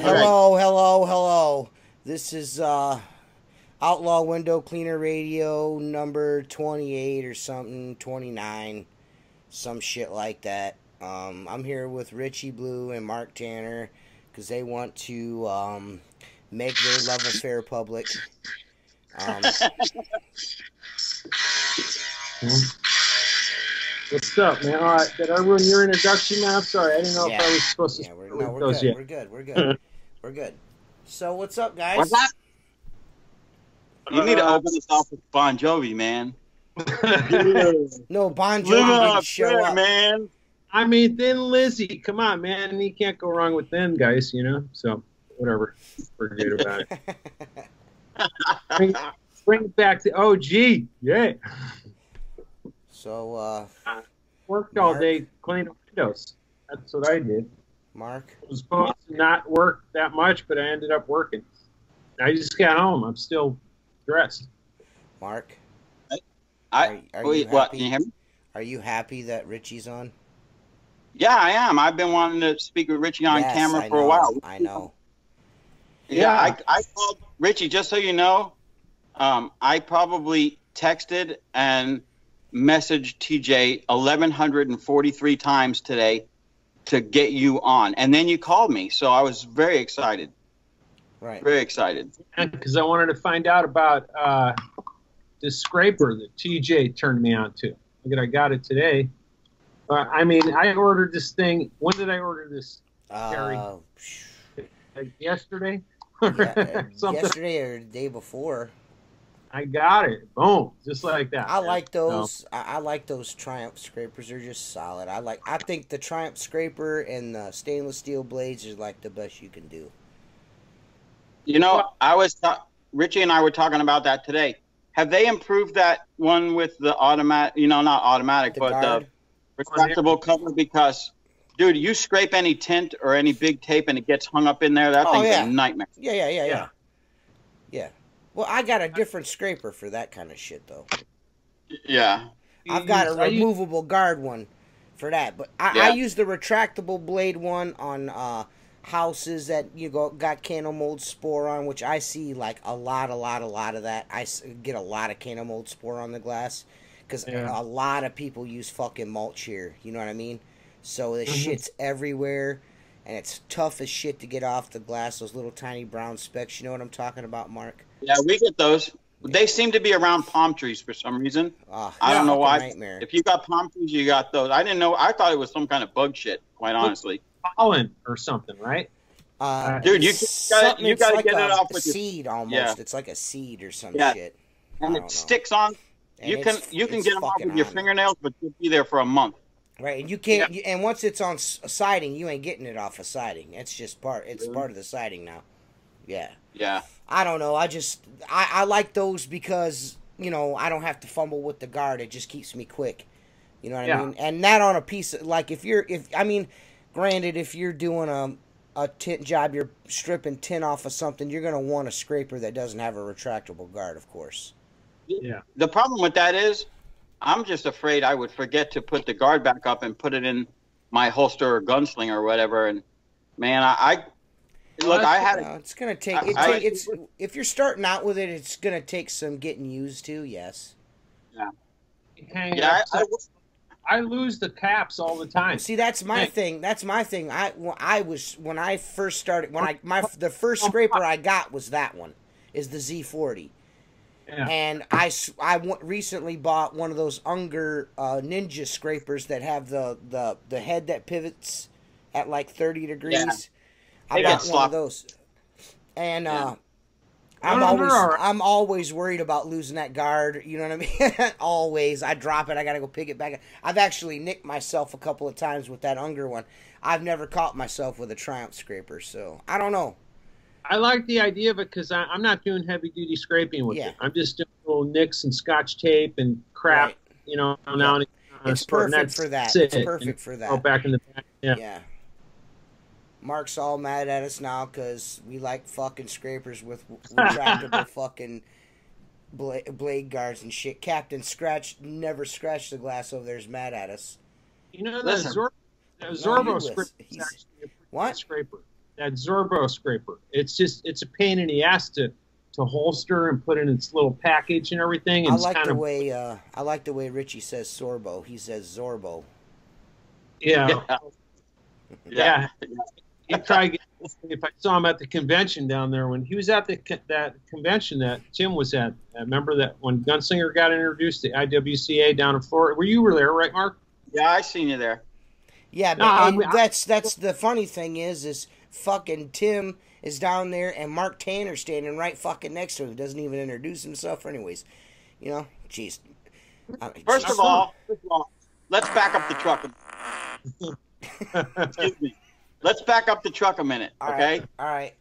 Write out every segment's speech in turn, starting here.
Hello. This is Outlaw Window Cleaner Radio number 28 or something, 29, some shit like that. I'm here with Richie Blue and Mark Tanner because they want to make their love affair public. What's up, man? All right, did I ruin your introduction now? I'm sorry, I didn't know if I was supposed to. We're good. We're good. So what's up, guys? What's up? You need to open this off with Bon Jovi, man. No, Bon Jovi didn't show up, man. I mean, Thin Lizzy. Come on, man. You can't go wrong with them guys, you know. So whatever. Forget about it. Bring it back to OG. Yeah. So, worked all day cleaning windows. That's what I did. Mark? I was supposed to not work that much, but I ended up working. I just got home. I'm still dressed. Mark? What? Can you hear me? Are you happy that Richie's on? Yeah, I am. I've been wanting to speak with Richie on camera for a while. I know. Yeah, I called Richie, just so you know, I probably texted and messaged TJ 1,143 times today to get you on, and then you called me, so I was very excited. Right. Very excited. Because I wanted to find out about this scraper that TJ turned me on to. Look at, I got it today. I mean, I ordered this thing. When did I order this, Gary? Yesterday? Yesterday or the day before. I got it. Boom. Just like that. I like those. I like those Triumph scrapers. They're just solid. I think the Triumph scraper and the stainless steel blades is like the best you can do. You know, Richie and I were talking about that today. Have they improved that one with the automatic, not automatic, but the retractable cover? Because, dude, you scrape any tint or any big tape and it gets hung up in there, that thing's a nightmare. Yeah. Well, I got a different scraper for that kind of shit, though. Yeah. I've got a removable guard one for that, but I use the retractable blade one on houses that got candle mold spore on, which I see like a lot of that. I get a lot of candle mold spore on the glass because a lot of people use fucking mulch here. You know what I mean? So the shit's everywhere, and it's tough as shit to get off the glass. Those little tiny brown specks. You know what I'm talking about, Mark? Yeah, we get those. They seem to be around palm trees for some reason. I don't know why. Nightmare. If you got palm trees, you got those. I didn't know. I thought it was some kind of bug shit, quite honestly. Pollen or something, right? Dude, you got to like get it off with a seed almost. Yeah. It's like a seed or some shit. And it sticks on. And you can get them off with your fingernails, but you'll be there for a month. Right, and you can't. And once it's on siding, you ain't getting it off of siding. It's just part. It's part of the siding now. Yeah. Yeah. I don't know. I like those because I don't have to fumble with the guard. It just keeps me quick. You know what I mean? And that on a piece of, like granted, if you're doing a tint job, you're stripping tint off of something, you're gonna want a scraper that doesn't have a retractable guard, of course. Yeah. The problem with that is, I'm just afraid I would forget to put the guard back up and put it in my holster or gunslinger or whatever. And man, it's gonna take. If you're starting out with it, it's gonna take some getting used to. Yes. Yeah. I lose the caps all the time. See, that's my thing. When I first started, the first scraper I got was that one, is the Z40. Yeah. And I recently bought one of those Unger Ninja scrapers that have the head that pivots at like 30 degrees. Yeah. I got one of those, and I'm always worried about losing that guard. You know what I mean? Always, I drop it. I gotta go pick it back. I've actually nicked myself a couple of times with that Unger one. I've never caught myself with a Triumph scraper, so I don't know. I like the idea of it because I'm not doing heavy duty scraping with it. I'm just doing little nicks and Scotch tape and crap. Right. Now and it's perfect for that. It's perfect for that. Go back in the back. Yeah. Mark's all mad at us now because we like fucking scrapers with retractable fucking blade guards and shit. Captain never scratched the glass over there is mad at us. That Zorbo scraper is actually a pretty good scraper. that Zorbo scraper. It's a pain in the ass to holster and put in its little package and everything. And I like the way Richie says Sorbo. He says Zorbo. Yeah. Yeah. He'd try if I saw him at the convention down there when he was at that convention that Tim was at. I remember that when Gunslinger got introduced to IWCA down in Florida. You were there, right, Mark? Yeah, I seen you there. Yeah, but that's the funny thing is fucking Tim is down there and Mark Tanner standing right fucking next to him. Doesn't even introduce himself anyways. You know, jeez. First of all, let's back up the truck. Excuse me. Let's back up the truck a minute, okay? All right.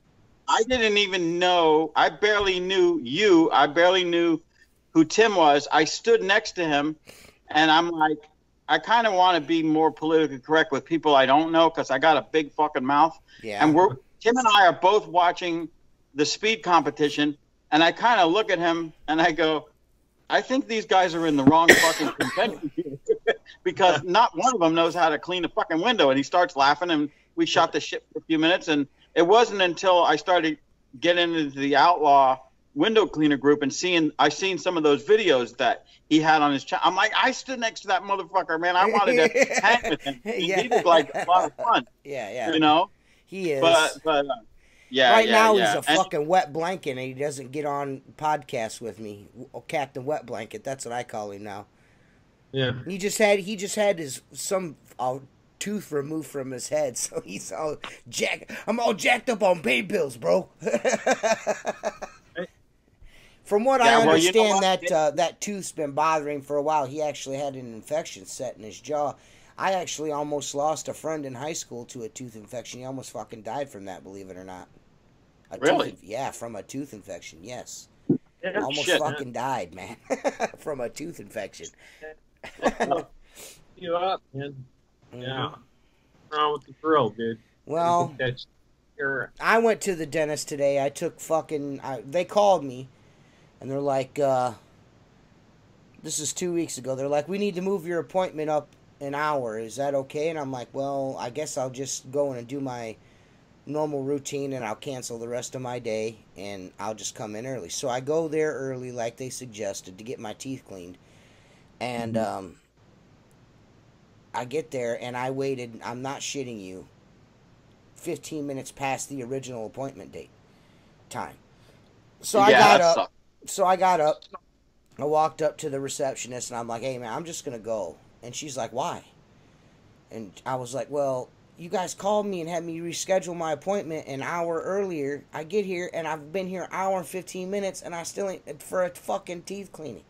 I didn't even know. I barely knew you. I barely knew who Tim was. I stood next to him, and I'm like, I kind of want to be more politically correct with people I don't know because I got a big fucking mouth. Yeah. And Tim and I are both watching the speed competition, and I kind of look at him, and I go, I think these guys are in the wrong fucking convention here because not one of them knows how to clean a fucking window. And he starts laughing, and we shot the shit for a few minutes, and it wasn't until I started getting into the outlaw window cleaner group and I seen some of those videos that he had on his channel. I'm like, I stood next to that motherfucker, man. I wanted to hang with him. Yeah. He was like a lot of fun. Yeah. You know? He is. But yeah. Right now yeah. he's a fucking wet blanket, and he doesn't get on podcasts with me. Captain Wet Blanket. That's what I call him now. Yeah. He just had his tooth removed from his head, so he's all jacked. I'm all jacked up on pain pills, bro. From what I understand, that tooth's been bothering him for a while. He actually had an infection set in his jaw. I actually almost lost a friend in high school to a tooth infection. He almost fucking died from that, believe it or not. Really? From a tooth infection, yes. Yeah, Almost fucking died, man. From a tooth infection. You up, man. Yeah. What's wrong with the grill, dude? Well, I went to the dentist today. I took they called me, and they're like, this is 2 weeks ago. They're like, we need to move your appointment up an hour. Is that okay? And I'm like, well, I guess I'll just go in and do my normal routine, and I'll cancel the rest of my day, and I'll just come in early. So I go there early like they suggested to get my teeth cleaned. And I get there, and I waited, I'm not shitting you, 15 minutes past the original appointment date time. So I got up. I walked up to the receptionist, and I'm like, hey, man, I'm just going to go. And she's like, why? And I was like, well, you guys called me and had me reschedule my appointment an hour earlier. I get here, and I've been here an hour and 15 minutes, and I still ain't for a fucking teeth cleaning.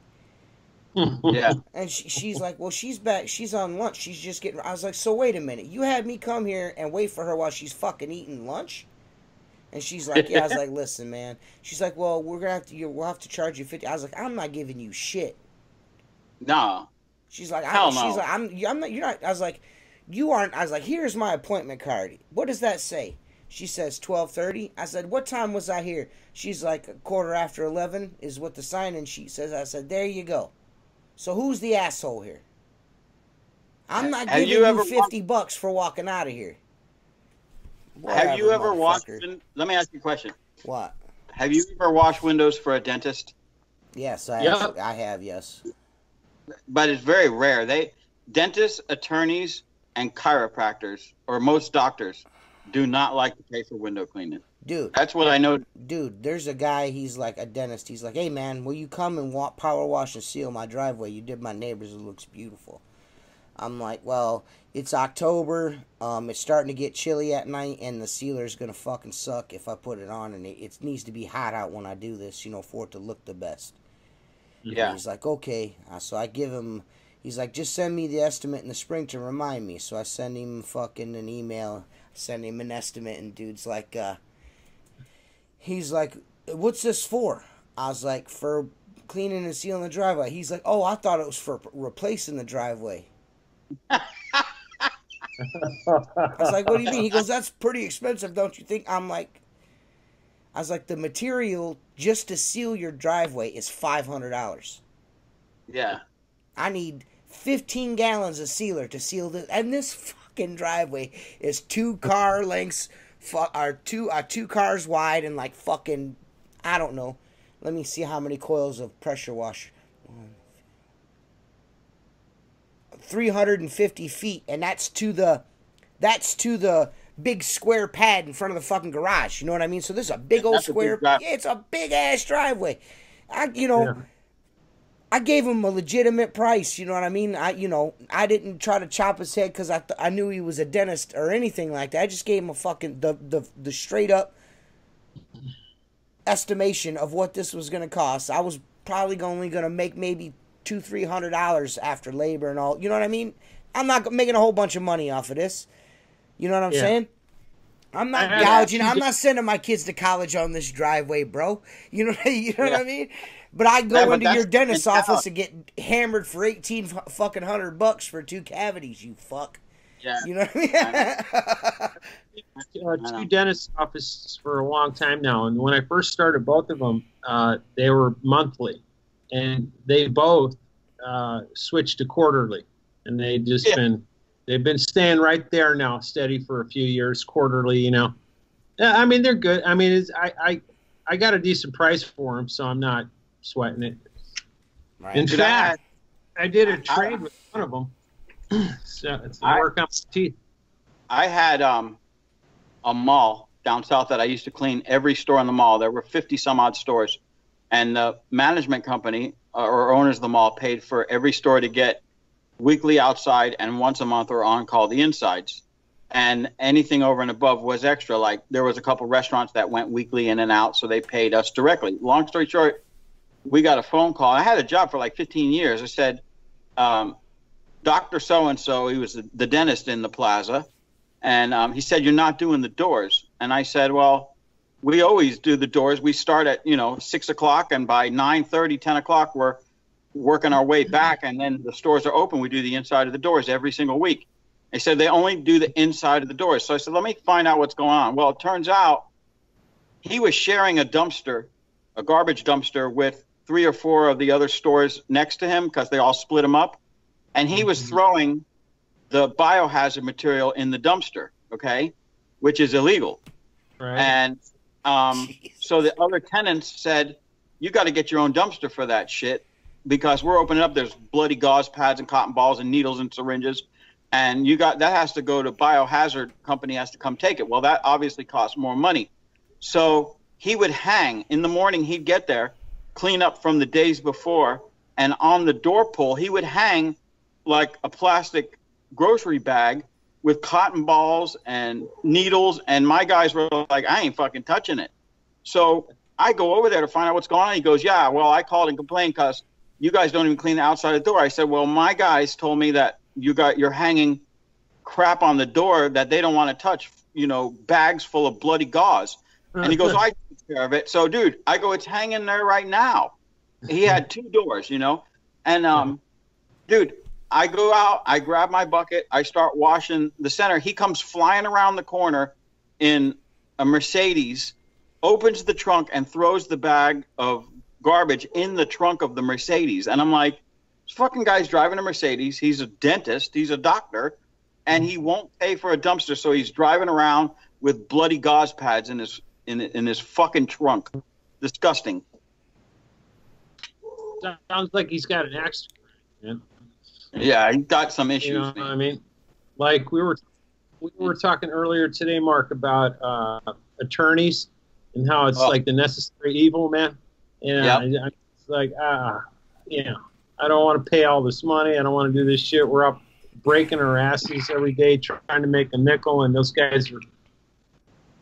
Yeah. And she's like, well, she's back. She's on lunch. She's just getting... I was like, so wait a minute. You had me come here and wait for her while she's fucking eating lunch? And she's like, yeah. I was like, listen, man. She's like, well, we'll have to charge you $50. I was like, I'm not giving you shit. No. She's like, hell no. She's like, I'm not. You're not. I was like, you aren't. I was like, here's my appointment card. What does that say? She says 12:30. I said, what time was I here? She's like, 11:15 is what the sign-in sheet says. I said, there you go. So who's the asshole here? I'm not giving you $50 for walking out of here. Whatever, have you ever washed? Let me ask you a question. What? Have you ever washed windows for a dentist? Yes, I have. Yes. But it's very rare. Dentists, attorneys, and chiropractors, or most doctors, do not like to pay for window cleaning. Dude. That's what I know. Dude, there's a guy, he's like a dentist. He's like, hey, man, will you come and power wash and seal my driveway? You did my neighbor's. It looks beautiful. I'm like, well, it's October. It's starting to get chilly at night, and the sealer's going to fucking suck if I put it on. And it needs to be hot out when I do this, for it to look the best. Yeah. And he's like, okay. So I give him, he's like, just send me the estimate in the spring to remind me. So I send him fucking an email, send him an estimate, and dude's like, he's like, what's this for? I was like, for cleaning and sealing the driveway. He's like, oh, I thought it was for replacing the driveway. I was like, what do you mean? He goes, that's pretty expensive, don't you think? I was like, the material just to seal your driveway is $500. Yeah. I need 15 gallons of sealer to seal this. And this fucking driveway is 2 car lengths are two cars wide and like fucking, I don't know. Let me see how many coils of pressure washer. 350 feet, and that's to the big square pad in front of the fucking garage. You know what I mean? So this is a big old square. It's a big ass driveway. I gave him a legitimate price. You know what I mean? I didn't try to chop his head because I knew he was a dentist or anything like that. I just gave him a fucking the straight up estimation of what this was going to cost. I was probably only going to make maybe $200-300 after labor and all. You know what I mean? I'm not making a whole bunch of money off of this. You know what I'm saying? I'm not gouging. I'm not sending my kids to college on this driveway, bro. You know what I mean? But I go into your dentist's office and get hammered for $1,800 for 2 cavities. You fuck. Yeah. You know what I mean? 2 dentist offices for a long time now, and when I first started both of them, they were monthly, and they both switched to quarterly, and they've been staying right there now, steady for a few years, quarterly. You know, I mean they're good. I mean, I got a decent price for them, so I'm not sweating it. Right. In fact, I did a trade with one of them. So it's work on my teeth. I had a mall down south that I used to clean every store in the mall. There were 50 some odd stores, and the management company or owners of the mall paid for every store to get weekly outside and once a month or on call the insides, and anything over and above was extra. Like there was a couple restaurants that went weekly in and out, so they paid us directly. Long story short, we got a phone call. I had a job for like 15 years. I said, Dr. So-and-so, he was the dentist in the plaza, and he said, you're not doing the doors. And I said, well, we always do the doors. We start at 6 o'clock, and by 9:30, 10 o'clock, we're working our way back, and then the stores are open. We do the inside of the doors every single week. They said they only do the inside of the doors. So I said, let me find out what's going on. Well, it turns out he was sharing a dumpster, a garbage dumpster, with 3 or 4 of the other stores next to him because they all split them up. And he was throwing the biohazard material in the dumpster, okay, which is illegal. Right. And so the other tenants said, you got to get your own dumpster for that shit, because we're opening up, there's bloody gauze pads and cotton balls and needles and syringes, and that has to go to biohazard company, has to come take it. Well, that obviously costs more money. So he would hang in the morning. He'd get there, clean up from the days before, and on the door pull, he would hang like a plastic grocery bag with cotton balls and needles. And my guys were like, I ain't fucking touching it. So I go over there to find out what's going on. He goes, yeah, well, I called and complained because you guys don't even clean the outside of the door. I said, well, my guys told me that you're hanging crap on the door that they don't want to touch, bags full of bloody gauze. And he goes, I take care of it. So, dude, I go, it's hanging there right now. He had 2 doors, and dude, I go out, I grab my bucket, I start washing the center. He comes flying around the corner in a Mercedes, opens the trunk and throws the bag of garbage in the trunk of the Mercedes. And I'm like, this fucking guy's driving a Mercedes. He's a dentist. He's a doctor. And he won't pay for a dumpster. So he's driving around with bloody gauze pads in his fucking trunk. Disgusting. Sounds like he's got an accident. Man. Yeah, he got some issues. You know what I mean? Like we were talking earlier today, Mark, about attorneys and how it's like the necessary evil, man. Yeah, yep. It's like I don't want to pay all this money. I don't want to do this shit. We're up breaking our asses every day trying to make a nickel, and those guys are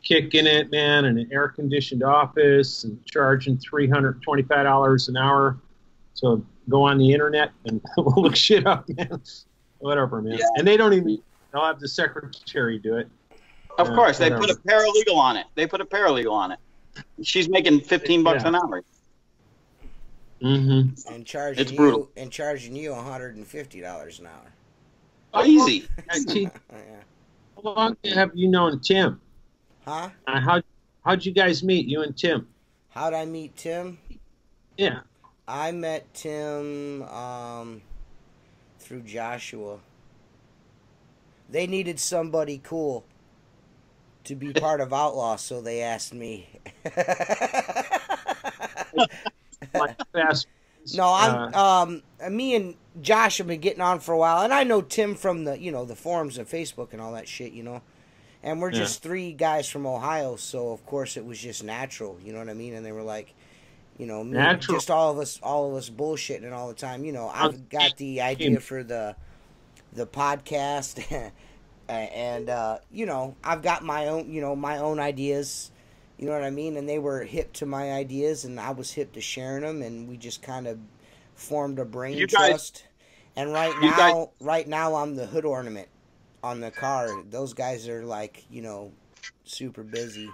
kicking it, man, in an air-conditioned office and charging $325 an hour to go on the internet and look shit up, man. Whatever, man. Yeah. And they'll have the secretary do it. Of course, they put a paralegal on it. She's making $15 an hour. Mm-hmm. And charging you $150 an hour. Oh, easy. Yeah. How long have you known Tim? Huh? How'd you guys meet, you and Tim? How'd I meet Tim? Yeah. I met Tim through Joshua. They needed somebody cool to be part of Outlaw, so they asked me. No, me and Josh have been getting on for a while, and I know Tim from the, the forums and Facebook and all that shit, and we're just three guys from Ohio, so of course it was just natural, you know what I mean? And they were like, me, just all of us bullshitting all the time, I've got the idea for the podcast, and I've got my own ideas. You know what I mean? And they were hip to my ideas, and I was hip to sharing them, and we just kind of formed a brain trust. And right now, I'm the hood ornament on the car. Those guys are like, super busy.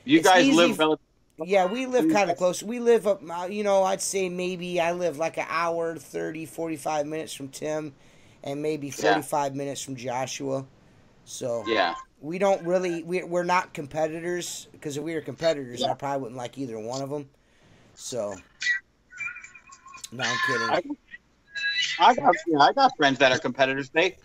You guys live relatively. Yeah, we live kind of close. We live up, I'd say maybe I live like an hour, 30, 45 minutes from Tim, and maybe 45 minutes from Joshua. So yeah. We don't really, we're not competitors, because if we were competitors, I probably wouldn't like either one of them. So, no, I'm kidding. I got friends that are competitors. They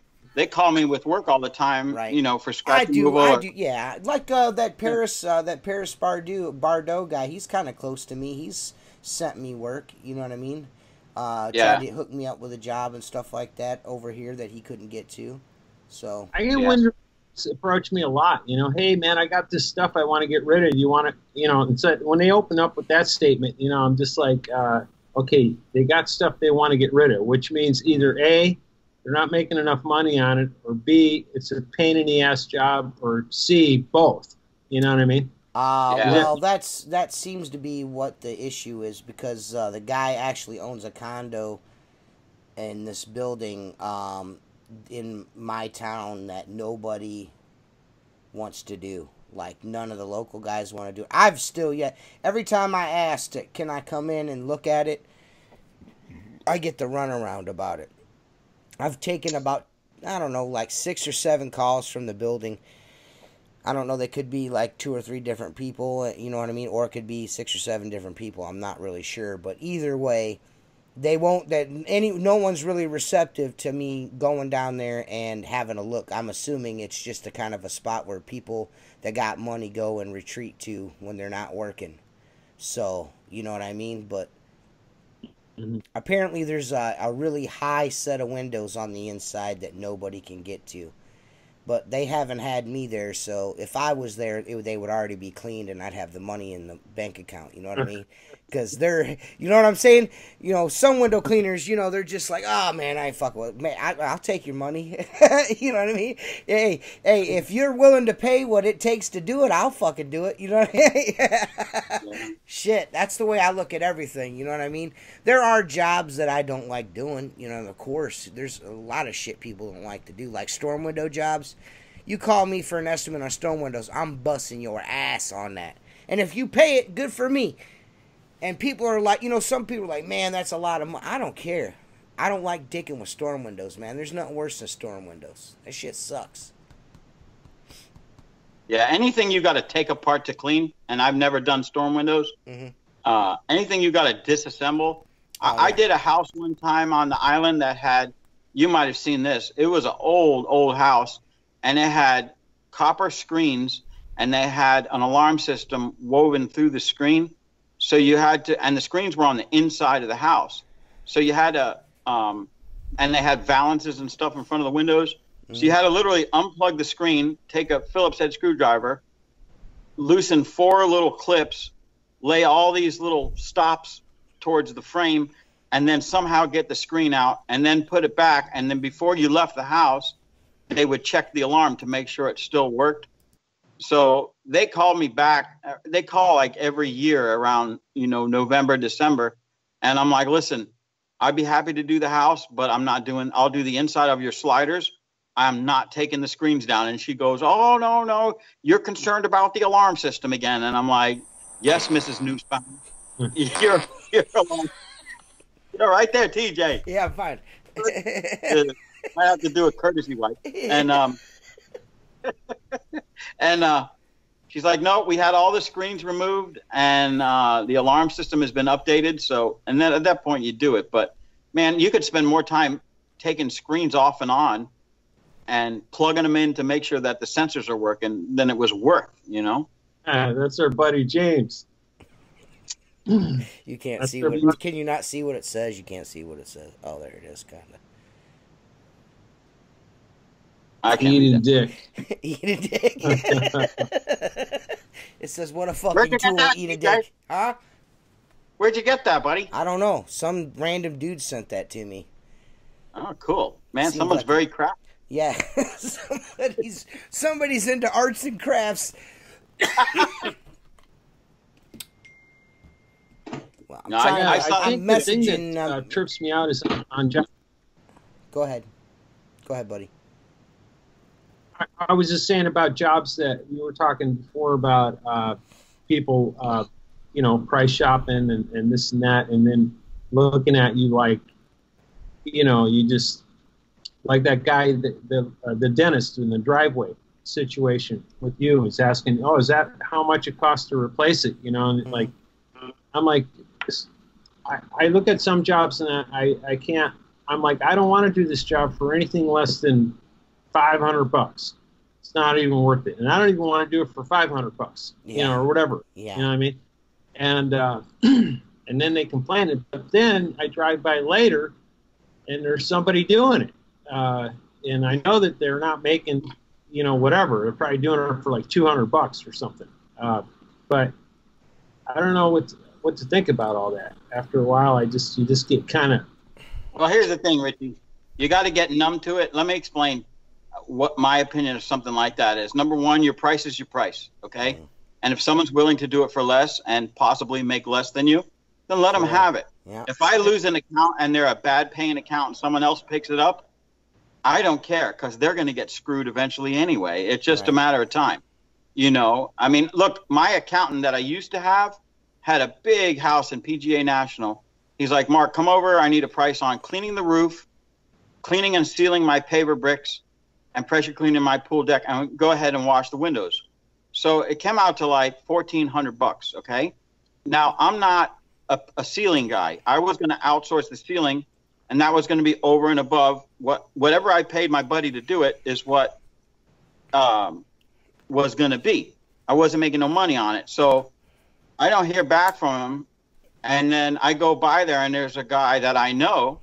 call me with work all the time, right. For scratch removal. I do, yeah. Like that Paris Bardot guy, he's kind of close to me. He's sent me work, you know what I mean? Tried to hook me up with a job and stuff like that over here that he couldn't get to. So I get when approach me a lot, hey man, I got this stuff I want to get rid of. You want to, and so when they open up with that statement, I'm just like, okay, they got stuff they want to get rid of, which means either A, they're not making enough money on it, or B, it's a pain in the ass job, or C, both. You know what I mean? Well, that seems to be what the issue is, because the guy actually owns a condo in this building in my town that nobody wants to do. Like, none of the local guys want to do it. I've still every time I asked, can I come in and look at it, I get the runaround about it. I've taken about, I don't know, like 6 or 7 calls from the building. I don't know, they could be like 2 or 3 different people, you know what I mean? Or it could be 6 or 7 different people. I'm not really sure. But either way, they won't, no one's really receptive to me going down there and having a look. I'm assuming it's just a kind of a spot where people that got money go and retreat to when they're not working. So, you know what I mean? But apparently there's a really high set of windows on the inside that nobody can get to. But they haven't had me there, so if I was there, they would already be cleaned, and I'd have the money in the bank account, you know what I mean? Because they're, you know what I'm saying? Some window cleaners, they're just like, oh, man, I ain't fucking with it. Man, I'll take your money. You know what I mean? Hey, if you're willing to pay what it takes to do it, I'll fucking do it, you know what I mean? Shit, that's the way I look at everything, you know what I mean? There are jobs that I don't like doing, of course. There's a lot of shit people don't like to do, like storm window jobs. You call me for an estimate on storm windows, I'm busting your ass on that. And if you pay it, good for me. And people are like, some people are like, man, that's a lot of money. I don't care. I don't like dicking with storm windows, man. There's nothing worse than storm windows. That shit sucks. Yeah, anything you got to take apart to clean, and I've never done storm windows. Anything you got to disassemble. I did a house one time on the island that had, you might have seen this. It was an old house, and it had copper screens, and they had an alarm system woven through the screen. So you had to, and the screens were on the inside of the house. So you had to, and they had valances and stuff in front of the windows. So you had to literally unplug the screen, take a Phillips head screwdriver, loosen 4 little clips, lay all these little stops towards the frame, and then somehow get the screen out, and then put it back. And then before you left the house, they would check the alarm to make sure it still worked. So they called me back. They call like every year around, November, December. And I'm like, listen, I'd be happy to do the house, but I'll do the inside of your sliders. I'm not taking the screens down. And she goes, oh, no, you're concerned about the alarm system again. And I'm like, yes, Mrs. Newsbound. You're right there, TJ. Yeah, I'm fine. I have to do a courtesy wipe. And she's like, no, we had all the screens removed, and the alarm system has been updated. So, and then at that point you do it. But man, you could spend more time taking screens off and on and plugging them in to make sure that the sensors are working, then it was worth, you know? That's our buddy James. You can't see what. Can you not see what it says? You can't see what it says. Oh, there it is, kind of. Eat a dick. Eat a dick. It says, "What a fucking tool, eat a dick." Huh? Where'd you get that, buddy? I don't know. Some random dude sent that to me. Oh, cool, man. Someone's like very crafty. Yeah, somebody's into arts and crafts. Well, I think the thing that trips me out is on job. Go ahead, buddy. I was just saying about jobs that we were talking before about people, you know, price shopping and this and that, and then looking at you like, you know, you just like that guy, the dentist in the driveway situation with you is asking, oh, is that how much it costs to replace it? You know, and like, I'm like, I look at some jobs and I can't. I'm like, I don't want to do this job for anything less than $500. It's not even worth it, and I don't even want to do it for $500, you know, or whatever. Yeah. You know what I mean? And and then they complain it. But then I drive by later, and there's somebody doing it, and I know that they're not making, you know, whatever. They're probably doing it for like $200 or something. But I don't know what to think about all that. After a while, you just get kind of. Well, here's the thing, Richie. You got to get numb to it. Let me explain what my opinion of something like that is. Number one, your price is your price, okay? And if someone's willing to do it for less and possibly make less than you, then let them have it. Yeah. If I lose an account and they're a bad paying account and someone else picks it up, I don't care, because they're going to get screwed eventually anyway. It's just a matter of time. You know, I mean, look, my accountant that I used to have had a big house in PGA National. He's like, Mark, come over. I need a price on cleaning the roof, cleaning and sealing my paver bricks, and pressure cleaning my pool deck, and go ahead and wash the windows. So it came out to like $1,400, okay? Now, I'm not a ceiling guy. I was going to outsource the ceiling, and that was going to be over and above whatever I paid my buddy to do it is what was going to be. I wasn't making no money on it. So I don't hear back from him. And then I go by there, and there's a guy that I know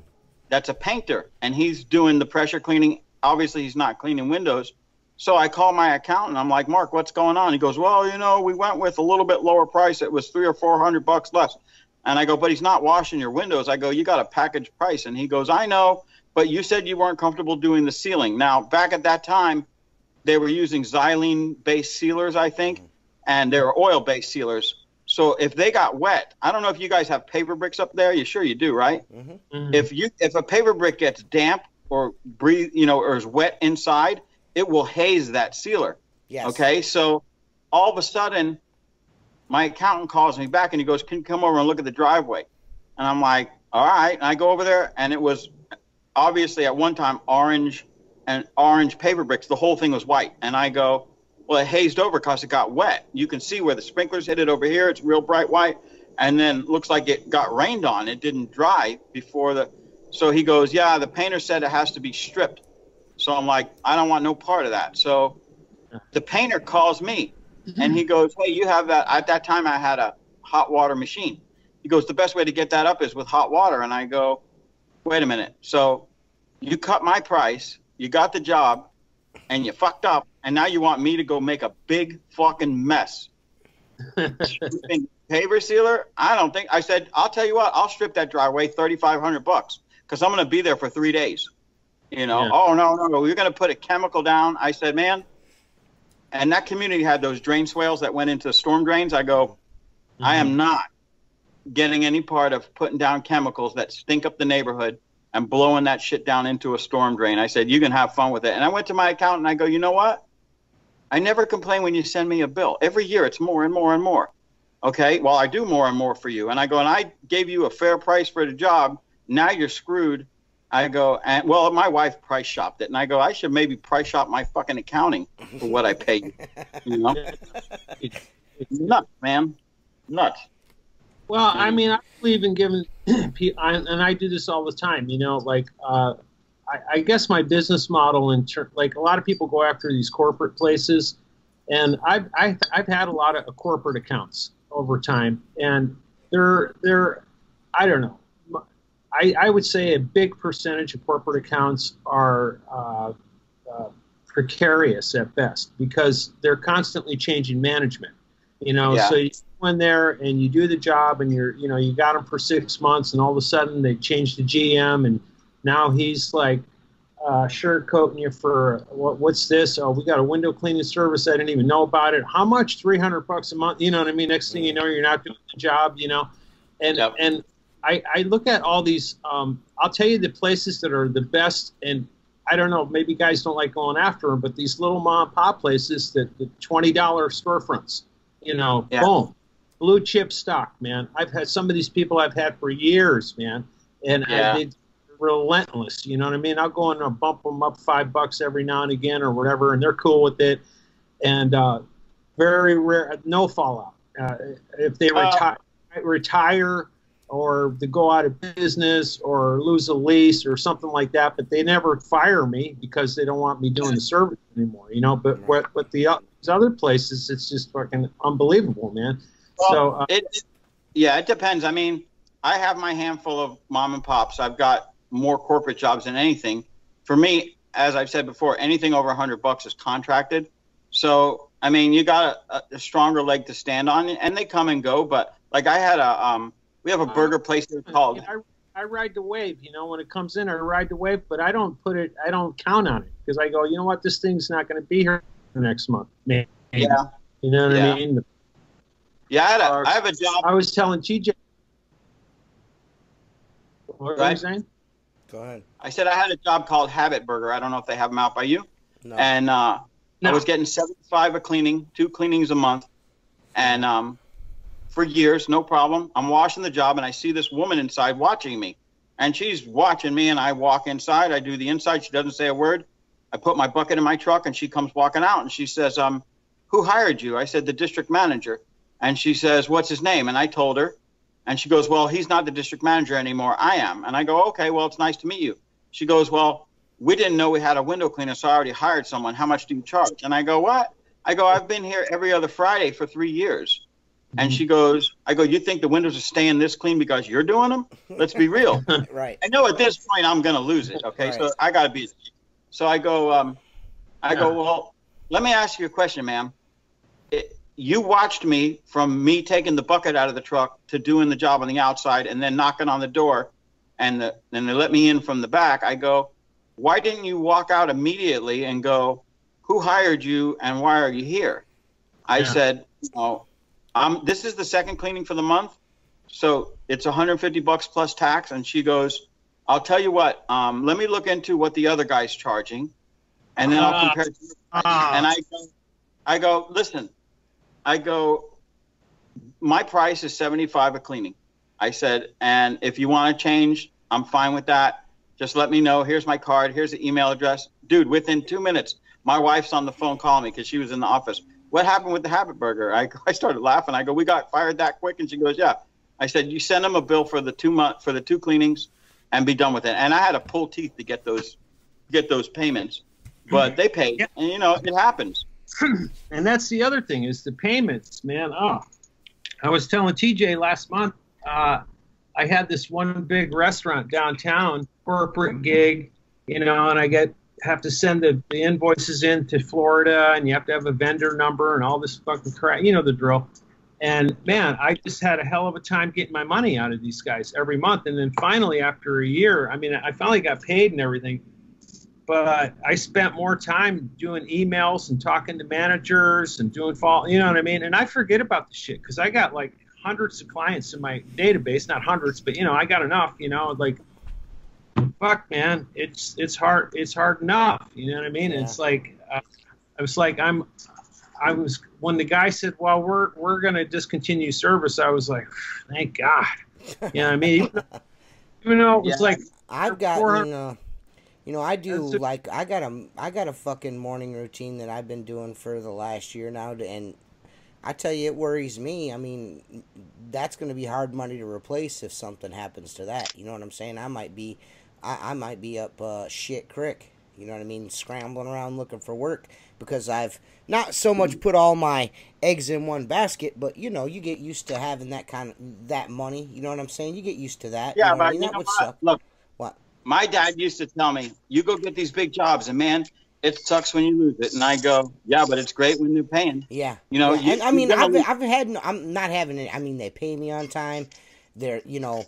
that's a painter, and he's doing the pressure cleaning. Obviously, he's not cleaning windows. So I call my accountant. I'm like, Mark, what's going on? He goes, well, you know, we went with a little bit lower price. It was $300 or $400 less. And I go, but he's not washing your windows. I go, you got a package price. And he goes, I know, but you said you weren't comfortable doing the sealing. Now, back at that time, they were using xylene-based sealers, I think, and they were oil-based sealers. So if they got wet, I don't know if you guys have paver bricks up there. You sure you do, right? Mm-hmm. Mm-hmm. If a paver brick gets damp or breathe, you know, or is wet inside, it will haze that sealer. Yes. Okay. So all of a sudden, my accountant calls me back and he goes, "Can you come over and look at the driveway?" And I'm like, "All right." And I go over there, and it was obviously at one time orange paver bricks. The whole thing was white. And I go, well, it hazed over because it got wet. You can see where the sprinklers hit it over here. It's real bright white. And then looks like it got rained on. It didn't dry before the... So he goes, yeah, the painter said it has to be stripped. So I'm like, I don't want no part of that. So the painter calls me, and he goes, hey, you have that... At that time, I had a hot water machine. He goes, the best way to get that up is with hot water. And I go, wait a minute. So you cut my price, you got the job, and you fucked up, and now you want me to go make a big fucking mess. Paver sealer? I don't think. I said, I'll tell you what, I'll strip that driveway $3,500 because I'm going to be there for 3 days. You know, oh, no, you're going to put a chemical down. I said, man, and that community had those drain swales that went into storm drains. I go, I am not getting any part of putting down chemicals that stink up the neighborhood and blowing that shit down into a storm drain. I said, you can have fun with it. And I went to my accountant and I go, you know what? I never complain when you send me a bill. Every year it's more and more and more. Okay, well, I do more and more for you. And I go, and I gave you a fair price for the job. Now you're screwed. I go, and well, my wife price shopped it. And I go, I should maybe price shop my fucking accounting for what I pay you. You know? It's nuts, man. Nuts. Well, I mean, I believe in giving, and I do this all the time, you know, like I guess my business model like a lot of people go after these corporate places, and I've had a lot of corporate accounts over time, and they're I don't know. I would say a big percentage of corporate accounts are precarious at best because they're constantly changing management. So you go in there and you do the job, and you got them for 6 months, and all of a sudden they change the GM, and now he's like sugarcoating you for what's this? Oh, we got a window cleaning service. I didn't even know about it. How much? $300 a month. You know what I mean? Next thing you know, you're not doing the job. And I look at all these. I'll tell you the places that are the best, and I don't know. Maybe guys don't like going after them, but these little mom and pop places the $20 storefronts. Boom, blue chip stock, man. I've had some of these people I've had for years, man, and they're relentless. You know what I mean? I'll go in and bump them up $5 every now and again or whatever, and they're cool with it. And very rare, no fallout. If they retire or they go out of business or lose a lease or something like that, but they never fire me because they don't want me doing the service anymore. But what these other places, it's just fucking unbelievable, man. Well, so it depends. I mean, I have my handful of mom and pops. I've got more corporate jobs than anything. For me, as I've said before, anything over $100 is contracted. So I mean, you got a stronger leg to stand on, and they come and go. But like I had we have a burger place here called. I ride the wave, when it comes in, I ride the wave, but I don't count on it because I go, you know what, this thing's not going to be here next month. Maybe. Yeah. You know what I mean? Yeah, I have a job. I was telling TJ. What were you saying? Go ahead. I said I had a job called Habit Burger. I don't know if they have them out by you. No. And I was getting $75 a cleaning, 2 cleanings a month, and for years, no problem. I'm washing the job, and I see this woman inside watching me, and she's watching me. And I walk inside. I do the inside. She doesn't say a word. I put my bucket in my truck, and she comes walking out, and she says, "Who hired you?" I said, "The district manager." And she says, "What's his name?" And I told her. And she goes, "Well, he's not the district manager anymore. I am." And I go, "Okay, well, it's nice to meet you." She goes, "Well, we didn't know we had a window cleaner, so I already hired someone. How much do you charge?" And I go, "What?" I go, "I've been here every other Friday for 3 years." And she goes, I go, "You think the windows are staying this clean because you're doing them? Let's be real." Right. I know at this point I'm going to lose it, okay? Right. So I got to be. So I go, "Well, let me ask you a question, ma'am. You watched me from me taking the bucket out of the truck to doing the job on the outside and then knocking on the door, and then they let me in from the back." I go, "Why didn't you walk out immediately and go, 'Who hired you and why are you here?'" I said, "This is the second cleaning for the month, so it's $150 plus tax." And she goes, "I'll tell you what, let me look into what the other guy's charging, and then I'll compare it to your price." And I go, "Listen," I go, "my price is $75 a cleaning." I said, "And if you want to change, I'm fine with that. Just let me know. Here's my card. Here's the email address." Dude, within 2 minutes, my wife's on the phone calling me because she was in the office. "What happened with the Habit Burger?" I started laughing. I go, "We got fired that quick?" And she goes, "Yeah." I said, "You send them a bill for the 2 month for the 2 cleanings, and be done with it." And I had to pull teeth to get those payments, but they paid, and it happens. And that's the other thing is the payments, man. I was telling TJ last month, I had this one big restaurant downtown, corporate gig, and I have to send the invoices in to Florida, and you have to have a vendor number and all this fucking crap, the drill. And man, I just had a hell of a time getting my money out of these guys every month. And then finally, after a year, I finally got paid and everything. But I spent more time doing emails and talking to managers and doing you know what I mean? And I forget about the shit because I got like hundreds of clients in my database, not hundreds, but I got enough, like, fuck, man, it's hard enough. You know what I mean? Yeah. It's like, when the guy said, "Well, we're going to discontinue service," I was like, thank God. You know what I mean? Even though it was like, I've gotten, I do like I got a fucking morning routine that I've been doing for the last year now, and I tell you, it worries me. I mean, that's going to be hard money to replace if something happens to that. You know what I'm saying? I might be I might be up shit creek. You know what I mean? Scrambling around looking for work because I've not so much put all my eggs in one basket, but you know, you get used to having that money. You know what I'm saying? You get used to that. Yeah, you know but I mean? you That know would what? suck. Look, What? my dad used to tell me, "You go get these big jobs, and man, it sucks when you lose it." And I go, "Yeah, but it's great when they're paying." Yeah. You know, Yeah. And I mean, I'm I'm not having it. I mean, they pay me on time. They're, you know,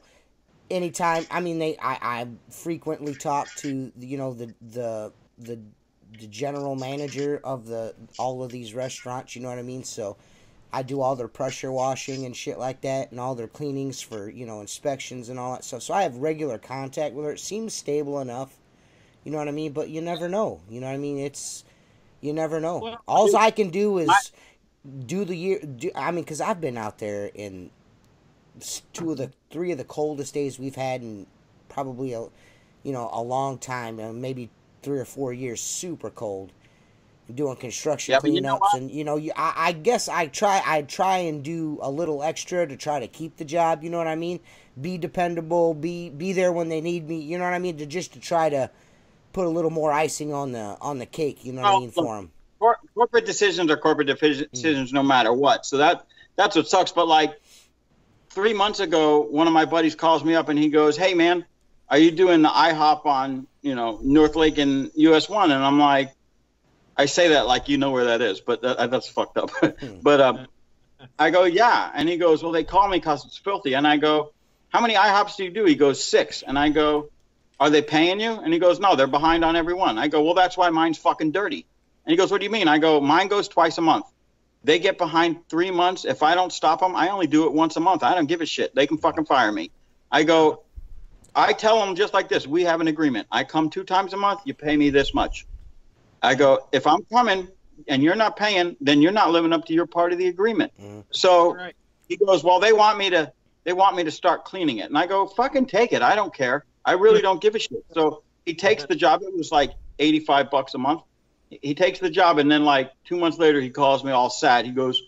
anytime. I mean, I frequently talk to, you know, the general manager of all of these restaurants. You know what I mean? So I do all their pressure washing and shit like that, and all their cleanings for, you know, inspections and all that stuff. So I have regular contact with her. It seems stable enough. You know what I mean? But you never know. You know what I mean? You never know. Well, All I can do is I mean, because I've been out there in 3 of the coldest days we've had in probably a long time, maybe 3 or 4 years, super cold, doing construction cleanups, and you know, I guess I try and do a little extra to try to keep the job. You know what I mean? Be dependable, be there when they need me. You know what I mean? To try to put a little more icing on the cake. You know what I mean, for them. Corporate decisions are corporate decisions no matter what. So that's what sucks. But like 3 months ago, one of my buddies calls me up and he goes, "Hey man, are you doing the IHOP on, you know, North Lake and US 1?" And I'm like, I say that like you know where that is, but that's fucked up. But I go, "Yeah." And he goes, "Well, they call me because it's filthy." And I go, "How many IHOPs do you do?" He goes, 6. And I go, "Are they paying you?" And he goes, "No, they're behind on every one." I go, "Well, that's why mine's fucking dirty." And he goes, "What do you mean?" I go, "Mine goes twice a month. They get behind 3 months. If I don't stop them, I only do it once a month. I don't give a shit. They can fucking fire me." I go, I tell them just like this. We have an agreement. I come 2 times a month. You pay me this much. I go, if I'm coming and you're not paying, then you're not living up to your part of the agreement. So he goes, "Well, they want me to start cleaning it." And I go, "Fucking take it. I don't care. I really don't give a shit." So he takes the job. It was like $85 a month. He takes the job, and then like 2 months later, he calls me all sad. He goes,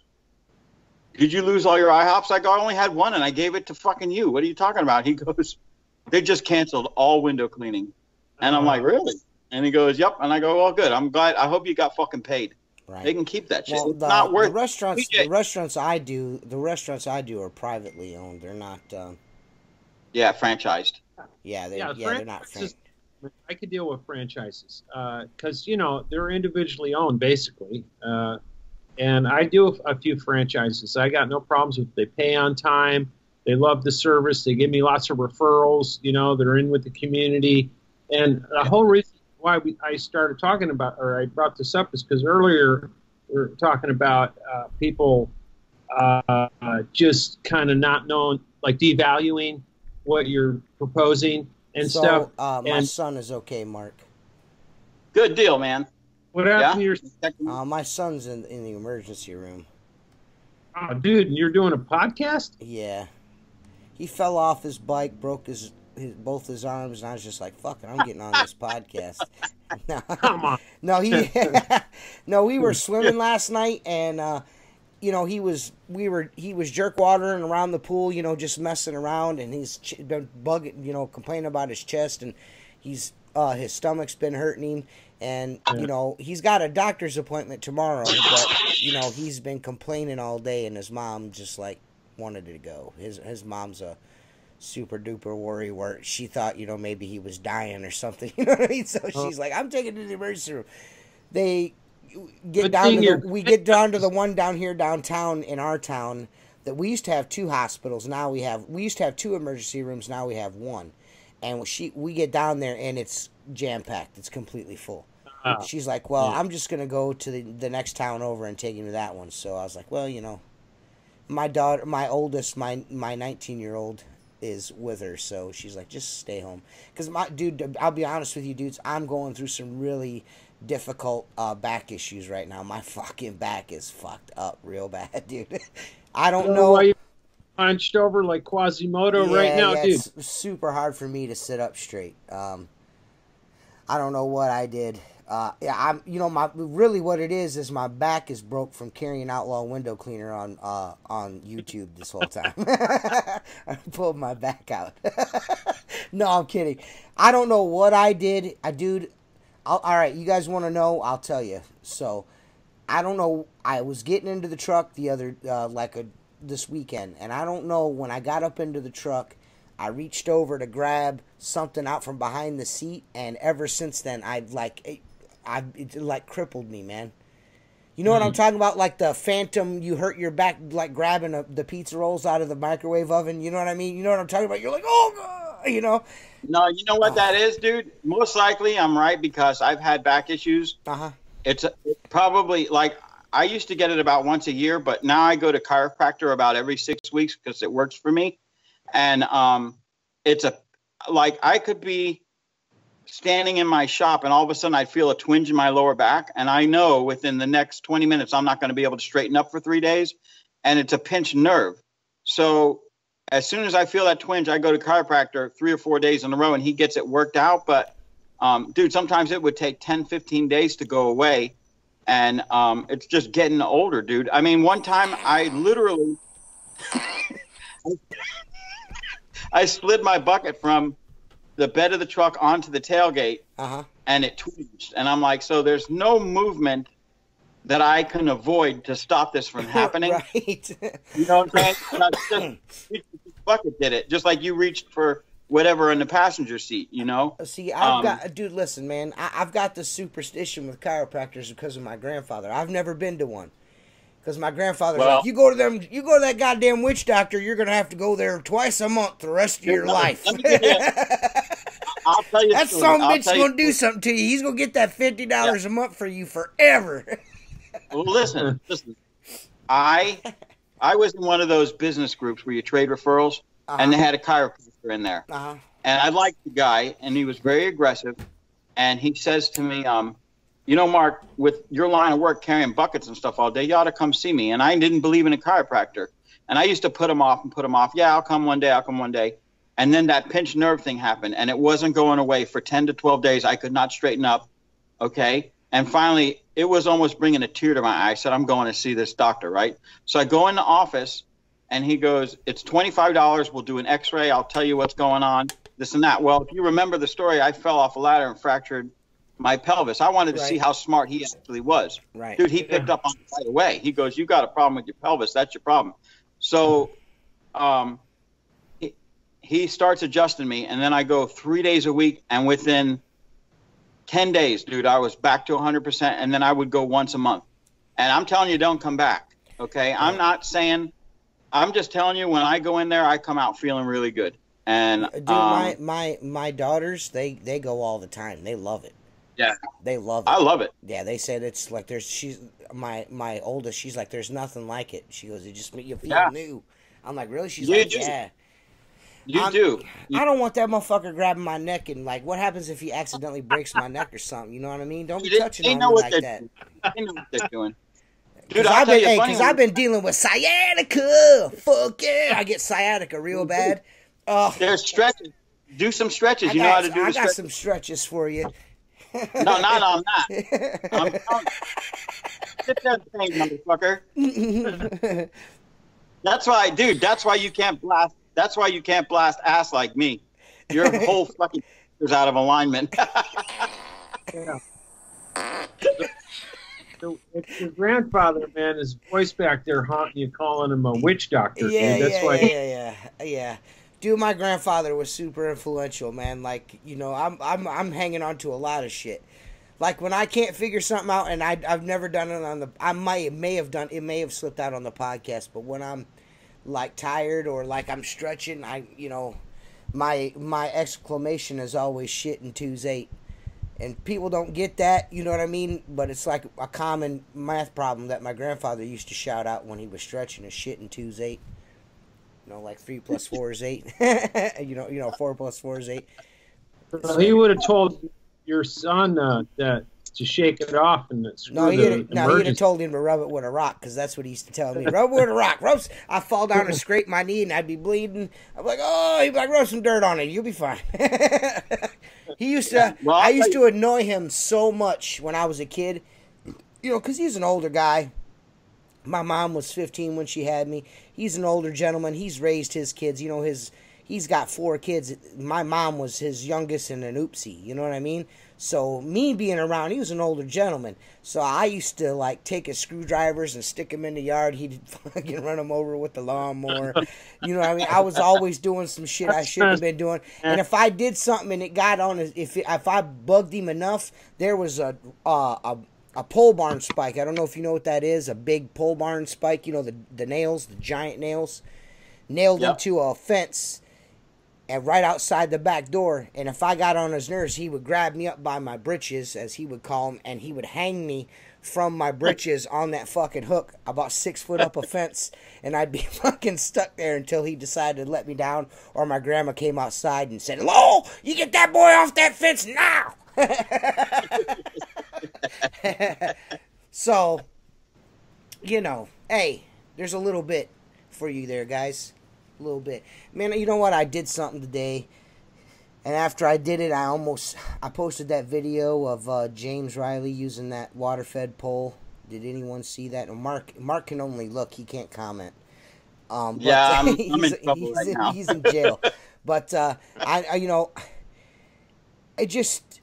"Did you lose all your IHOPs?" I go, "I only had one, and I gave it to fucking you. What are you talking about?" He goes, "They just canceled all window cleaning." And I'm like, "Really?" And he goes, "Yep." And I go, "Well, good. I'm glad. I hope you got fucking paid." Right. They can keep that shit. Well, it's not worth the restaurants I do are privately owned. They're not. Franchised. Yeah, they're not franchised. I could deal with franchises because you know they're individually owned basically, and I do a few franchises. I got no problems with. They pay on time. They love the service. They give me lots of referrals. You know, they're in with the community, and the whole reason why I started talking about, or I brought this up, is because earlier we were talking about people just kind of not knowing, like devaluing what you're proposing. And stuff. My son is okay, Mark. Good deal, man. What happened to your... my son's in the emergency room. Oh, dude, you're doing a podcast? Yeah. He fell off his bike, broke both his arms, and I was just like, "Fuck it, I'm getting on this podcast." Come on. No, we were swimming last night, and you know, he was jerk watering around the pool, you know, just messing around, and he's been bugging, you know, complaining about his chest, and his stomach's been hurting him, and you know, he's got a doctor's appointment tomorrow, but you know, he's been complaining all day, and his mom just like wanted to go. His mom's a super duper worry where she thought, you know, maybe he was dying or something, you know what I mean? So she's like, "I'm taking him to the emergency room." We get down to the one down here downtown in our town that we used to have 2 hospitals. Now we used to have 2 emergency rooms. Now we have 1, and we get down there and it's jam packed. It's completely full. She's like, "Well, I'm just gonna go to the next town over and take him to that one." So I was like, "Well, you know, my daughter, my oldest, my 19-year-old is with her, so she's like, just stay home." Because I'll be honest with you, dudes, I'm going through some really difficult back issues right now. My fucking back is fucked up real bad, dude. I don't know why you hunched over like Quasimodo right now, dude. It's super hard for me to sit up straight. I don't know what I did. What it is my back is broke from carrying Outlaw Window Cleaner on YouTube this whole time. I pulled my back out. No, I'm kidding. I don't know what I did. All right, you guys want to know? I'll tell you. So, I don't know. I was getting into the truck this weekend, and I don't know, when I got up into the truck, I reached over to grab something out from behind the seat, and ever since then, it crippled me, man. You know what I'm talking about? Like the phantom, you hurt your back, like grabbing the pizza rolls out of the microwave oven. You know what I mean? You know what I'm talking about? You're like, oh, God, you know? No, you know what that is, dude? Most likely I'm right, because I've had back issues. Uh-huh. It's probably, like, I used to get it about once a year, but now I go to chiropractor about every 6 weeks because it works for me. And I could be standing in my shop and all of a sudden I'd feel a twinge in my lower back, and I know within the next 20 minutes I'm not going to be able to straighten up for 3 days, and it's a pinched nerve. So as soon as I feel that twinge, I go to chiropractor 3 or 4 days in a row, and he gets it worked out. But dude, sometimes it would take 10-15 days to go away, and it's just getting older, dude. I mean, one time I literally I slid my bucket from the bed of the truck onto the tailgate, and it twinged. And I'm like, so there's no movement that I can avoid to stop this from happening. Right. You know what I'm saying? The bucket did it, just like you reached for whatever in the passenger seat, you know? See, dude, listen, man, I've got this superstition with chiropractors because of my grandfather. I've never been to one. Because my grandfather's like, you go to that goddamn witch doctor, you're going to have to go there twice a month the rest of your life. I'll tell you. That son of a bitch is going to do something to you. He's going to get that $50 a month for you forever. Well, listen. I was in one of those business groups where you trade referrals, and they had a chiropractor in there. And I liked the guy, and he was very aggressive. And he says to me, you know, Mark, with your line of work carrying buckets and stuff all day, you ought to come see me. And I didn't believe in a chiropractor. And I used to put him off. Yeah, I'll come one day. And then that pinched nerve thing happened, and it wasn't going away for 10 to 12 days. I could not straighten up, okay? And finally, it was almost bringing a tear to my eye. I said, I'm going to see this doctor, right? So I go in the office, and he goes, it's $25. We'll do an x-ray. I'll tell you what's going on, this and that. Well, if you remember the story, I fell off a ladder and fractured my pelvis. I wanted to see how smart he actually was. Right. Dude, he picked up on it right away. He goes, you got a problem with your pelvis. That's your problem. So he starts adjusting me, and then I go 3 days a week, and within 10 days, dude, I was back to 100%, and then I would go once a month. And I'm telling you, don't come back, okay? Right. I'm not saying – I'm just telling you, when I go in there, I come out feeling really good. And dude, my daughters, they go all the time. They love it. Yeah, they love it. I love it. Yeah, they said it's like she's my oldest. She's like, there's nothing like it. She goes, it just makes you feel new. I'm like, really? She's like, yeah. You do. I don't want that motherfucker grabbing my neck and like, what happens if he accidentally breaks my neck or something? You know what I mean? Don't be touching on me like that. They know what they're doing. Dude, because I've been dealing with sciatica. Fuck yeah, I get sciatica real bad. There's stretches. Do some stretches. You know how to do. I got some stretches for you. No, not on that. I'm telling you. Sit there and motherfucker. That's why, dude. That's why you can't blast. That's why you can't blast ass like me. Your whole fucking is out of alignment. Yeah. So it's your grandfather, man, his voice back there haunting you, calling him a witch doctor. Yeah, dude. That's yeah. Dude, my grandfather was super influential, man. Like, you know, I'm hanging on to a lot of shit. Like when I can't figure something out, and I've never done it on the. It may have slipped out on the podcast, but when I'm like tired or like I'm stretching, my exclamation is always shit in 2's8. And people don't get that, you know what I mean? But it's like a common math problem that my grandfather used to shout out when he was stretching, is shit in 2's8. You know, like 3 + 4 is 8. you know, 4 + 4 is 8. So he would have told your son that to shake it off and he'd have told him to rub it with a rock, because that's what he used to tell me. Rub it with a rock. I fall down and scrape my knee and I'd be bleeding. I'm like, oh, he'd be like, rub some dirt on it. You'll be fine. He used to. Well, I used to annoy him so much when I was a kid, you know, because he's an older guy. My mom was 15 when she had me. He's an older gentleman. He's raised his kids. You know, his he's got 4 kids. My mom was his youngest and an oopsie, you know what I mean? So me being around, he was an older gentleman. So I used to like take his screwdrivers and stick them in the yard. He'd fucking run them over with the lawnmower. You know what I mean? I was always doing some shit I shouldn't have been doing. And if I did something and it got on, if I bugged him enough, there was a pole barn spike. I don't know if you know what that is. A big pole barn spike. You know the nails, the giant nails, nailed into a fence. And right outside the back door, and if I got on his nerves, he would grab me up by my britches, as he would call them, and he would hang me from my britches on that fucking hook about 6 foot up a fence, and I'd be fucking stuck there until he decided to let me down, or my grandma came outside and said, "Hello, you get that boy off that fence now!" So, you know, hey, there's a little bit for you there, guys. A little bit, man. You know what? I did something today, and after I did it, I posted that video of James Riley using that water-fed pole. Did anyone see that? Mark can only look; he can't comment. I'm in trouble right now. He's in jail. But it just,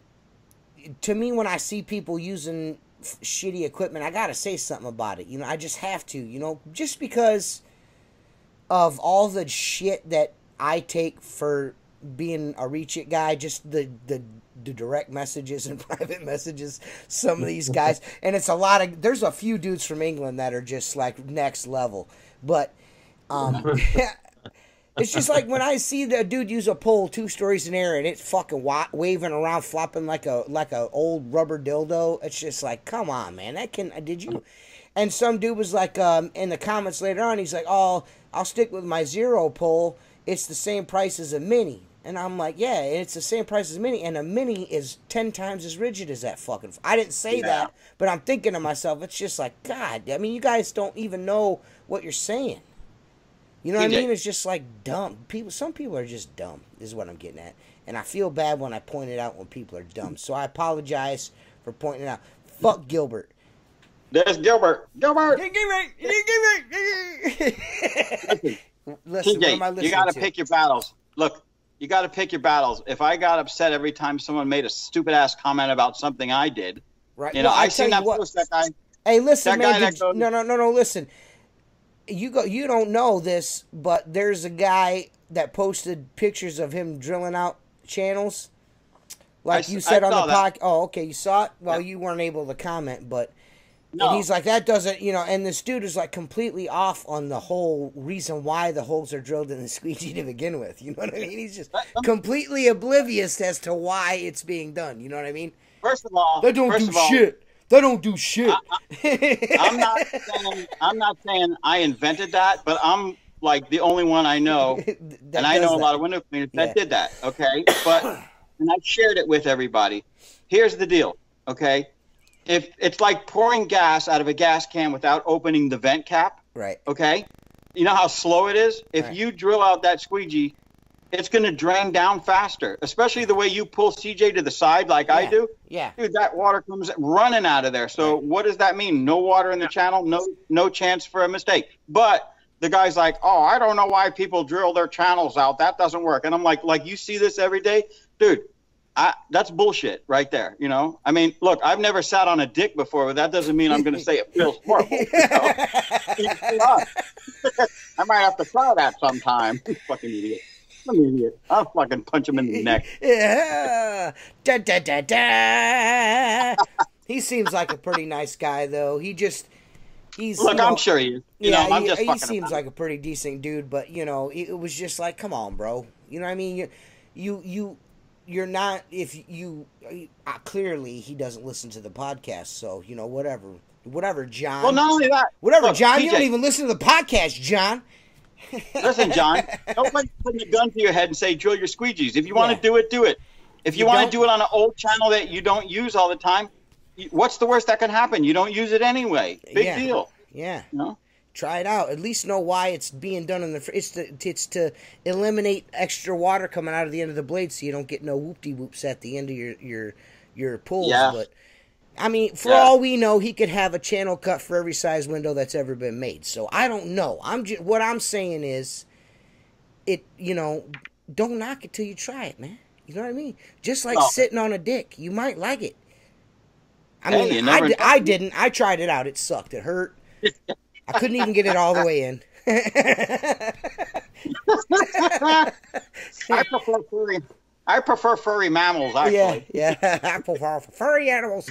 to me, when I see people using shitty equipment, I gotta say something about it. You know, I just have to. You know, just because of all the shit that I take for being a reach it guy, just the direct messages and private messages, some of these guys, and it's a lot of, there's a few dudes from England that are just like next level, but it's just like when I see the dude use a pole 2 stories in air and it's fucking waving around, flopping like a old rubber dildo. It's just like, come on, man, did you? And some dude was like, in the comments later on, he's like, "Oh, I'll stick with my zero pole. It's the same price as a mini." And I'm like, yeah, it's the same price as a mini. And a mini is 10 times as rigid as that fucking... I didn't say that, but I'm thinking to myself, it's just like, God, I mean, you guys don't even know what you're saying. You know what I mean? It's just like dumb. Some people are just dumb, is what I'm getting at. And I feel bad when I point it out when people are dumb. So I apologize for pointing it out. Fuck Gilbert. There's Gilbert. Gilbert! Listen, TJ, what am I listening you got to? to pick your battles. Look, you got to pick your battles. If I got upset every time someone made a stupid-ass comment about something I did, right? You know, well, I seen that post, that guy. Hey, listen, man. Goes, no, listen. You don't know this, but there's a guy that posted pictures of him drilling out channels. Like you said on the podcast. Oh, okay, you saw it? Well, you weren't able to comment, but... No. And he's like, that doesn't, you know, and this dude is like completely off on the whole reason why the holes are drilled in the squeegee to begin with. You know what I mean? He's just completely oblivious as to why it's being done. You know what I mean? First of all, they don't do shit. They don't do shit. I'm not saying I invented that, but I'm like the only one I know, and I know a lot of window cleaners that did that. Okay, but and I shared it with everybody. Here's the deal. Okay. If it's like pouring gas out of a gas can without opening the vent cap, right? Okay, you know how slow it is? If you drill out that squeegee, it's going to drain down faster, especially the way you pull CJ to the side like I do. Yeah. Dude, that water comes running out of there. So what does that mean? No water in the channel, no chance for a mistake. But the guy's like, "Oh, I don't know why people drill their channels out. That doesn't work." And I'm like you see this every day? Dude, that's bullshit right there, you know? I mean, look, I've never sat on a dick before, but that doesn't mean I'm going to say it feels horrible. You know? I might have to try that sometime. Fucking idiot. I'm an idiot. I'll fucking punch him in the neck. Yeah. Da, da, da, da. He seems like a pretty nice guy, though. Look, I'm sure he is. You know, I'm just he seems like a pretty decent dude, but, you know, it was just like, come on, bro. You know what I mean? You're not, if you, clearly he doesn't listen to the podcast, so, you know, whatever, John. Well, not only that. Whatever, look, John, TJ, you don't even listen to the podcast, John. Listen, John, nobody putting a gun to your head and say, drill your squeegees. If you want to do it, do it. If you want to do it on an old channel that you don't use all the time, what's the worst that can happen? You don't use it anyway. Big deal. Yeah. You know? Try it out. At least know why it's being done in the. It's to eliminate extra water coming out of the end of the blade, so you don't get no whoop-de-whoops at the end of your pulls. Yeah. But I mean, for all we know, he could have a channel cut for every size window that's ever been made. So I don't know. What I'm saying is, you know, don't knock it till you try it, man. You know what I mean? Just like sitting on a dick. You might like it. I mean, I didn't. I tried it out. It sucked. It hurt. I couldn't even get it all the way in. I prefer furry mammals, actually. Yeah. I prefer furry animals.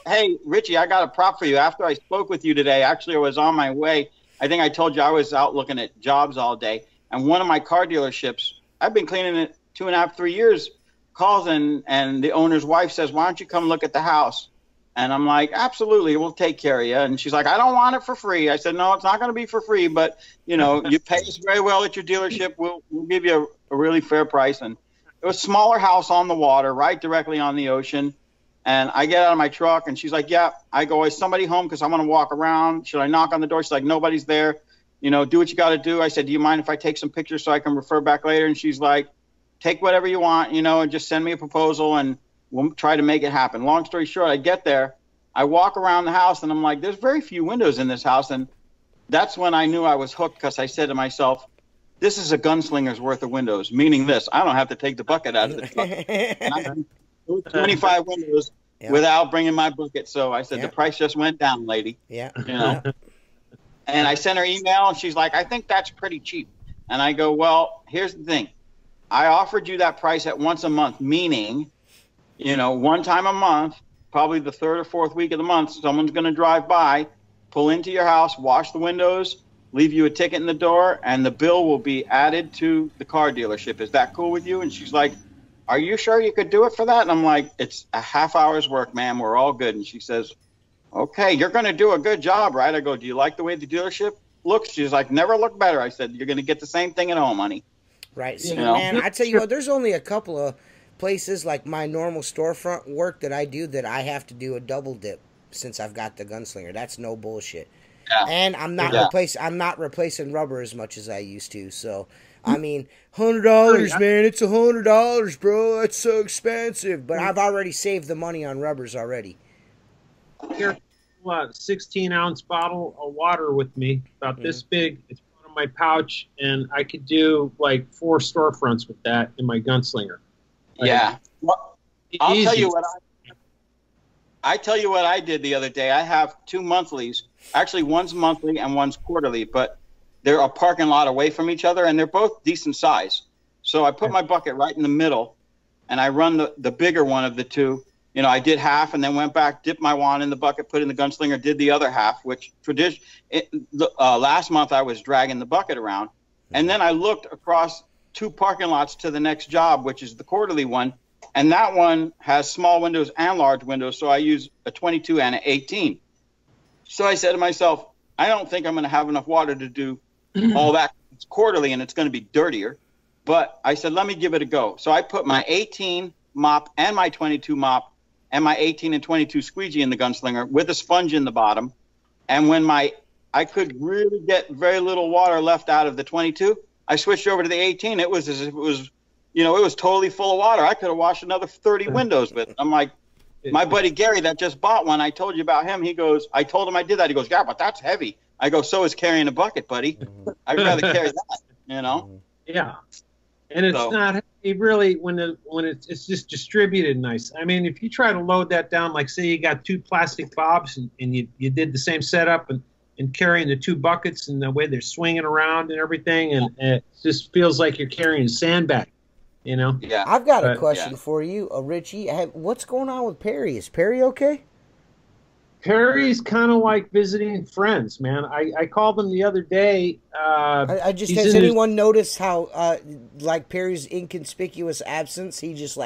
Hey, Richie, I got a prop for you. After I spoke with you today, actually, I was on my way. I think I told you I was out looking at jobs all day. And one of my car dealerships, I've been cleaning it 2.5, 3 years, calls and the owner's wife says, why don't you come look at the house? And I'm like, absolutely, we'll take care of you. And she's like, I don't want it for free. I said, no, it's not going to be for free, but, you pay us very well at your dealership. We'll give you a really fair price. And it was a smaller house on the water, right directly on the ocean. And I get out of my truck, and she's like, yeah. I go, is somebody home? Because I want to walk around. Should I knock on the door? She's like, nobody's there. Do what you got to do. I said, do you mind if I take some pictures so I can refer back later? And she's like, take whatever you want, and just send me a proposal, and we'll try to make it happen. Long story short, I get there. I walk around the house, and I'm like, there's very few windows in this house. And that's when I knew I was hooked, because I said to myself, this is a gunslinger's worth of windows, meaning this. I don't have to take the bucket out of the truck. And I can do 25 windows without bringing my bucket. So I said, the price just went down, lady. Yeah. And I sent her email, and she's like, I think that's pretty cheap. And I go, well, here's the thing. I offered you that price at once a month, meaning, one time a month, probably the third or fourth week of the month, someone's going to drive by, pull into your house, wash the windows, leave you a ticket in the door, and the bill will be added to the car dealership. Is that cool with you? And she's like, are you sure you could do it for that? And I'm like, it's a half hour's work, ma'am. We're all good. And she says, okay, you're going to do a good job, right? I go, do you like the way the dealership looks? She's like, never looked better. I said, you're going to get the same thing at home, honey. Right. See, man, I tell you what, there's only a couple of places like my normal storefront work that I do that I have to do a double dip since I've got the gunslinger. That's no bullshit. Yeah. And I'm not replacing rubber as much as I used to. So, I mean, $100, man. It's $100, bro. That's so expensive. But I've already saved the money on rubbers already. Here, 16-ounce bottle of water with me, about this big. It's in my pouch, and I could do like 4 storefronts with that in my gunslinger. Well, I'll tell you what I tell you what I did the other day. I have 2 monthlies. Actually, one's monthly and one's quarterly, but they're a parking lot away from each other, and they're both decent size. So I put my bucket right in the middle, and I run the bigger one of the two. I did half and then went back, dipped my wand in the bucket, put in the gunslinger, did the other half, which last month I was dragging the bucket around. And then I looked across 2 parking lots to the next job, which is the quarterly one. And that one has small windows and large windows. So I use a 22 and an 18. So I said to myself, I don't think I'm going to have enough water to do all that. It's quarterly and it's going to be dirtier. But I said, let me give it a go. So I put my 18 mop and my 22 mop and my 18 and 22 squeegee in the gunslinger with a sponge in the bottom. And when I could really get very little water left out of the 22, I switched over to the 18. It was as if it was, it was totally full of water. I could have washed another 30 windows with it. I'm like, my buddy Gary that just bought one, I told you about him. He goes, I told him I did that. He goes, yeah, but that's heavy. I go, so is carrying a bucket, buddy. I'd rather carry that, Yeah. And it's not really when it's just distributed nice. I mean, if you try to load that down, like say you got 2 plastic bobs and you did the same setup and carrying the 2 buckets and the way they're swinging around and everything, and it just feels like you're carrying a sandbag, Yeah. I've got a question for you, Richie. What's going on with Perry? Is Perry okay? Perry's kind of like visiting friends, man. I called him the other day. Has anyone noticed how, like Perry's inconspicuous absence? He just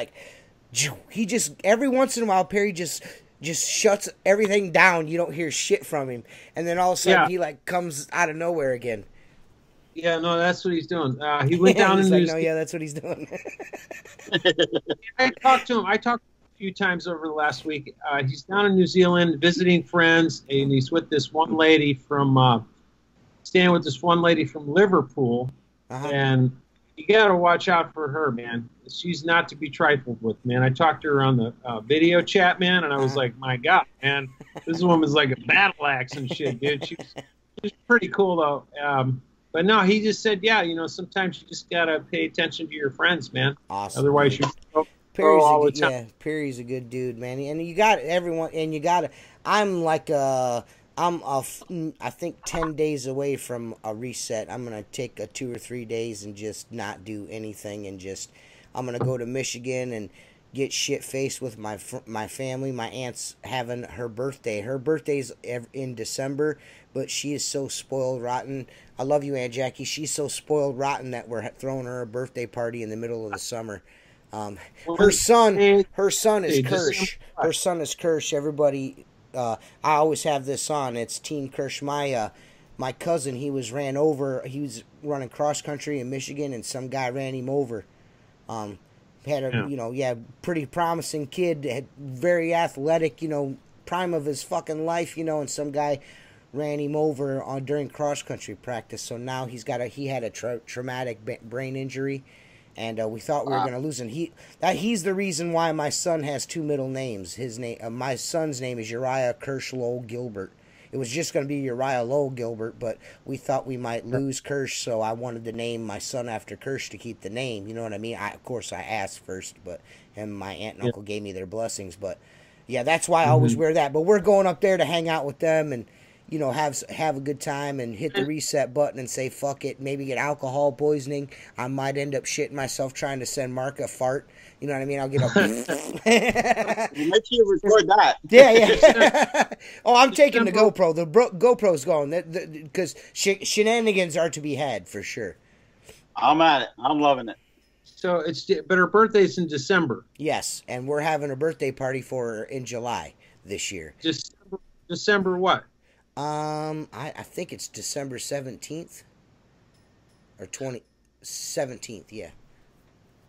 every once in a while, Perry just shuts everything down. You don't hear shit from him, and then all of a sudden he comes out of nowhere again. Yeah, no, that's what he's doing. He went down in New Zealand. Yeah, that's what he's doing. I talked to him a few times over the last week. He's down in New Zealand visiting friends, and he's with this one lady from staying with this one lady from Liverpool. And you got to watch out for her, man. She's not to be trifled with, man. I talked to her on the video chat, man, and I was like, my God, man, this woman's like a battle axe and shit, dude. She's pretty cool, though. But no, he just said, yeah, sometimes you just got to pay attention to your friends, man. Awesome. Otherwise, you Perry's all the time. Yeah, Perry's a good dude, man. And you got everyone, and you got to, I'm like I think 10 days away from a reset. I'm going to take 2 or 3 days and just not do anything, and I'm going to go to Michigan and get shit-faced with my family. My aunt's having her birthday. Her birthday's in December, but she is so spoiled rotten. I love you, Aunt Jackie. She's so spoiled rotten that we're throwing her a birthday party in the middle of the summer. Her son is Kirsch. Her son is Kirsch. Everybody, I always have this on. It's Teen Kirsch. My cousin, he was running cross country in Michigan, and some guy ran him over. Had a pretty promising kid, had very athletic, prime of his fucking life, and some guy ran him over during cross country practice. So now he had a traumatic brain injury, and we thought we were going to lose him. He's the reason why my son has 2 middle names. My son's name is Uriah Kirsch Lowell Gilbert. It was just going to be Uriah Lowell Gilbert, but we thought we might lose Kirsch, so I wanted to name my son after Kirsch to keep the name. You know what I mean? Of course, I asked first, and my aunt and uncle gave me their blessings. But yeah, that's why I always wear that. But we're going up there to hang out with them and have a good time and hit the reset button and say fuck it. Maybe get alcohol poisoning. I might end up shitting myself trying to send Mark a fart. You know what I mean? I'll get up. Make sure you record that. Yeah. Oh, I'm taking the GoPro. The GoPro's going because shenanigans are to be had for sure. I'm at it. I'm loving it. So but her birthday's in December. Yes, and we're having a birthday party for her in July this year. December what? I think it's December 17th or 17th. Yeah.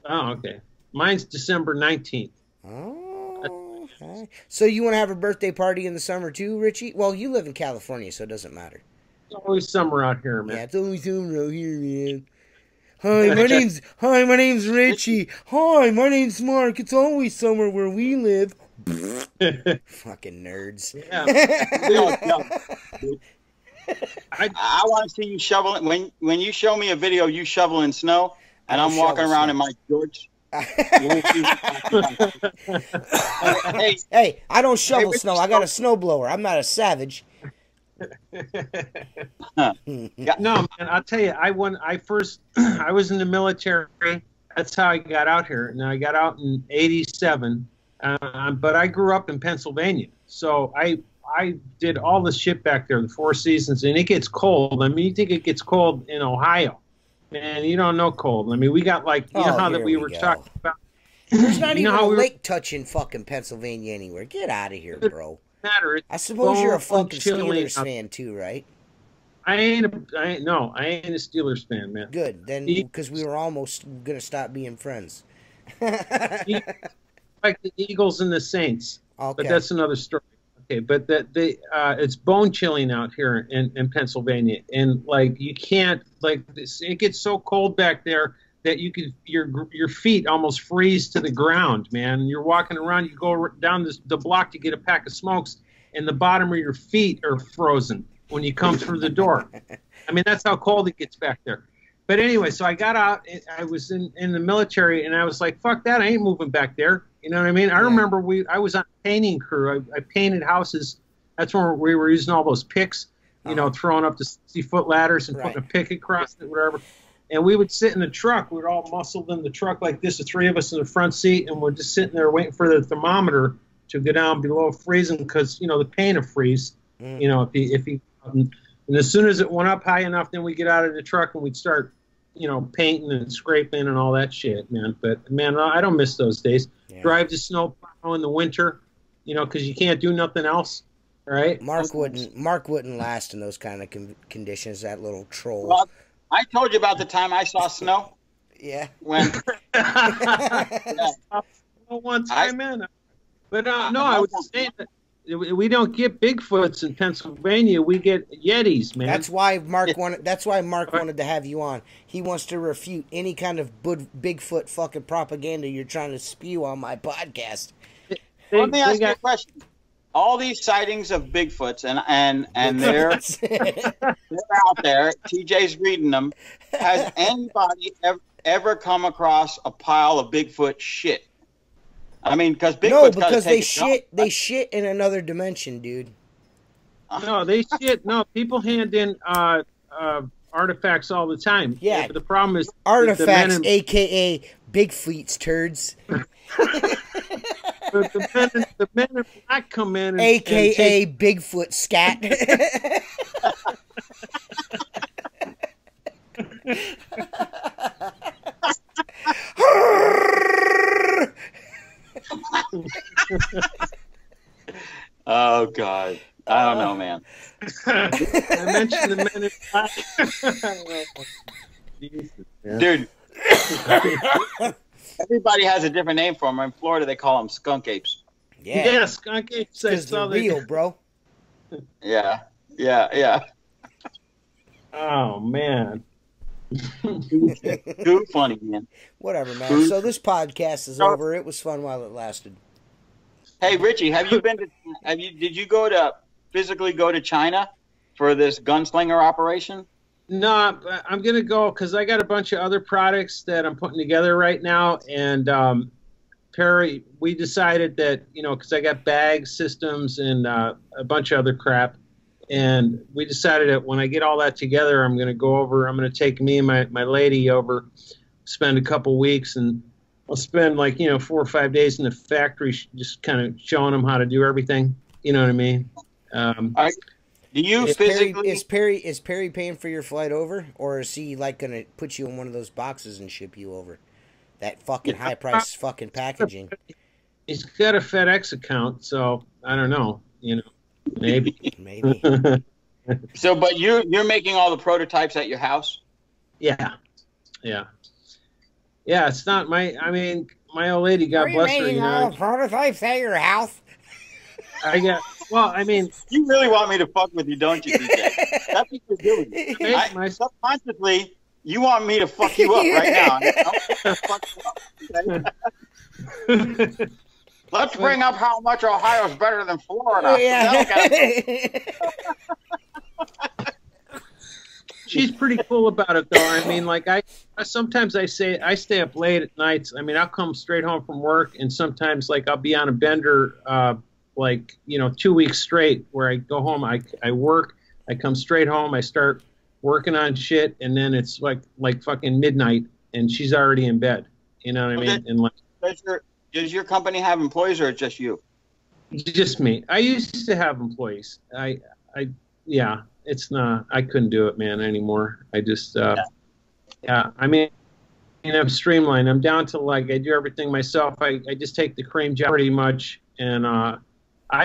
Oh, okay. Mine's December 19th. Oh, okay. So you want to have a birthday party in the summer too, Richie? Well, you live in California, so it doesn't matter. It's always summer out here, man. Yeah, it's always summer out here, man. Hi, my name's Richie. Hi, my name's Mark. It's always summer where we live. Fucking nerds. Yeah. I want to see you shoveling. When you show me a video, you shoveling snow, and I'm walking around in my George. Hey, I don't shovel snow. I got a snowblower. I'm not a savage. No, man, I'll tell you, I was in the military. That's how I got out here. And I got out in '87, but I grew up in Pennsylvania. So I did all the shit back there, the 4 seasons, and it gets cold. I mean, you think it gets cold in Ohio. Man, you don't know cold. I mean, we got how that we were talking about. There's not even a lake touching fucking Pennsylvania anywhere. Get out of here, bro. I suppose you're a fucking Steelers fan too, right? I ain't a Steelers fan, man. Good, then, because we were almost gonna stop being friends. Like the Eagles and the Saints, okay. But that's another story. Okay, but it's bone chilling out here in Pennsylvania, and you can't it gets so cold back there that your feet almost freeze to the ground, man. You're walking around, you go down the block to get a pack of smokes, and the bottom of your feet are frozen when you come through the door. I mean, that's how cold it gets back there. But anyway, so I got out. I was in the military, and I was like, fuck that, I ain't moving back there. You know what I mean? I remember I was on a painting crew. I painted houses. That's when we were using all those picks, throwing up the 60-foot ladders and putting a pick across it, whatever. And we would sit in the truck. We were all muscled in the truck like this, the 3 of us in the front seat, and we're just sitting there waiting for the thermometer to go down below freezing because, the paint will freeze, and as soon as it went up high enough, then we get out of the truck and we'd start, painting and scraping and all that shit, man. But, man, I don't miss those days. Yeah. Drive the snow plow in the winter, because you can't do nothing else, right? Mark wouldn't last in those kind of conditions, that little troll. Well, I told you about the time I saw snow. Yeah. When one time, man. But no, I was saying that we don't get Bigfoots in Pennsylvania. We get Yetis, man. That's why Mark wanted to have you on. He wants to refute any kind of Bigfoot fucking propaganda you're trying to spew on my podcast. Let me ask you a question. all these sightings of Bigfoots, and they're out there. TJ's reading them. Has anybody ever come across a pile of Bigfoot shit? I mean, because Bigfoot's no, because they shit in another dimension, dude. No, they shit. No, people hand in artifacts all the time. Yeah, but the problem is artifacts, aka Bigfeet's turds. the men in black come in, aka Bigfoot scat. Oh God, I don't know, man. I mentioned the men in black. Dude, everybody has a different name for them. In Florida, they call them skunk apes. Yeah, skunk apes. Because they're real, bro. Yeah. Oh man. Too funny, man. Whatever, man. So this podcast is over. It was fun while it lasted. Hey, Richie, did you physically go to China for this gunslinger operation? No, I'm going to go because I got a bunch of other products that I'm putting together right now. And Perry, we decided that, because I got bag systems and a bunch of other crap. And we decided that when I get all that together, I'm going to go over. I'm going to take me and my lady over, spend a couple weeks, and I'll spend 4 or 5 days in the factory, just kind of showing them how to do everything. You know what I mean? Do you physically? Is Perry paying for your flight over, or is he gonna put you in one of those boxes and ship you over? That fucking high price fucking packaging. He's got a FedEx account, so I don't know. Maybe. Maybe. So, but you're making all the prototypes at your house? Yeah. It's not my old lady, God bless her. Making all prototypes at your house? You really want me to fuck with you, don't you, DJ? That's what you're doing. Subconsciously, you want me to fuck you up right now. I'm fuck you up, okay? Let's bring up how much Ohio's better than Florida. Yeah. She's pretty cool about it, though. I mean, sometimes I stay up late at nights. I mean, I'll come straight home from work, and sometimes, I'll be on a bender, 2 weeks straight, where I go home, I work, I come straight home, I start working on shit, and then it's like fucking midnight, and she's already in bed. You know what I mean? And does your company have employees, or just you? Just me. I used to have employees. It's not. I couldn't do it, man, anymore. I just, I mean, I'm streamlined. I'm down to I do everything myself. I just take the cream job pretty much, and I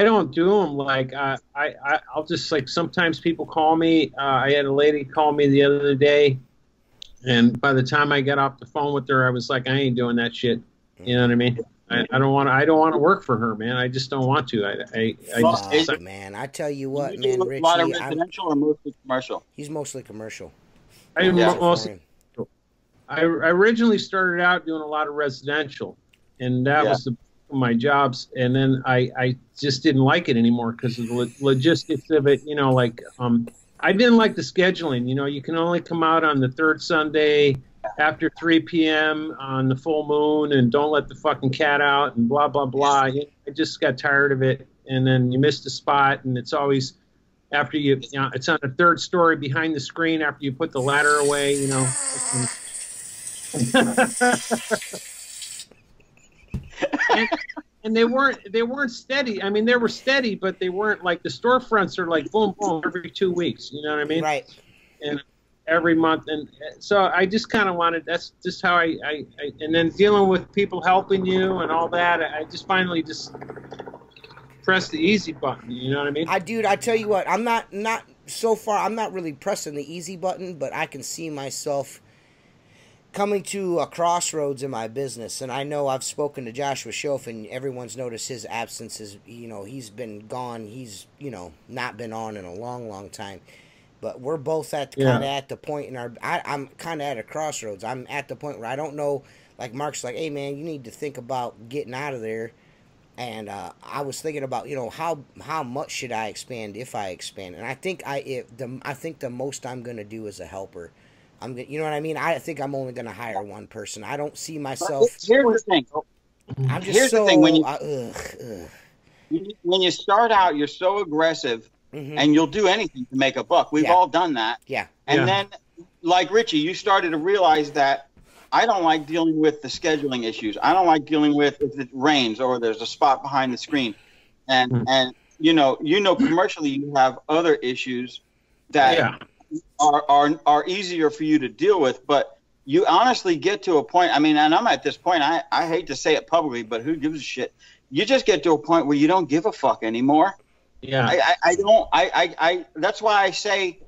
don't do them I'll just sometimes people call me. I had a lady call me the other day, and by the time I got off the phone with her, I was like, I ain't doing that shit. You know what I mean? I don't want to work for her, man. I just don't want to. Man, I tell you what, man, Richie. A lot of residential or mostly commercial? He's mostly commercial. I originally started out doing a lot of residential, and that was my jobs. And then I just didn't like it anymore because of the logistics of it. I didn't like the scheduling. You can only come out on the third Sunday after 3 p.m. on the full moon, and don't let the fucking cat out, and blah, blah, blah. I just got tired of it. And then you missed a spot, and it's always after it's on the third story behind the screen after you put the ladder away, and they weren't steady. I mean, they were steady, but they weren't the storefronts are boom, boom, every 2 weeks. You know what I mean? Right. And every month, and so I just kind of wanted. That's just how I. And then dealing with people helping you and all that. I just finally just pressed the easy button. You know what I mean? I tell you what. I'm not so far. I'm not really pressing the easy button, but I can see myself coming to a crossroads in my business. And I know I've spoken to Joshua Schoaf, and everyone's noticed his absence. He's been gone. He's not been on in a long, long time. But we're both kind of at the point in our. I'm kind of at a crossroads. I'm at the point where I don't know. Like Mark's like, hey man, you need to think about getting out of there. And I was thinking about, how much should I expand if I expand? And I think I think the most I'm gonna do is a helper. You know what I mean? I think I'm only gonna hire one person. I don't see myself. Here's the thing. I'm just the thing when you start out, you're so aggressive, and you'll do anything to make a buck. We've all done that. Yeah. And then, like Richie, you started to realize that I don't like dealing with the scheduling issues. I don't like dealing with if it rains or there's a spot behind the screen. And commercially you have other issues that are easier for you to deal with, but you honestly get to a point. I mean, and I'm at this point, I hate to say it publicly, but who gives a shit? You just get to a point where you don't give a fuck anymore. Yeah. I that's why I say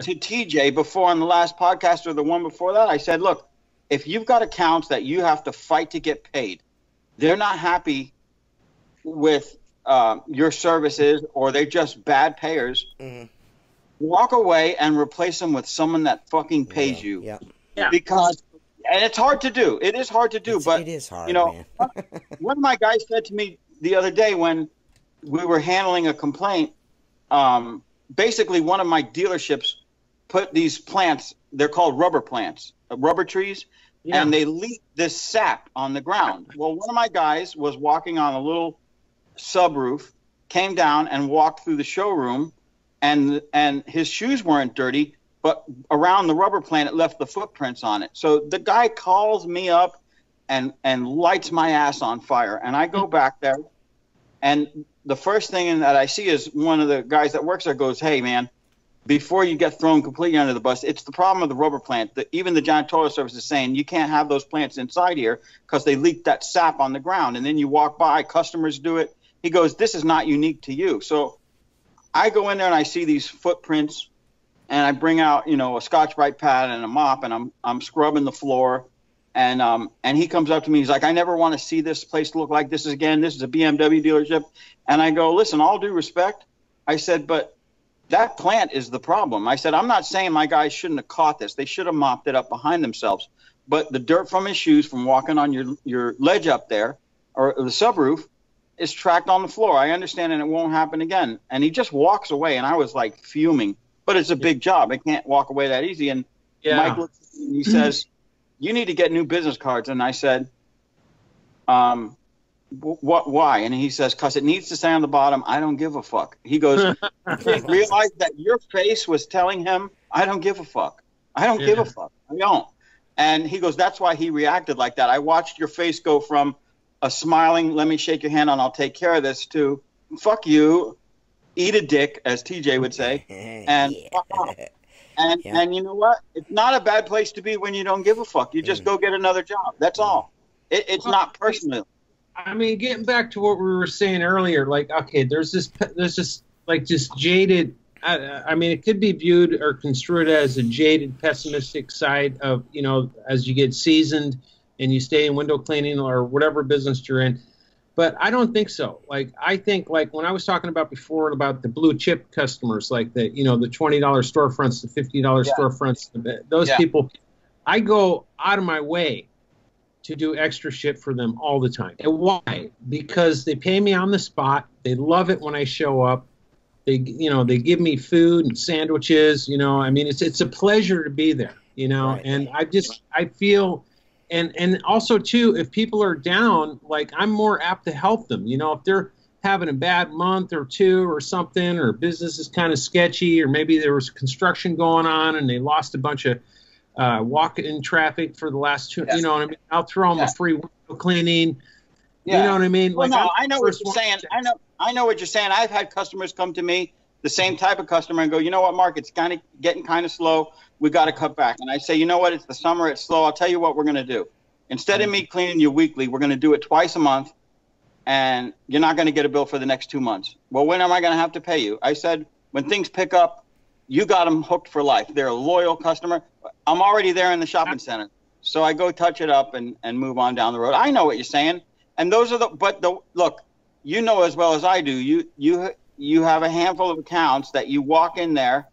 to TJ before on the last podcast or the one before that, I said, look, if you've got accounts that you have to fight to get paid, they're not happy with your services or they're just bad payers, walk away and replace them with someone that fucking pays you. Yeah. Because, and it's hard to do. It is hard to do. But it is hard, man. One of my guys said to me the other day when we were handling a complaint, basically one of my dealerships put these plants, they're called rubber plants, rubber trees, and they leak this sap on the ground. Well, one of my guys was walking on a little subroof, came down and walked through the showroom, and his shoes weren't dirty, but around the rubber plant, it left the footprints on it. So the guy calls me up and lights my ass on fire. And I go back there, and the first thing that I see is one of the guys that works there goes, hey, man, before you get thrown completely under the bus, it's the problem of the rubber plant. Even the janitorial service is saying you can't have those plants inside here because they leak that sap on the ground. And then you walk by, customers do it. He goes, this is not unique to you. So I go in there and I see these footprints, and I bring out, a Scotch-Brite pad and a mop, and I'm scrubbing the floor. And he comes up to me. He's like, I never want to see this place look like this again. This is a BMW dealership. And I go, listen, all due respect. I said, but that plant is the problem. I said, I'm not saying my guys shouldn't have caught this. They should have mopped it up behind themselves. But the dirt from his shoes from walking on your ledge up there or the subroof is tracked on the floor. I understand, and it won't happen again. And he just walks away, and I was like fuming. But it's a big job. I can't walk away that easy. And Mike looks at me and he says, you need to get new business cards. And I said, what? Why? And he says, because it needs to say on the bottom, I don't give a fuck. He goes, I didn't realize that your face was telling him, I don't give a fuck. I don't give a fuck. I don't. And he goes, that's why he reacted like that. I watched your face go from a smiling, let me shake your hand and I'll take care of this, to fuck you, eat a dick, as TJ would say, and fuck off. And you know what? It's not a bad place to be when you don't give a fuck. You just go get another job. That's all. It's not personal. I mean, getting back to what we were saying earlier, like, okay, there's this like just jaded. I mean, it could be viewed or construed as a jaded, pessimistic side of, as you get seasoned and you stay in window cleaning or whatever business you're in. But I don't think so. Like, I think, like, when I was talking about before about the blue chip customers, like the, the $20 storefronts, the $50 storefronts, those people, I go out of my way to do extra shit for them all the time. And why? Because they pay me on the spot. They love it when I show up. They, they give me food and sandwiches. I mean, it's a pleasure to be there. Right. And I feel. And also, too, if people are down, like, I'm more apt to help them. If they're having a bad month or two or something, or business is kind of sketchy, or maybe there was construction going on and they lost a bunch of walk-in traffic for the last two, you know what I mean? I'll throw them a free window cleaning. You know what I mean? Well, no, I know what you're saying. I know what you're saying. I've had customers come to me, the same type of customer, and go, you know what, Mark, it's getting kind of slow. We got to cut back. And I say, you know what, it's the summer, it's slow. I'll tell you what we're going to do. Instead of me cleaning you weekly, we're going to do it twice a month, and you're not going to get a bill for the next 2 months. Well, when am I going to have to pay you? I said, when things pick up, you got them hooked for life. They're a loyal customer. I'm already there in the shopping center. So I go touch it up and move on down the road. I know what you're saying. And those are look, you know as well as I do, you have a handful of accounts that you walk in there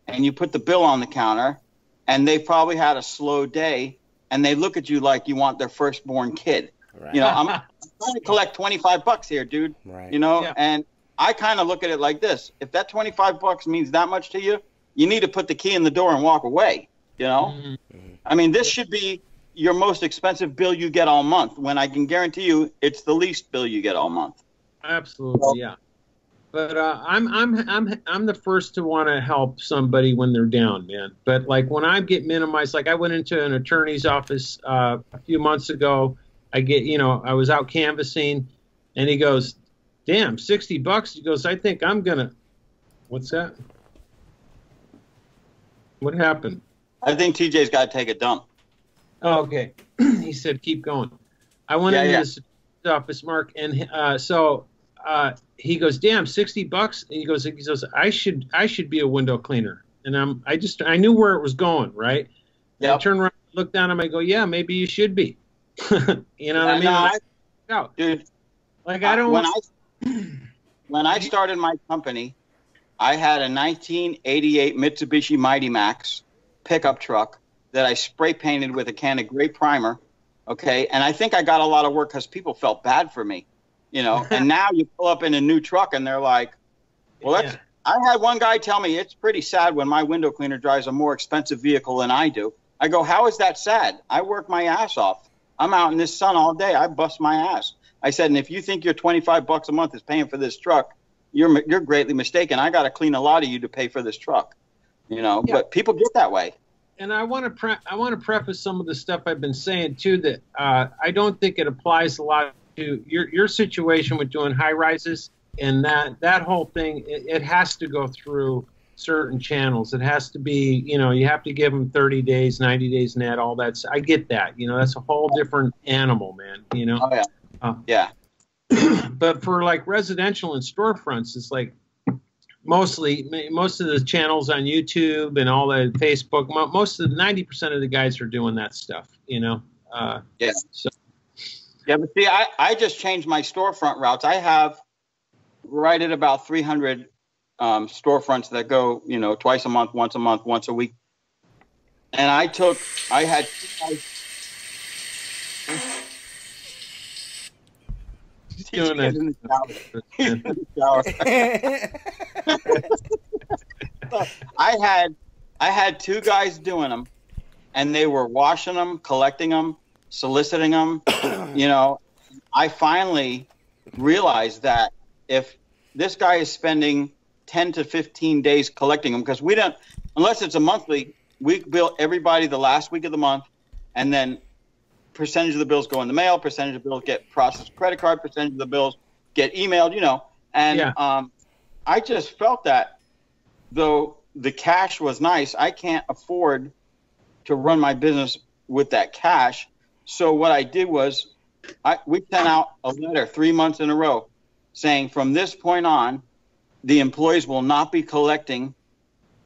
and you put the bill on the counter, and they probably had a slow day, and they look at you like you want their firstborn kid. Right. You know, I'm trying to collect $25 here, dude. Right. You know, Yeah. and I kind of look at it like this: if that $25 means that much to you, you need to put the key in the door and walk away. You know, I mean, this should be your most expensive bill you get all month. When I can guarantee you, it's the least bill you get all month. Absolutely, yeah. But I'm the first to want to help somebody when they're down, man. But like when I get minimized, like I went into an attorney's office a few months ago. I was out canvassing, and he goes, "Damn, $60." He goes, "I think I'm gonna." What's that? What happened? I think TJ's got to take a dump. Oh, okay. He said, "Keep going." I went into this office, Mark, and so he goes, "Damn, $60." And he goes, I should be a window cleaner. And I knew where it was going, right? And I turned around, looked down at him, I go, "Yeah, maybe you should be." You know what I mean? Dude, like I don't. When I started my company, I had a 1988 Mitsubishi Mighty Max pickup truck that I spray painted with a can of gray primer. Okay, and I think I got a lot of work because people felt bad for me, you know. And now you pull up in a new truck and they're like, "Well, that's." I had one guy tell me it's pretty sad when my window cleaner drives a more expensive vehicle than I do. I go, "How is that sad? I work my ass off. I'm out in this sun all day. I bust my ass." I said, "And if you think your $25 a month is paying for this truck, you're greatly mistaken. I got to clean a lot of you to pay for this truck." You know, but people get that way. And I want to preface some of the stuff I've been saying too, that I don't think it applies a lot to your situation with doing high rises, and that whole thing. It has to go through certain channels. It has to be, you know, you have to give them 30 days, 90 days net, all that. I get that. You know, that's a whole different animal, man. You know. Oh yeah. But for like residential and storefronts, it's like most of the channels on YouTube and all the Facebook, most of the 90% of the guys are doing that stuff, you know. Yeah. So. Yeah, but see, I just changed my storefront routes. I have right at about 300 storefronts that go, you know, twice a month, once a week. And I had. Doing that. In the shower. I had two guys doing them, and they were washing them, collecting them, soliciting them. You know, I finally realized that if this guy is spending 10 to 15 days collecting them, because we don't, unless it's a monthly, we bill everybody the last week of the month, and then percentage of the bills go in the mail, percentage of the bills get processed credit card, percentage of the bills get emailed, you know. And I just felt that though the cash was nice, I can't afford to run my business with that cash. So what I did was we sent out a letter 3 months in a row saying from this point on, the employees will not be collecting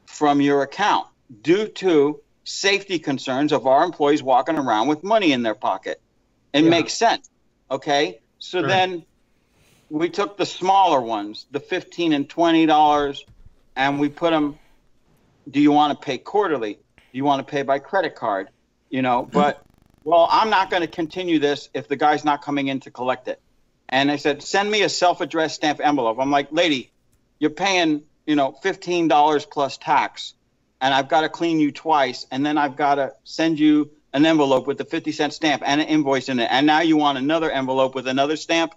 from your account due to safety concerns of our employees walking around with money in their pocket. It makes sense. Okay. So then we took the smaller ones, the $15 and $20, and we put them, do you want to pay quarterly? Do you want to pay by credit card? You know, but, well, I'm not going to continue this if the guy's not coming in to collect it. And I said, send me a self-addressed stamp envelope. I'm like, lady, you're paying, you know, $15 plus tax, and I've got to clean you twice, and then I've got to send you an envelope with the 50-cent stamp and an invoice in it, and now you want another envelope with another stamp?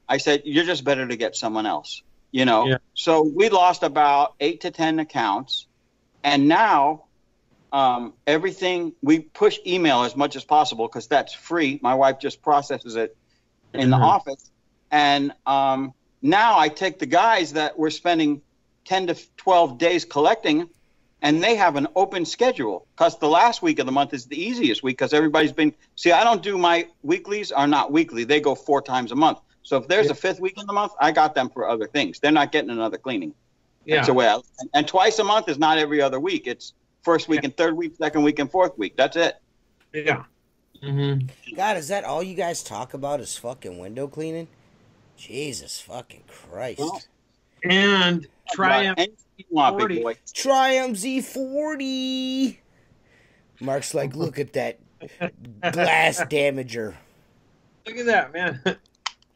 I said, you're just better to get someone else, you know? Yeah. So we lost about 8 to 10 accounts, and now everything, we push email as much as possible because that's free. My wife just processes it in the office. And now I take the guys that were spending 10 to 12 days collecting, and they have an open schedule because the last week of the month is the easiest week because everybody's been – see, I don't do my weeklies are not weekly. They go 4 times a month. So if there's a 5th week in the month, I got them for other things. They're not getting another cleaning. Yeah. That's the way and twice a month is not every other week. It's first week and third week, second week and fourth week. That's it. Yeah. Mm-hmm. God, is that all you guys talk about is fucking window cleaning? Jesus fucking Christ. Well, and Triumph Z40. Triumph Z40. Mark's like, look at that glass damager. Look at that, man.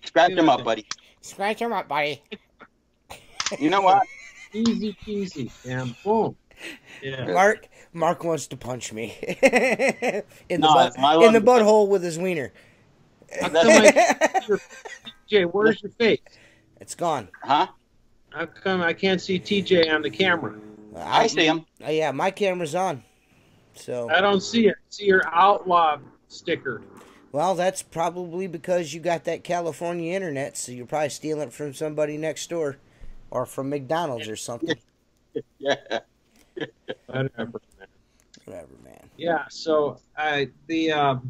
Scratch him up, buddy. Scratch him up, buddy. You know what? Easy peasy. And boom. Yeah. Mark wants to punch me in the butthole with his wiener. Jay, where's your face? It's gone. Huh? How come I can't see TJ on the camera? I see him. Yeah, my camera's on. So I don't see it. I see your outlaw sticker. Well, that's probably because you got that California internet, so you're probably stealing it from somebody next door or from McDonald's or something. Yeah. Whatever, man. Yeah, so the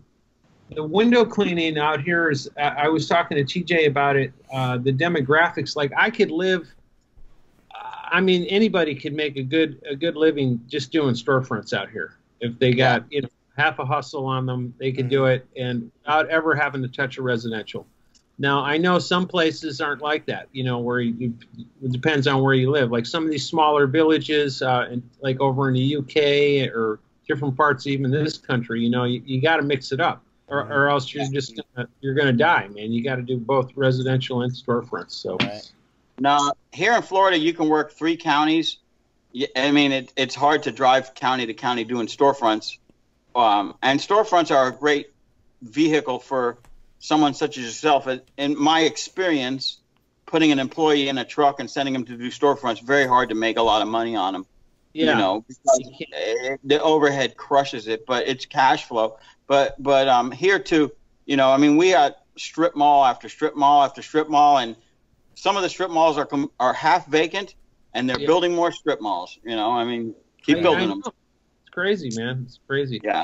window cleaning out here is, I was talking to TJ about it, the demographics, like I could live, anybody could make a good living just doing storefronts out here. If they got, half a hustle on them, they could do it and without ever having to touch a residential. Now, I know some places aren't like that, where it depends on where you live. Like some of these smaller villages, like over in the UK or different parts even this country, you got to mix it up or else you're going to die, man. You got to do both residential and storefronts. So now here in Florida, you can work 3 counties. It's hard to drive county to county doing storefronts. And storefronts are a great vehicle for someone such as yourself. In my experience, putting an employee in a truck and sending them to do storefronts, very hard to make a lot of money on them. Yeah. Because the overhead crushes it, but it's cash flow. But here too, we got strip mall after strip mall after strip mall, and some of the strip malls are half vacant, and they're building more strip malls. Keep building them. It's crazy, man. It's crazy. Yeah.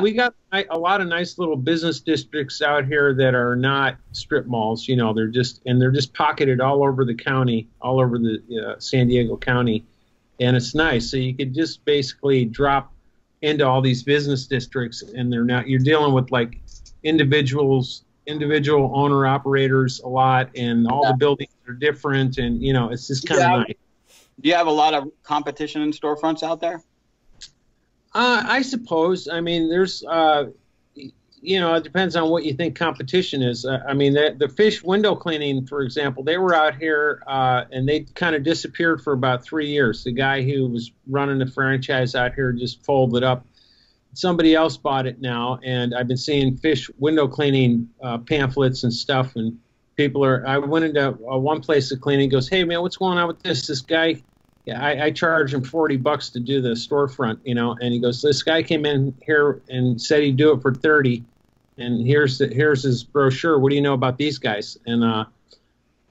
We got a lot of nice little business districts out here that are not strip malls. They're just pocketed all over the county, all over the San Diego County, and it's nice. So you could just basically drop into all these business districts, and you're dealing with like individual owner operators a lot, and all the buildings are different, and it's just kind of nice. Do you have a lot of competition in storefronts out there? I suppose. There's, it depends on what you think competition is. The fish window cleaning, for example, they were out here and they kind of disappeared for about 3 years. The guy who was running the franchise out here just folded up. Somebody else bought it now, and I've been seeing fish window cleaning pamphlets and stuff. And I went into one place to clean, and he goes, "Hey, man, what's going on with this? This guy." Yeah, I charge him $40 to do the storefront, and he goes, "This guy came in here and said he'd do it for $30, and here's his brochure. What do you know about these guys?" And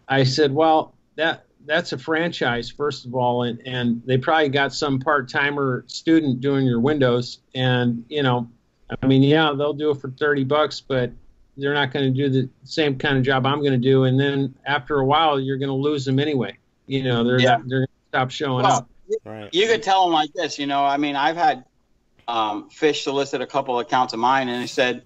I said, "Well, that's a franchise, first of all, and they probably got some part-timer student doing your windows, and they'll do it for $30, but they're not going to do the same kind of job I'm going to do, and then after a while, you're going to lose them anyway. They're stop showing up." Right. You could tell them like this, I've had Fish solicit a couple accounts of mine, and he said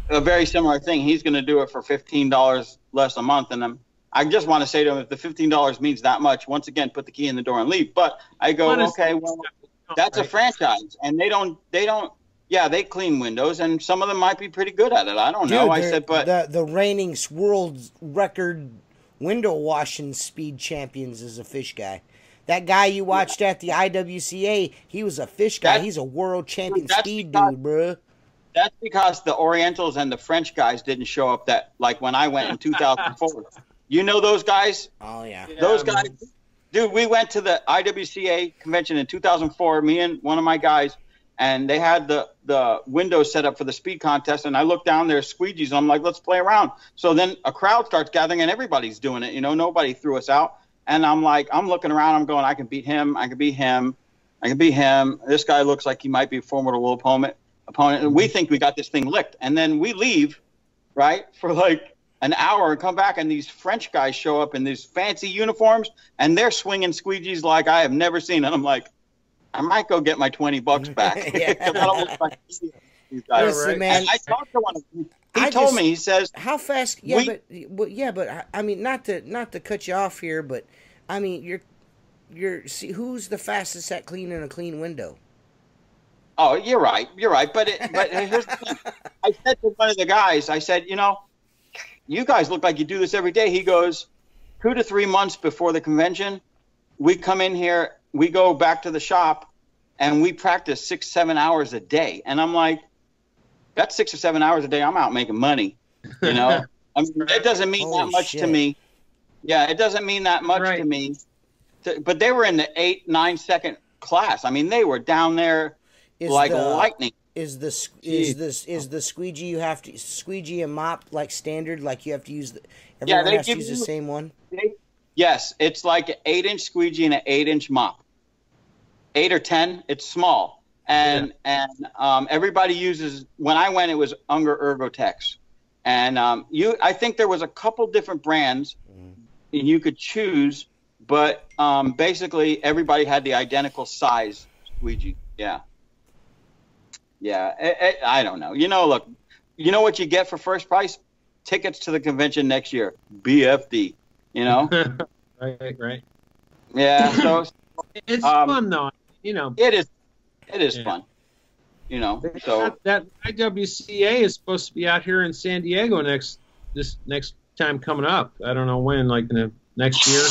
a very similar thing. He's going to do it for $15 less a month, and I just want to say to him, if the $15 means that much, once again, put the key in the door and leave. But I go, okay, well, that's a franchise, and they clean windows, and some of them might be pretty good at it. I don't know. I said, but the reigning world record window washing speed champions is a Fish guy. That guy you watched at the IWCA, he was a Fish guy. He's a world champion speed dude, bro. That's because the Orientals and the French guys didn't show up like when I went in 2004. You know those guys? Oh, yeah. Those guys. Dude, we went to the IWCA convention in 2004, me and one of my guys, and they had the windows set up for the speed contest, and I looked down, there's Squeegees, and I'm like, let's play around. So then a crowd starts gathering, and everybody's doing it. Nobody threw us out. And I'm looking around, I'm going, I can beat him, I can beat him, I can beat him. This guy looks like he might be a formidable opponent. And we think we got this thing licked. And then we leave, right, for like an hour and come back, and these French guys show up in these fancy uniforms, and they're swinging squeegees like I have never seen. And I'm like, I might go get my $20 back. I don't look like these guys. Listen, man. And I talked to one of them. He told me, he says, how fast? Yeah, but I mean, not to cut you off here, but I mean, see, who's the fastest at cleaning a clean window? Oh, you're right. But here's the thing. I said to one of the guys, I said, you guys look like you do this every day. He goes, 2 to 3 months before the convention, we come in here, we go back to the shop, and we practice 6-7 hours a day. And I'm like, that's 6 or 7 hours a day. I'm out making money, you know. I mean, it doesn't mean that much to me. Yeah, it doesn't mean that much to me. But they were in the 8-9 second class. I mean, they were down there like lightning. Is the squeegee you have to squeegee and mop like standard? Like you have to use everyone has to use the same one. Yes, it's like an 8-inch squeegee and an 8-inch mop. 8 or 10. It's small, and everybody uses. When I went, it was Unger Ergotex, and I think there was a couple different brands, and you could choose, but basically everybody had the identical size squeegee. Yeah. Yeah, I don't know. You know, look, you know what you get for first price? Tickets to the convention next year. BFD, you know? Right. Yeah, so it's fun though. You know, it is fun. You know, so that IWCA is supposed to be out here in San Diego this next time coming up. I don't know when, like in the next year.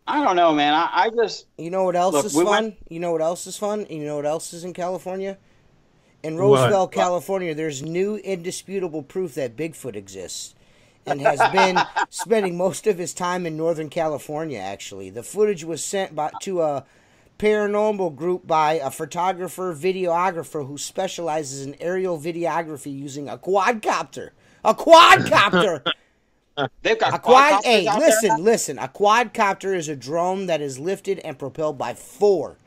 I don't know, man. I just You know what else is fun? You know what else is fun? You know what else is in California? In Roseville, California, there's new indisputable proof that Bigfoot exists and has been spending most of his time in Northern California, actually. The footage was sent to a paranormal group by a photographer, videographer who specializes in aerial videography using a quadcopter. A quadcopter! They've got Hey, listen. A quadcopter is a drone that is lifted and propelled by 4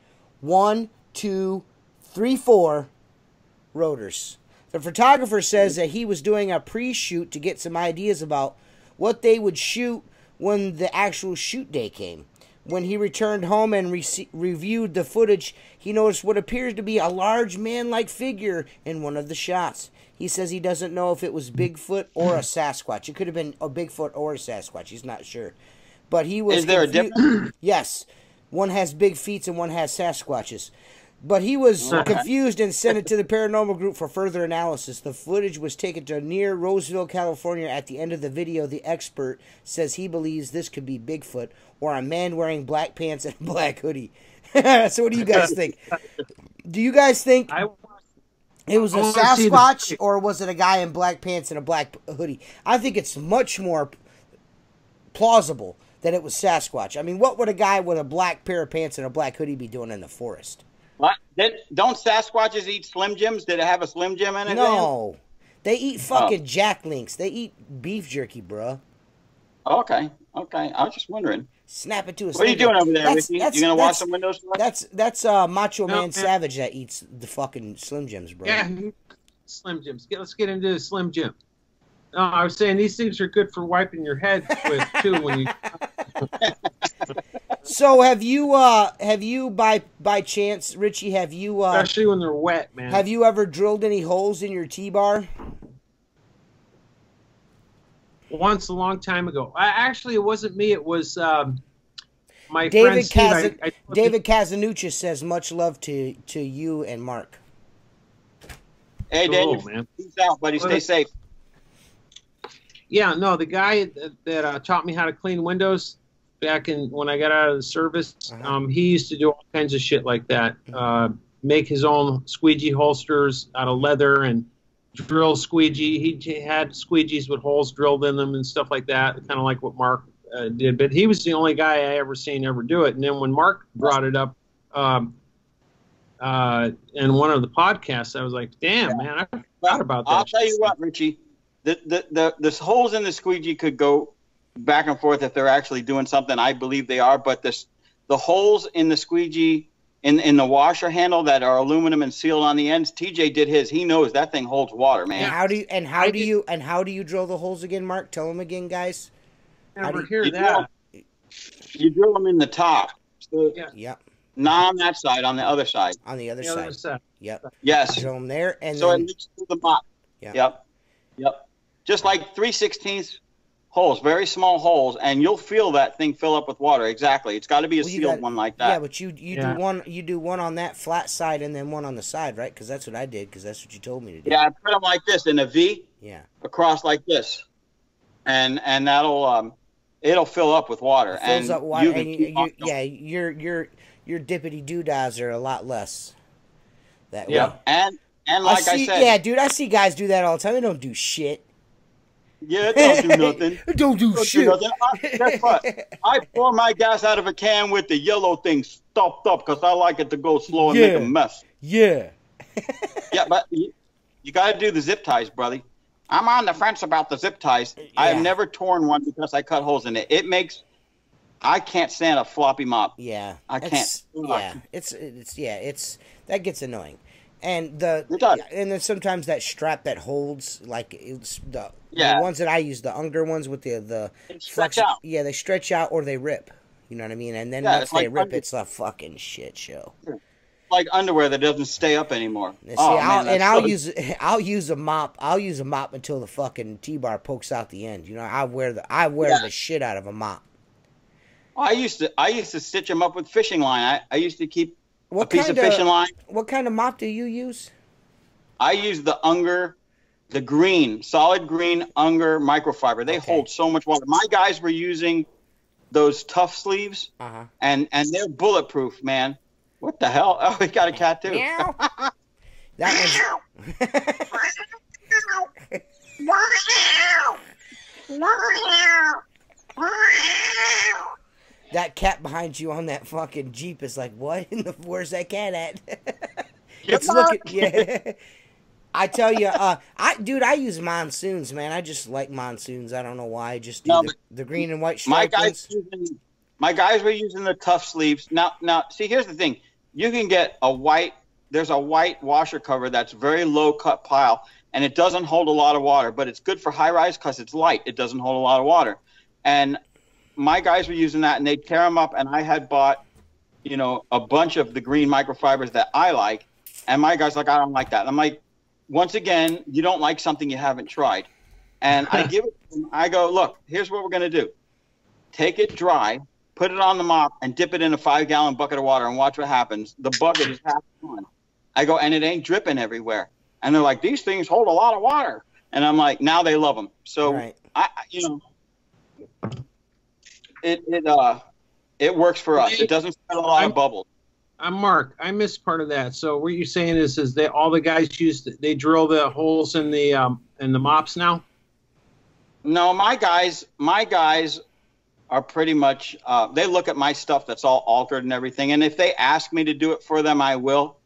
rotors. The photographer says that he was doing a pre-shoot to get some ideas about what they would shoot when the actual shoot day came. When he returned home and reviewed the footage, he noticed what appears to be a large man-like figure in one of the shots. He says he doesn't know if it was Bigfoot or a Sasquatch. It could have been a Bigfoot or a Sasquatch. He's not sure. But he was... Is there a difference? Yes. One has big feet and one has Sasquatches. But he was confused and sent it to the paranormal group for further analysis. The footage was taken to near Roseville, California. At the end of the video, the expert says he believes this could be Bigfoot or a man wearing black pants and a black hoodie. So what do you guys think? Do you guys think it was a Sasquatch or was it a guy in black pants and a black hoodie? I think it's much more plausible that it was Sasquatch. I mean, what would a guy with a black pair of pants and a black hoodie be doing in the forest? What? Don't Sasquatches eat Slim Jims? Did it have a Slim Jim in it? No. They eat fucking Jack Links. They eat beef jerky, bruh. Okay. I was just wondering. Snap it to a What are you doing over there, Ricky? You going to wash some windows for us? That's Macho Man Savage that eats the fucking Slim Jims, bro. Yeah, Slim Jims. Let's get into the Slim Jim. No, I was saying these things are good for wiping your head with, too, when you... So have you by chance, Richie, especially when they're wet, man. Have you ever drilled any holes in your T-bar? Once, a long time ago. Actually, it wasn't me. It was my David friend Steve. David Casanucci says much love to you and Mark. Hey, Dave. Man. Peace out, buddy. Stay safe. Yeah, no, the guy that taught me how to clean windows back when I got out of the service, he used to do all kinds of shit like that. Make his own squeegee holsters out of leather and drill squeegee. He had squeegees with holes drilled in them and stuff like that, kind of like what Mark did. But he was the only guy I ever seen ever do it. And then when Mark brought it up in one of the podcasts, I was like, damn, man, I forgot about that. I'll tell you what, Richie. The holes in the squeegee could go back and forth if they're actually doing something. I believe they are, but the holes in the squeegee in the washer handle that are aluminum and sealed on the ends, TJ did his. He knows that thing holds water, man. And how do you drill the holes again, Mark? Tell them again, guys. Never hear that. You drill them in the top. So, yeah. Not on that side, on the other side. On the other side. Yep. Yes. Drill them there, and so then... it leads through the mop. Yep. Just like 3/16 holes, very small holes, and you'll feel that thing fill up with water. Exactly. It's got to be a sealed one like that. Yeah, but you do one on that flat side and then one on the side, right? Because that's what I did. Because that's what you told me to do. Yeah, I put them like this in a V. Yeah. Across like this. and that'll it'll fill up with water. It fills up water, and your dippity doodads are a lot less. That way. And like I said, yeah, dude, I see guys do that all the time. They don't do shit. Yeah, it don't do nothing. Don't do shit. Guess what? I pour my gas out of a can with the yellow thing stopped up because I like it to go slow and make a mess. Yeah. Yeah, but you got to do the zip ties, brother. I'm on the fence about the zip ties. Yeah. I have never torn one because I cut holes in it. I can't stand a floppy mop. Yeah. I can't. It's that gets annoying. And then sometimes that strap that holds, like it's the ones that I use, the Unger ones with the stretch out. Yeah, they stretch out or they rip. You know what I mean? And then once they rip, it's a fucking shit show. Like underwear that doesn't stay up anymore. See, I'll use a mop. I'll use a mop until the fucking T-bar pokes out the end. You know, I wear the shit out of a mop. I used to stitch them up with fishing line. I used to keep a piece of fishing line. What kind of mop do you use? I use the Unger, the green, solid green Unger microfiber. They hold so much water. My guys were using those tough sleeves, and they're bulletproof, man. What the hell? Oh, we got a cat too. That that cat behind you on that fucking Jeep is like, what? Where's that cat at? It's looking. Yeah. I tell you, I use monsoons, man. I just like monsoons. I don't know why. I just do the green and white striped ones. My guys were using the tough sleeves. Now, see, here's the thing. You can get there's a white washer cover that's very low cut pile, and it doesn't hold a lot of water, but it's good for high rise because it's light. It doesn't hold a lot of water. And my guys were using that, and they'd tear them up, and I had bought, a bunch of the green microfibers that I like, and my guys like, I don't like that. And I'm like, once again, you don't like something you haven't tried. And I give it to them. I go, look, here's what we're going to do. Take it dry, put it on the mop, and dip it in a 5-gallon bucket of water and watch what happens. The bucket is half gone. I go, and it ain't dripping everywhere. And they're like, these things hold a lot of water. And I'm like, now they love them. So, it works for us. It doesn't spread a lot of bubbles. Mark, I missed part of that. So what you're saying is that all the guys they drill the holes in the mops now? No, my guys are pretty much they look at my stuff that's all altered and everything, and if they ask me to do it for them, I will.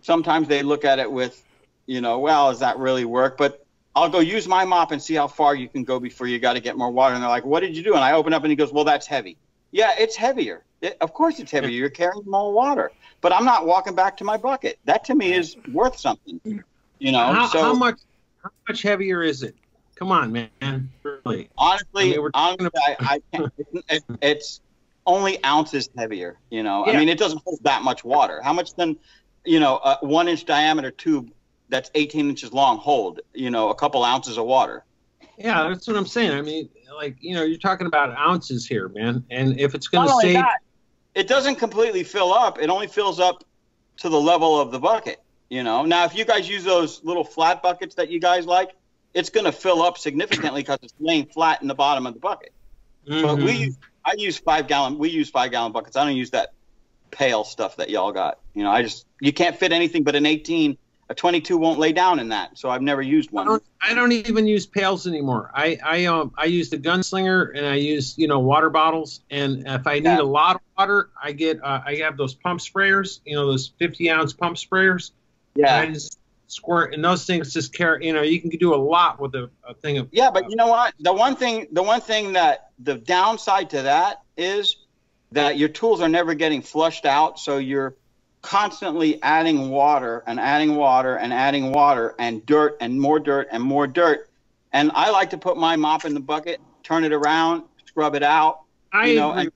Sometimes they look at it with, well, does that really work? But I'll go use my mop and see how far you can go before you got to get more water. And they're like, what did you do? And I open up and he goes, well, that's heavy. Yeah, it's heavier. Of course it's heavier. You're carrying more water. But I'm not walking back to my bucket. That to me is worth something. How much heavier is it? Come on, man. Really. Honestly, I can't. It's only ounces heavier. I mean, it doesn't hold that much water. How much then, a 1-inch diameter tube that's 18 inches long hold, a couple ounces of water. Yeah, that's what I'm saying. I mean, you're talking about ounces here, man. And if it's going to save... It doesn't completely fill up. It only fills up to the level of the bucket, Now, if you guys use those little flat buckets that you guys like, it's going to fill up significantly because it's laying flat in the bottom of the bucket. Mm-hmm. But we use 5-gallon buckets. I don't use that pail stuff that y'all got. You can't fit anything but an 18. A 22 won't lay down in that, so I've never used one. I don't even use pails anymore. I use the gunslinger, and I use water bottles. And if I need a lot of water, I have those pump sprayers. Those 50-ounce pump sprayers. Yeah. And I just squirt, and those things just carry. You can do a lot with a thing of. Yeah, but you know what? The one thing that the downside to that is that your tools are never getting flushed out, so you're constantly adding water and adding water and adding water and dirt and more dirt and more dirt. And I like to put my mop in the bucket, turn it around, scrub it out. I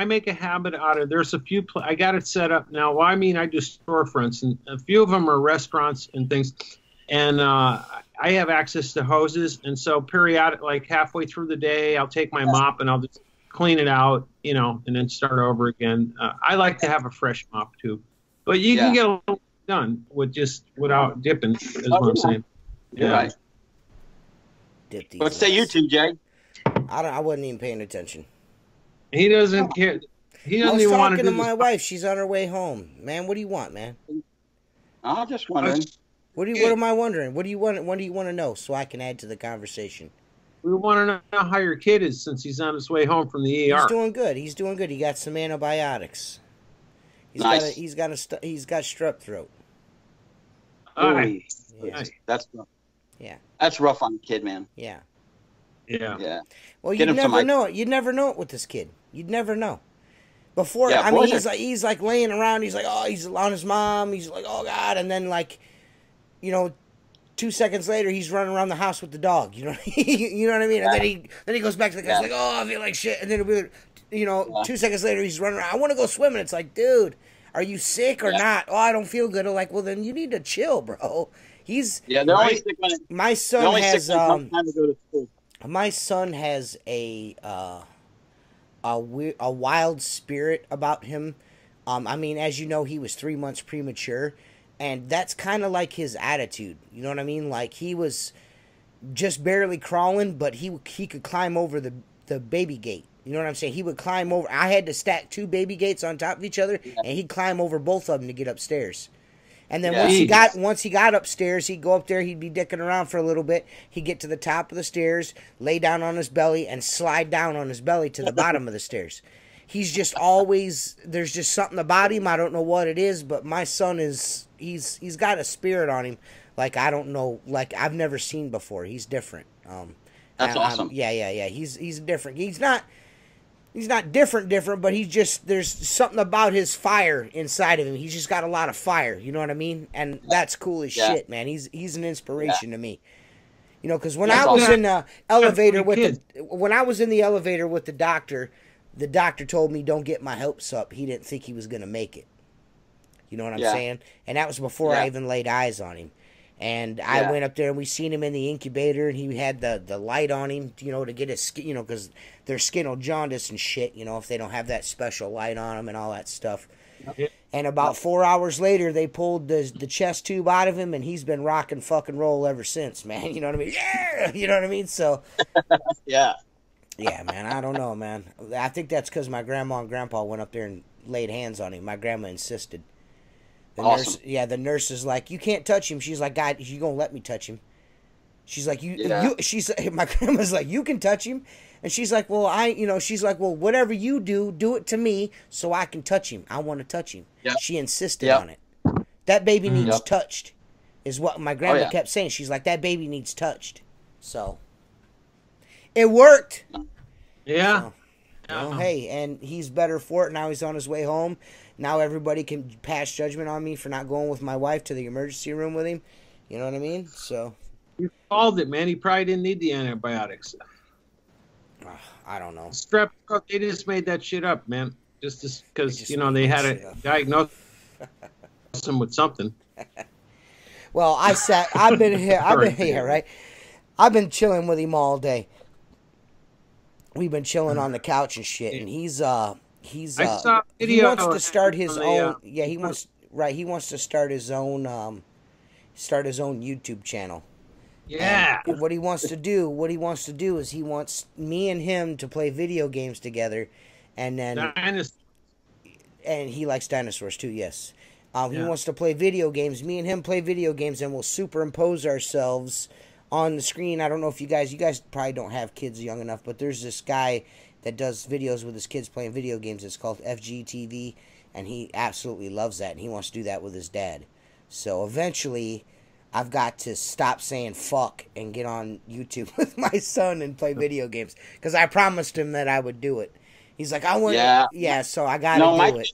make a habit out of. There's a few. I got it set up now. Well, I mean, I do storefronts, and a few of them are restaurants and things. And I have access to hoses, and so periodic, like halfway through the day, I'll take my mop and I'll just clean it out, and then start over again. I like to have a fresh mop too, but you can get a little done without dipping, is what I'm saying. You're right. What say you two, Jay? I wasn't even paying attention. He doesn't care. He doesn't even want to do talking to my wife. She's on her way home. Man, what do you want, man? I'm just wondering. What am I wondering? What do you want? What do you want to know so I can add to the conversation? We want to know how your kid is since he's on his way home from the ER. He's doing good. He's doing good. He got some antibiotics. Nice. He's got strep throat. Nice. Yeah. Nice. That's rough. Yeah. That's rough on the kid, man. Yeah. Yeah. Well, you'd never know it. You'd never know it with this kid. You'd never know. Before, yeah, I mean, he's like laying around. He's like, oh, he's on his mom. He's like, oh God, and then like, 2 seconds later, he's running around the house with the dog. You know what I mean? And then he goes back to the guy's like, oh, I feel like shit. And then 2 seconds later, he's running around. I want to go swimming. It's like, dude, are you sick or not? Oh, I don't feel good. I'm like, well, then you need to chill, bro. They're only sick when my son has time to go to school. My son has a wild spirit about him. I mean, as you know, he was 3 months premature, and that's kind of like his attitude. You know what I mean? Like, he was just barely crawling, but he could climb over the baby gate. You know what I'm saying? He would climb over. I had to stack 2 baby gates on top of each other, and he'd climb over both of them to get upstairs. And then once he got upstairs, he'd go up there, he'd be dicking around for a little bit. He'd get to the top of the stairs, lay down on his belly, and slide down on his belly to the bottom of the stairs. He's just always, there's just something about him. I don't know what it is, but my son he's got a spirit on him like I don't know, like I've never seen before. He's different. That's awesome. Yeah. He's different. He's not different, but there's something about his fire inside of him. He's just got a lot of fire, you know what I mean? And that's cool as shit, man. He's an inspiration to me. Because when I was in the elevator when I was in the elevator with the doctor told me don't get my hopes up. He didn't think he was going to make it. You know what I'm saying? And that was before I even laid eyes on him. And I went up there and we seen him in the incubator, and he had the light on him, to get his skin, because their skin will jaundice and shit, if they don't have that special light on them and all that stuff. Yep. And about 4 hours later, they pulled the chest tube out of him, and he's been rocking fucking roll ever since, man. You know what I mean? Yeah! You know what I mean? So, yeah. Yeah, man, I don't know, man. I think that's because my grandma and grandpa went up there and laid hands on him. My grandma insisted. The nurse is like, you can't touch him. She's like, God, you gonna let me touch him? She's like, my grandma's like, you can touch him, and she's like, well, she's like, well, whatever you do it to me so I can touch him. I want to touch him. Yep. She insisted on it. That baby needs touched, is what my grandma kept saying. She's like, that baby needs touched. So it worked. Yeah. So, hey, and he's better for it. Now he's on his way home. Now everybody can pass judgment on me for not going with my wife to the emergency room with him. You know what I mean? So you called it, man. He probably didn't need the antibiotics. I don't know. Strep, they just made that shit up, man. Just because, they had to diagnose him with something. Well, I've been here, right? I've been chilling with him all day. We've been chilling on the couch and shit, and he wants to start his own. Yeah, he wants to start his own YouTube channel. Yeah. And what he wants to do is he wants me and him to play video games together, and then and he likes dinosaurs too. Yes. He wants to play video games. Me and him play video games, and we'll superimpose ourselves on the screen. I don't know if you guys probably don't have kids young enough, but there's this guy that does videos with his kids playing video games. It's called FGTV, and he absolutely loves that, and he wants to do that with his dad. So eventually, I've got to stop saying fuck and get on YouTube with my son and play video games, because I promised him that I would do it. He's like, I want to, so I got to do it.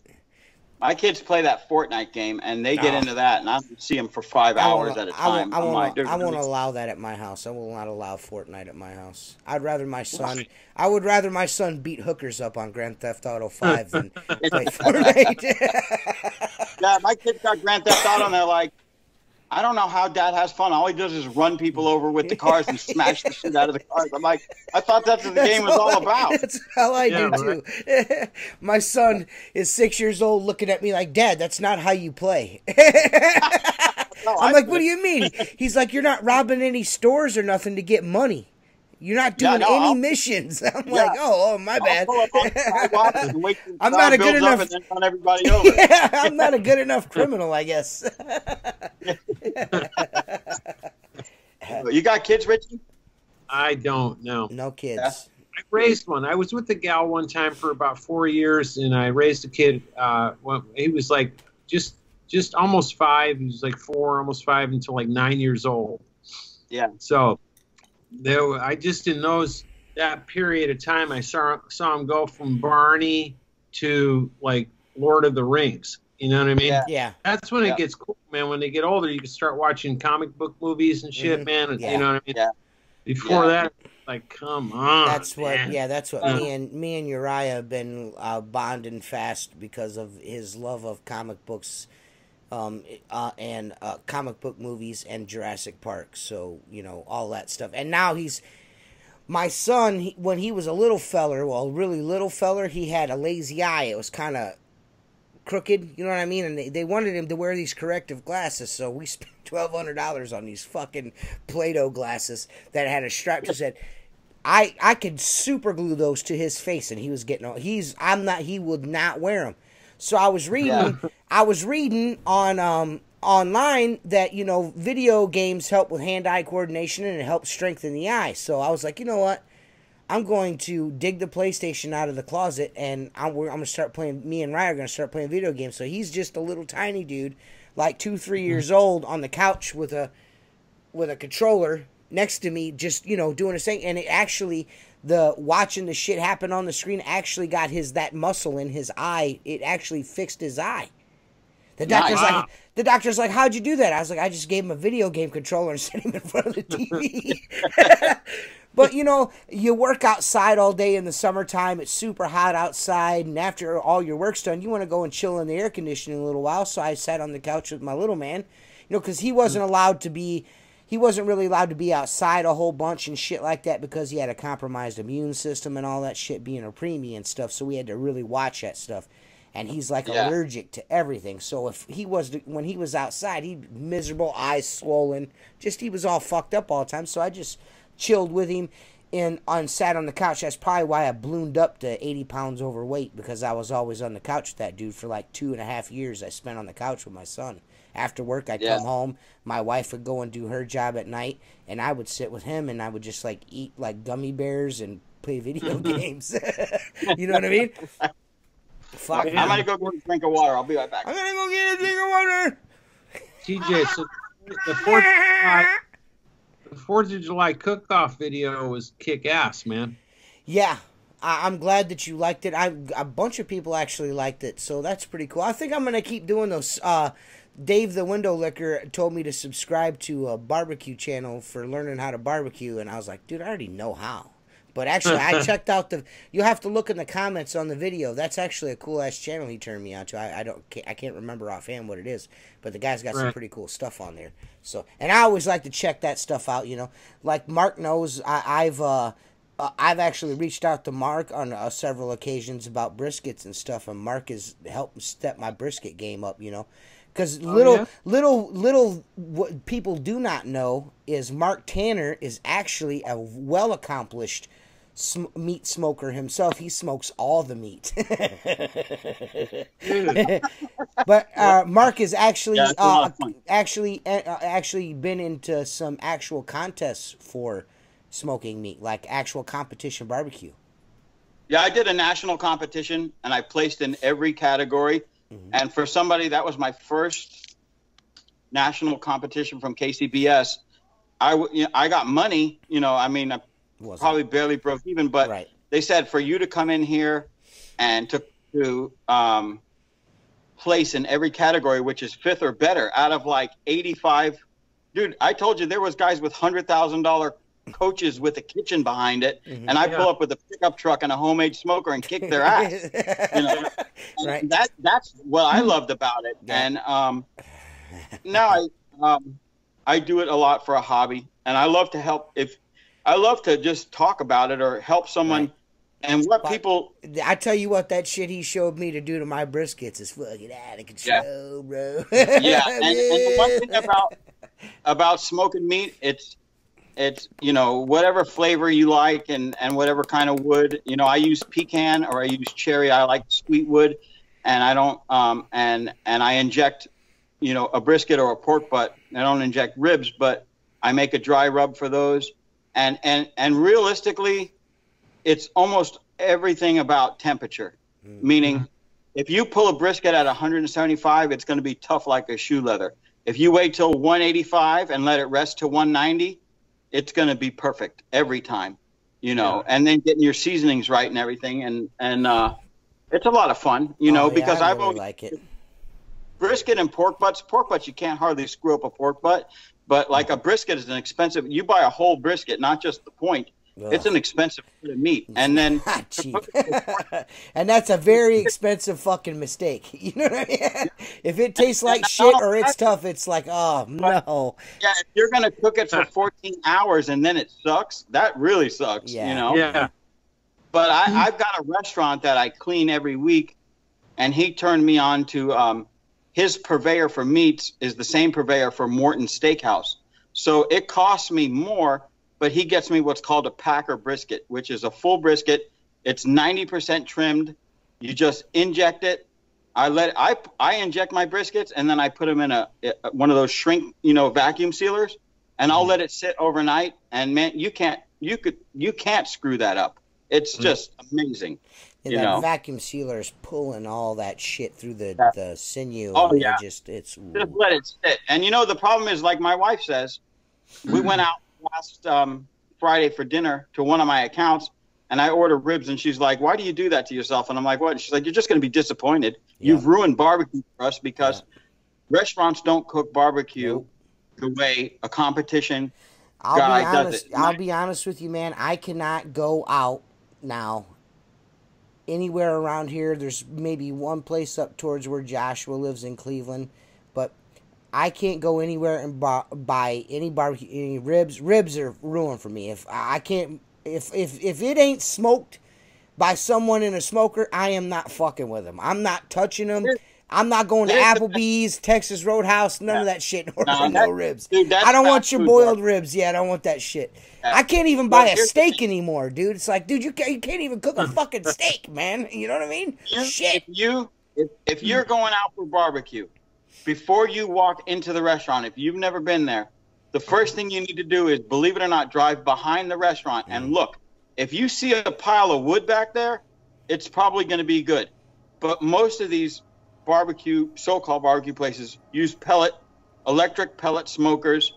My kids play that Fortnite game, and they get into that, and I see them for 5 hours at a time. I won't allow that at my house. I will not allow Fortnite at my house. I would rather my son beat hookers up on Grand Theft Auto 5 than play Fortnite. Yeah, my kids got Grand Theft Auto, and they're like, I don't know how Dad has fun. All he does is run people over with the cars and smash the shit out of the cars. I'm like, I thought that's what the game was all about. That's how I do, too. My son is 6 years old looking at me like, Dad, that's not how you play. I'm like, what do you mean? He's like, you're not robbing any stores or nothing to get money. You're not doing any missions. I'm like, oh, my bad. I'm not a good enough. Everybody over. Yeah, I'm not a good enough criminal, I guess. You got kids, Richie? I don't know. No kids. Yeah. I raised one. I was with the gal one time for about 4 years, and I raised a kid. He was like just almost 5. He was like 4, almost 5, until like 9 years old. Yeah. So I just in that period of time, I saw him go from Barney to like Lord of the Rings. You know what I mean? Yeah. That's when it gets cool, man. When they get older, you can start watching comic book movies and shit, man. Yeah. You know what I mean? Yeah. Before that, like, come on. That's what. man. Yeah, that's what me and Uriah have been bonding fast because of his love of comic books, and comic book movies and Jurassic Park. So all that stuff. And now my son. When he was a little feller, really little feller, he had a lazy eye. It was kind of crooked, you know what I mean? And they wanted him to wear these corrective glasses, so we spent $1,200 on these fucking Play-Doh glasses that had a strap that said, I could super glue those to his face, and he was getting, he would not wear them. So I was reading on online that video games help with hand-eye coordination and it helps strengthen the eye. So I was like, you know what? I'm going to dig the PlayStation out of the closet, and I'm going to start playing. Me and Ryan are going to start playing video games. So he's just a little tiny dude, like 2-3 years old, on the couch with a controller next to me, just doing his thing. And it actually, watching the shit happen on the screen actually got that muscle in his eye. It actually fixed his eye. The doctor's like, how'd you do that? I was like, I just gave him a video game controller and set him in front of the TV. But, you work outside all day in the summertime. It's super hot outside. And after all your work's done, you want to go and chill in the air conditioning a little while. So I sat on the couch with my little man, because he wasn't really allowed to be outside a whole bunch and shit like that because he had a compromised immune system and all that shit, being a preemie and stuff. So we had to really watch that stuff. And he's like allergic to everything. So when he was outside, he'd miserable, eyes swollen. He was all fucked up all the time. So I just chilled with him and sat on the couch. That's probably why I ballooned up to 80 pounds overweight, because I was always on the couch with that dude for like 2.5 years. I spent on the couch with my son. After work, I'd come home. My wife would go and do her job at night, and I would sit with him, and I would just like eat like gummy bears and play video games. You know what I mean? Fuck. I'm gonna go get a drink of water. I'll be right back. I'm gonna go get a drink of water. TJ, so the 4th of July cook-off video was kick-ass, man. Yeah, I'm glad that you liked it. A bunch of people actually liked it, so that's pretty cool. I think I'm gonna keep doing those. Dave the Window Licker told me to subscribe to a barbecue channel for learning how to barbecue, and I was like, dude, I already know how. But actually, I checked out you have to look in the comments on the video. That's actually a cool-ass channel he turned me on to. I can't remember offhand what it is, but the guy's got some pretty cool stuff on there. So, and I always like to check that stuff out, Like Mark knows, I've actually reached out to Mark on several occasions about briskets and stuff, and Mark has helped step my brisket game up, Because little what people do not know is Mark Tanner is actually a well-accomplished meat smoker himself. He smokes all the meat. But Mark has actually actually been into some actual contests for smoking meat, like actual competition barbecue. Yeah, I did a national competition, and I placed in every category. Mm-hmm. And for somebody, that was my first national competition from KCBS. I got money, I probably barely broke even, but they said for you to come in here and to place in every category, which is 5th or better out of like 85. Dude, I told you there was guys with $100,000 coaches with a kitchen behind it, and I pull up with a pickup truck and a homemade smoker and kick their ass. Right. That's what I loved about it. Yeah. And now I do it a lot for a hobby, and I love to help. I love to just talk about it or help someone And what people... I tell you what, that shit he showed me to do to my briskets is fucking out of control, bro. Yeah, and the one thing about smoking meat, it's you know, whatever flavor you like and whatever kind of wood. You know, I use pecan or I use cherry. I like sweet wood, and I don't and I inject, you know, a brisket or a pork butt. I don't inject ribs, but I make a dry rub for those. And realistically, it's almost everything about temperature. Meaning, if you pull a brisket at 175, it's going to be tough like a shoe leather. If you wait till 185 and let it rest to 190, it's going to be perfect every time, you know. And then getting your seasonings right and everything, and it's a lot of fun, you know, because I I've really always like it. Brisket and pork butts you can't hardly screw up a pork butt, but like a brisket is an expensive. You buy a whole brisket, not just the point. Ugh. It's an expensive bit of meat, and then cheap. And that's a very expensive fucking mistake. You know what I mean? If it tastes like shit or it's tough, it's like, oh no. Yeah, if you're gonna cook it for 14 hours and then it sucks, that really sucks. Yeah. You know. Yeah. But I've got a restaurant that I clean every week, and he turned me on to his purveyor for meats is the same purveyor for Morton Steakhouse, so it costs me more. But he gets me what's called a packer brisket, which is a full brisket. It's 90% trimmed. You just inject it. I inject my briskets, and then I put them in one of those shrink, you know, vacuum sealers, and I'll let it sit overnight. And man, you can't screw that up. It's just amazing. And you that know, vacuum sealer is pulling all that shit through the sinew. Oh yeah, just let it sit. And you know, the problem is, like my wife says, we went out last Friday for dinner to one of my accounts, and I ordered ribs, and she's like, why do you do that to yourself? And I'm like, what? And she's like, you're just going to be disappointed. Yeah. You've ruined barbecue for us, because restaurants don't cook barbecue the way a competition guy does it. I'll be honest with you, man. I cannot go out now anywhere around here. There's maybe one place up towards where Joshua lives in Cleveland, but I can't go anywhere and buy any barbecue, any ribs. Ribs are ruined for me. If it ain't smoked by someone in a smoker, I am not fucking with them. I'm not touching them. I'm not going to Applebee's, Texas Roadhouse, none of that shit. No ribs. Dude, I don't want your boiled ribs. Yeah, I don't want that shit. I can't even buy a steak anymore, dude. It's like, dude, you can't even cook a fucking steak, man. You know what I mean? Shit. If you're going out for barbecue, before you walk into the restaurant, if you've never been there, the first thing you need to do is, believe it or not, drive behind the restaurant and look. If you see a pile of wood back there, it's probably going to be good. But most of these so-called barbecue places use electric pellet smokers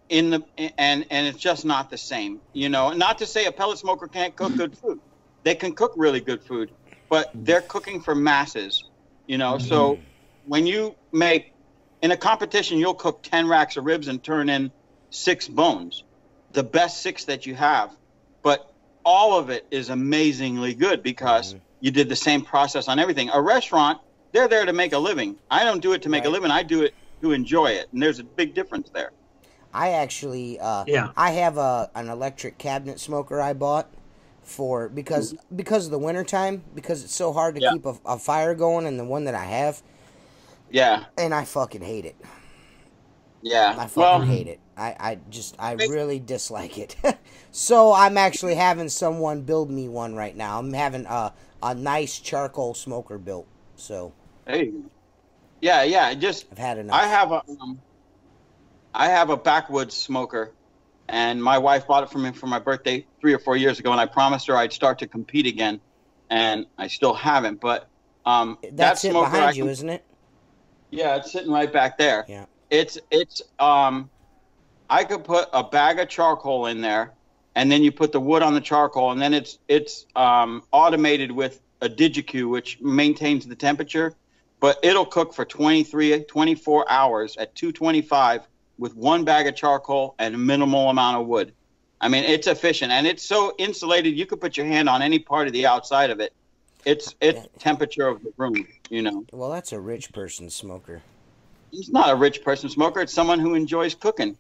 and it's just not the same. You know, not to say a pellet smoker can't cook good food. They can cook really good food, but they're cooking for masses, you know. So when you make, in a competition, you'll cook 10 racks of ribs and turn in 6 bones, the best 6 that you have. But all of it is amazingly good because you did the same process on everything. A restaurant, they're there to make a living. I don't do it to make a living. I do it to enjoy it. And there's a big difference there. I actually, I have an electric cabinet smoker I bought because of the wintertime, because it's so hard to keep a fire going, and the one that I have. Yeah. And I fucking hate it. Yeah. I fucking hate it. I really dislike it. So I'm actually having someone build me one right now. I'm having a nice charcoal smoker built. So. Hey. Yeah. I've had enough. I have a backwoods smoker, and my wife bought it for me for my birthday 3 or 4 years ago, and I promised her I'd start to compete again, and I still haven't. But that's it behind you, isn't it? Yeah, it's sitting right back there. Yeah. It's I could put a bag of charcoal in there, and then you put the wood on the charcoal, and then it's automated with a DigiQ, which maintains the temperature, but it'll cook for 24 hours at 225 with 1 bag of charcoal and a minimal amount of wood. I mean, it's efficient, and it's so insulated you could put your hand on any part of the outside of it. It's temperature of the room, you know. Well, that's a rich person smoker. It's not a rich person smoker. It's someone who enjoys cooking.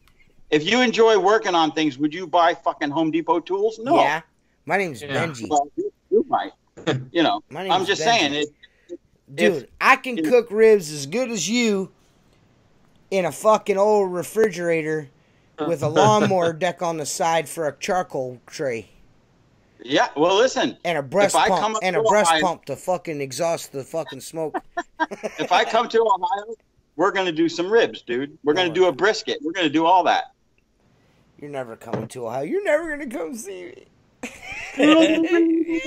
If you enjoy working on things, would you buy fucking Home Depot tools? No. Yeah. My name's Benji. Well, you Right. You know, I'm just saying dude, I can cook ribs as good as you in a fucking old refrigerator with a lawnmower deck on the side for a charcoal tray. Yeah, well, listen. And a breast pump to fucking exhaust the fucking smoke. If I come to Ohio, we're going to do some ribs, dude. We're going to do a brisket. We're going to do all that. You're never coming to Ohio. You're never going to come see me.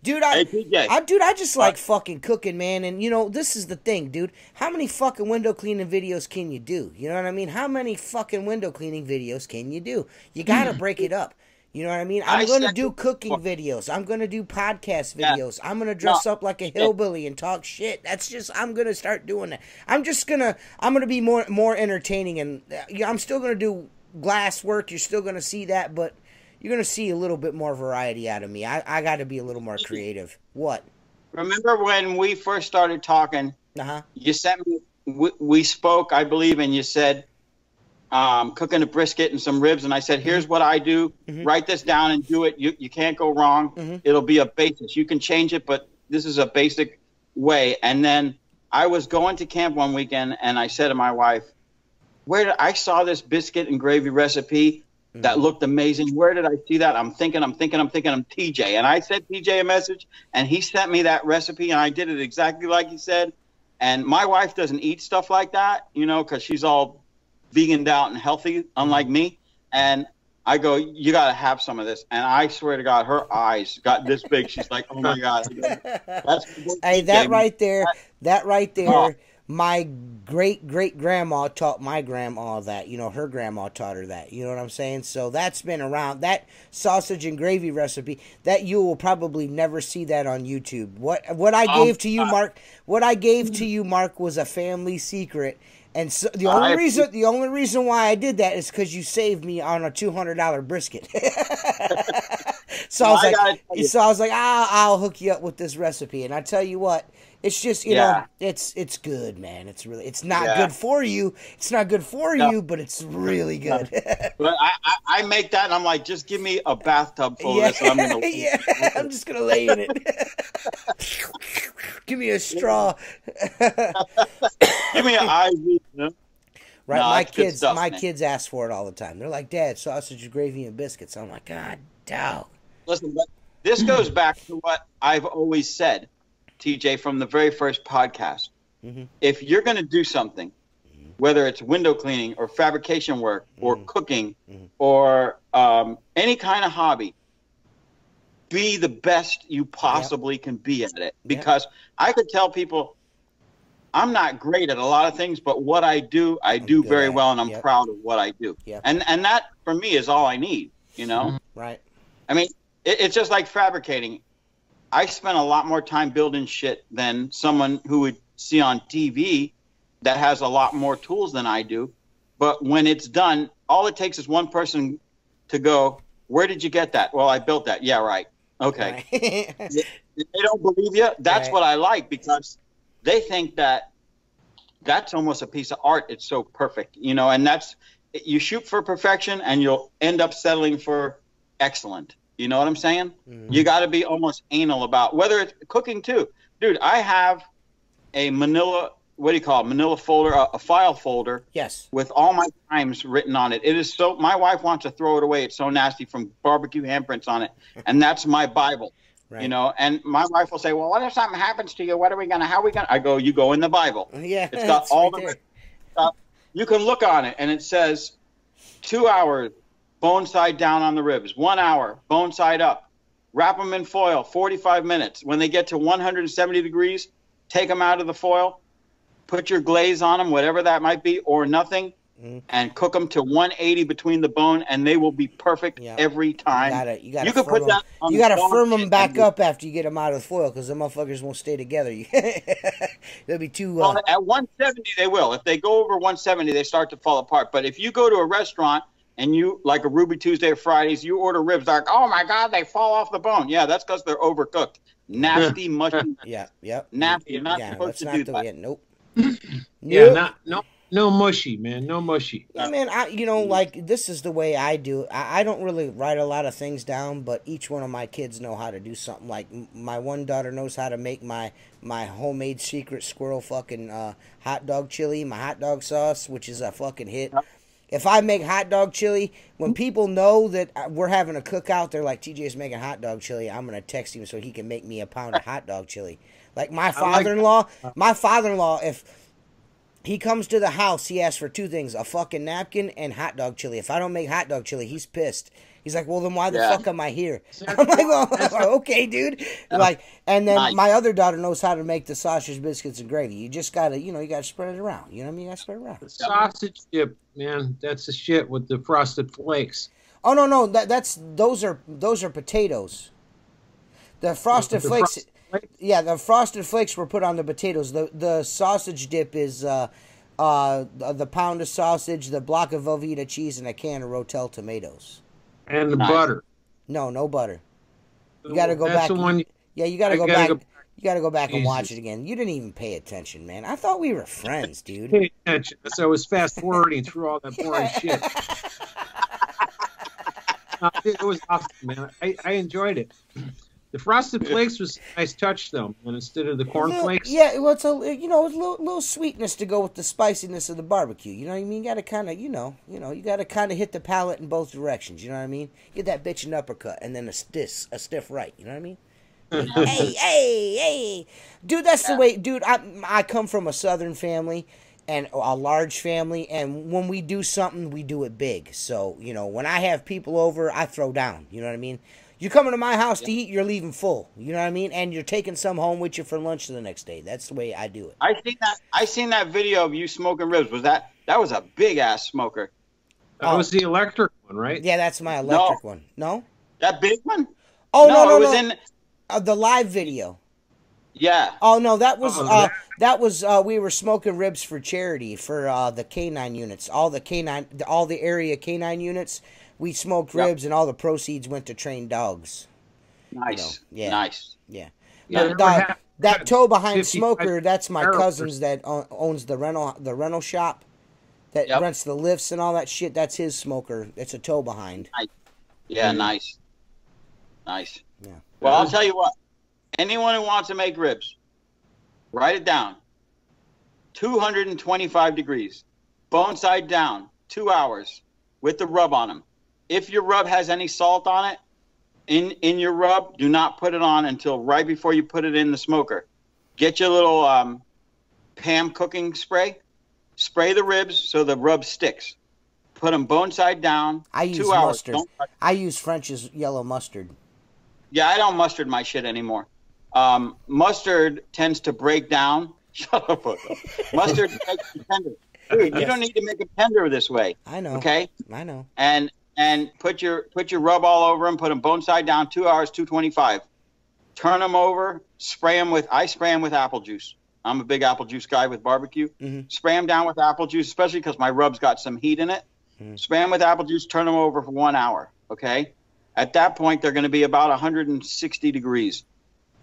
Dude, I just like fucking cooking, man. And, you know, this is the thing, dude. How many fucking window cleaning videos can you do? You know what I mean? How many fucking window cleaning videos can you do? You got to break it up. You know what I mean? I'm going to do cooking videos. I'm going to do podcast videos. I'm going to dress up like a hillbilly and talk shit. That's just, I'm going to start doing that. I'm going to be more entertaining. And I'm still going to do glass work. You're still going to see that, but you're going to see a little bit more variety out of me. I got to be a little more creative. What? Remember when we first started talking, you sent me, we spoke, I believe, and you said, cooking a brisket and some ribs, and I said, here's what I do. Write this down and do it. You can't go wrong. It'll be a basis. You can change it, but this is a basic way. And then I was going to camp one weekend, and I said to my wife, I saw this biscuit and gravy recipe that looked amazing. Where did I see that? I'm thinking TJ. And I sent TJ a message, and he sent me that recipe, and I did it exactly like he said. And my wife doesn't eat stuff like that, you know, because she's all veganed out and healthy, unlike me. And I go, you got to have some of this. And I swear to God, her eyes got this big. She's like, oh my God. Hey, that right there, my great-great-grandma taught my grandma that. You know, her grandma taught her that. You know what I'm saying? So that's been around. That sausage and gravy recipe, that you will probably never see that on YouTube. What I gave to you, Mark, was a family secret. And so the only reason why I did that is because you saved me on a $200 brisket. So I was like, I'll hook you up with this recipe. And I tell you what, it's just, you know, it's good, man. It's not good for you. It's not good for you, but it's really good. But I make that, and I'm like, just give me a bathtub full of this. And I'm just gonna lay in it. Give me a straw. Give me an IV. You know? Right, my kids ask for it all the time. They're like, Dad, sausage, gravy, and biscuits. I'm like, God, dog. Listen, but this goes back to what I've always said, TJ, from the very first podcast. If you're going to do something, whether it's window cleaning or fabrication work or cooking or any kind of hobby, be the best you possibly can be at it. Because I could tell people, I'm not great at a lot of things, but what I do very well, and I'm proud of what I do. And that, for me, is all I need, you know? Right. I mean, it's just like fabricating. I spent a lot more time building shit than someone who would see on TV that has a lot more tools than I do. But when it's done, all it takes is one person to go, where did you get that? Well, I built that. Yeah, right. Okay. Right. They don't believe you. That's what I like, because they think that that's almost a piece of art. It's so perfect, you know, and you shoot for perfection and you'll end up settling for excellent. You know what I'm saying? You got to be almost anal about whether it's cooking too. Dude, I have a manila folder, a file folder. Yes. With all my times written on it. It is so, my wife wants to throw it away. It's so nasty, from barbecue handprints on it. And that's my Bible. Right. You know, and my wife will say, well, what if something happens to you? How are we going to? I go, you go in the Bible. Yeah. It's got all the stuff. You can look on it, and it says 2 hours, bone side down on the ribs. 1 hour, bone side up. Wrap them in foil, 45 minutes. When they get to 170 degrees, take them out of the foil, put your glaze on them, whatever that might be, or nothing, and cook them to 180 between the bone, and they will be perfect every time. You gotta firm them back up after you get them out of the foil, because the motherfuckers won't stay together. They'll be too. Well, at 170 they will. If they go over 170, they start to fall apart. But if you go to a restaurant and you, like a Ruby Tuesday or Fridays, you order ribs, they're like, oh my God, they fall off the bone. Yeah, that's because they're overcooked. Nasty, mushy. Nasty. You're not supposed to do that. Nope. Yeah, No mushy, man. No mushy. Yeah, man. Like this is the way I do it. I don't really write a lot of things down, but each one of my kids know how to do something. Like my one daughter knows how to make my homemade secret squirrel fucking hot dog chili, my hot dog sauce, which is a fucking hit. If I make hot dog chili, when people know that we're having a cookout, they're like, TJ's making hot dog chili. I'm going to text him so he can make me a pound of hot dog chili. Like my father-in-law, if he comes to the house, he asks for two things, a fucking napkin and hot dog chili. If I don't make hot dog chili, he's pissed. He's like, well, then why the fuck am I here? I'm like, well, okay, dude. Like, and then my other daughter knows how to make the sausage, biscuits, and gravy. You just gotta, you gotta spread it around. You know what I mean? You gotta spread it around. The sausage dip, man, that's the shit with the frosted flakes. Oh no, those are potatoes. The frosted flakes. Yeah, the frosted flakes were put on the potatoes. The sausage dip is the pound of sausage, the block of Velveeta cheese, and a can of Rotel tomatoes. And the butter. No butter. You got to go back. You got to go back. You got to go back and watch it again. You didn't even pay attention, man. I thought we were friends, dude. Pay attention. So I was fast forwarding through all that boring shit. It was awesome, man. I enjoyed it. The frosted flakes was a nice touch, though, and instead of the corn flakes. Yeah, well, it's a little sweetness to go with the spiciness of the barbecue. You know what I mean? You got to kind of, you got to kind of hit the palate in both directions. You know what I mean? Get that bitch an uppercut and then a stiff right. You know what I mean? hey, dude, that's the way, dude. I come from a Southern family and a large family, and when we do something, we do it big. So when I have people over, I throw down. You know what I mean? You're coming to my house to eat, you're leaving full. You know what I mean? And you're taking some home with you for lunch the next day. That's the way I do it. I seen that video of you smoking ribs. That was a big ass smoker. That was the electric one, right? Yeah, that's my electric one. No? That big one? Oh no, it was in the live video. Yeah. Oh no, that was we were smoking ribs for charity for the canine units. All the area canine units. We smoked ribs, and all the proceeds went to train dogs. Nice. Nice. Yeah. That toe behind smoker, that's my cousin's that owns the rental shop that rents the lifts and all that shit. That's his smoker. It's a toe behind. Nice. Yeah, nice. Yeah. Well, I'll tell you what. Anyone who wants to make ribs, write it down. 225 degrees, bone side down, 2 hours with the rub on them. If your rub has any salt on it, in your rub, do not put it on until right before you put it in the smoker. Get your little Pam cooking spray. Spray the ribs so the rub sticks. Put them bone side down. I use mustard. I use French's yellow mustard. Yeah, I don't mustard my shit anymore. Mustard tends to break down. Shut up. Mustard makes it tender. Dude, you don't need to make it tender this way. I know. Okay? I know. And put your rub all over them. Put them bone side down. 2 hours, 225. Turn them over. I spray them with apple juice. I'm a big apple juice guy with barbecue. Mm-hmm. Spray them down with apple juice, especially because my rub's got some heat in it. Mm-hmm. Spray them with apple juice. Turn them over for 1 hour. Okay? At that point, they're going to be about 160 degrees.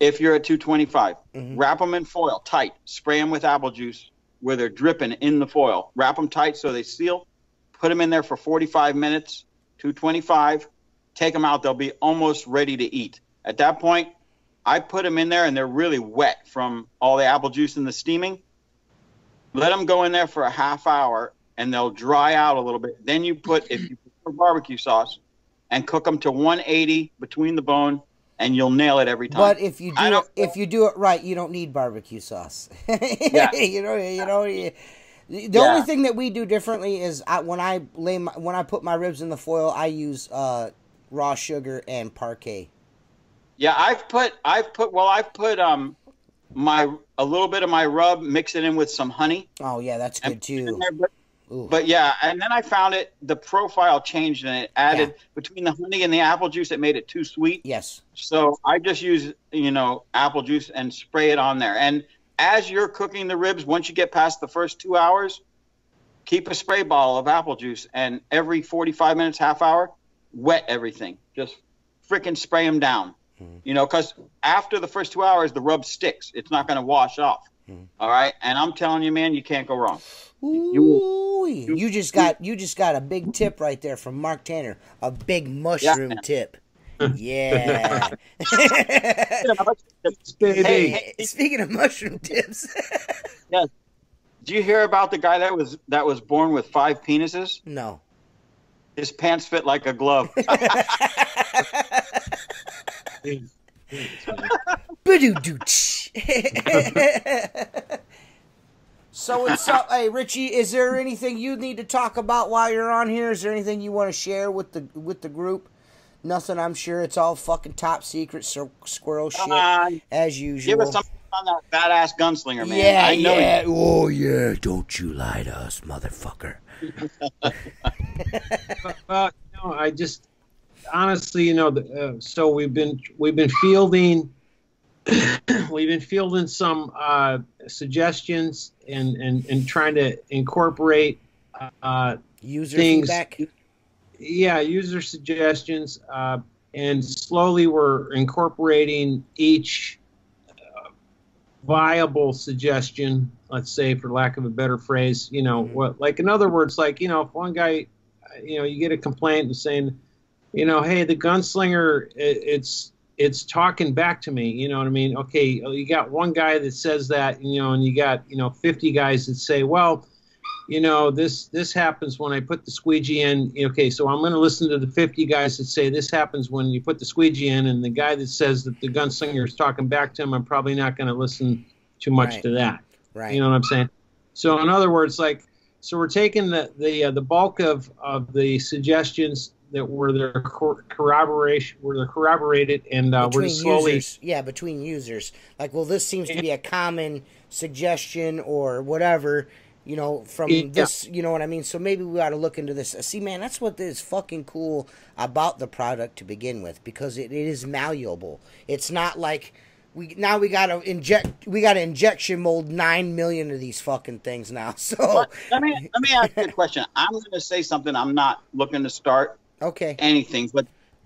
If you're at 225, wrap them in foil tight. Spray them with apple juice where they're dripping in the foil. Wrap them tight so they seal. Put them in there for 45 minutes, 225. Take them out. They'll be almost ready to eat. At that point, I put them in there, and they're really wet from all the apple juice and the steaming. Let them go in there for a half hour, and they'll dry out a little bit. Then you put, if you put barbecue sauce, and cook them to 180 between the bone, and you'll nail it every time. But if you do it right, you don't need barbecue sauce. Yeah. The only thing that we do differently is when I put my ribs in the foil, I use raw sugar and Parquet. Yeah, I've put a little bit of my rub, mix it in with some honey. Oh yeah, that's good too. But yeah, and then I found the profile changed, and it added between the honey and the apple juice, it made it too sweet. Yes. So I just use, apple juice and spray it on there. And as you're cooking the ribs, once you get past the first 2 hours, keep a spray bottle of apple juice, and every 45 minutes, half hour, wet everything. Just freaking spray them down. Because after the first 2 hours, the rub sticks. It's not going to wash off. All right, and I'm telling you, man, you can't go wrong. Ooh, you just got a big tip right there from Mark Tanner, a big mushroom tip. Yeah. Hey, speaking of mushroom tips. Yes. Do you hear about the guy that was born with 5 penises? No. His pants fit like a glove. So it's up. Hey, Richie, is there anything you need to talk about while you're on here? Is there anything you want to share with the group? Nothing, I'm sure. It's all fucking top secret squirrel shit, as usual. Give us something on that badass gunslinger, man. Yeah, I know yeah. Oh, yeah. Don't you lie to us, motherfucker. No, I just honestly, so we've been fielding some suggestions and trying to incorporate user things. Feedback. Yeah, user suggestions, and slowly we're incorporating each viable suggestion. Let's say, for lack of a better phrase, what, like in other words, like if one guy, you get a complaint and saying, hey, the gunslinger, it's talking back to me. You know what I mean? Okay, you got one guy that says that, and you got 50 guys that say, well, this happens when I put the squeegee in. Okay, so I'm going to listen to the 50 guys that say this happens when you put the squeegee in, and the guy that says that the gunslinger is talking back to him, I'm probably not going to listen too much to that. Right. You know what I'm saying? So in other words, so we're taking the bulk of the suggestions that were corroborated, and we're just slowly between users. Like, well, this seems to be a common suggestion or whatever. From this, you know what I mean? So maybe we ought to look into this. See, man, that's what is fucking cool about the product to begin with, because it is malleable. It's not like we gotta injection mold 9 million of these fucking things now. So let me ask you a question. I'm going to say something. I'm not looking to start anything,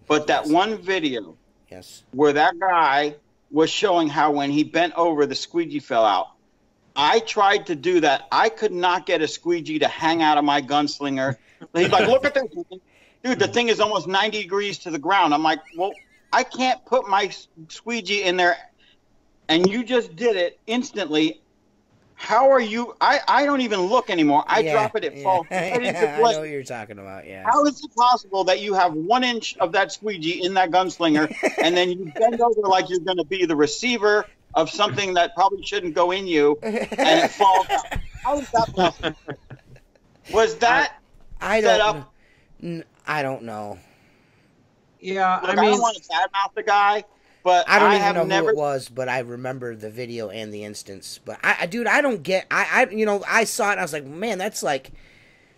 but that one video, where that guy was showing how when he bent over, the squeegee fell out. I tried to do that. I could not get a squeegee to hang out of my gunslinger. He's like, look at this. Dude, the thing is almost 90 degrees to the ground. I'm like, well, I can't put my squeegee in there. And you just did it instantly. How are you? I don't even look anymore. I drop it, it falls right into place. I know what you're talking about, yeah. How is it possible that you have 1 inch of that squeegee in that gunslinger, and then you bend over like you're going to be the receiver of something that probably shouldn't go in you, and it falls out? How is that possible? Was that set up? I don't know. Yeah, Look, I don't want to badmouth the guy, but I don't even know who it was, but I remember the video and the instance. But I don't get. I saw it and I was like, man, that's like.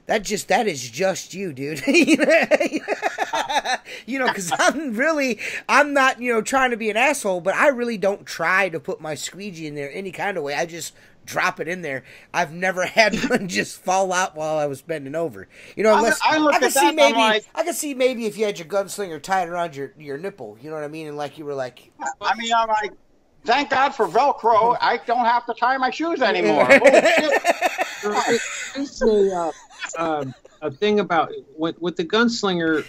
That is just you, dude. Because I'm not, trying to be an asshole, but I really don't try to put my squeegee in there any kind of way. I just drop it in there. I've never had one just fall out while I was bending over. Unless I can see maybe if you had your gunslinger tied around your nipple, you know what I mean, and like you were like. I mean, I'm like, thank God for Velcro. I don't have to tie my shoes anymore. Oh, shit. A thing about with the gunslinger,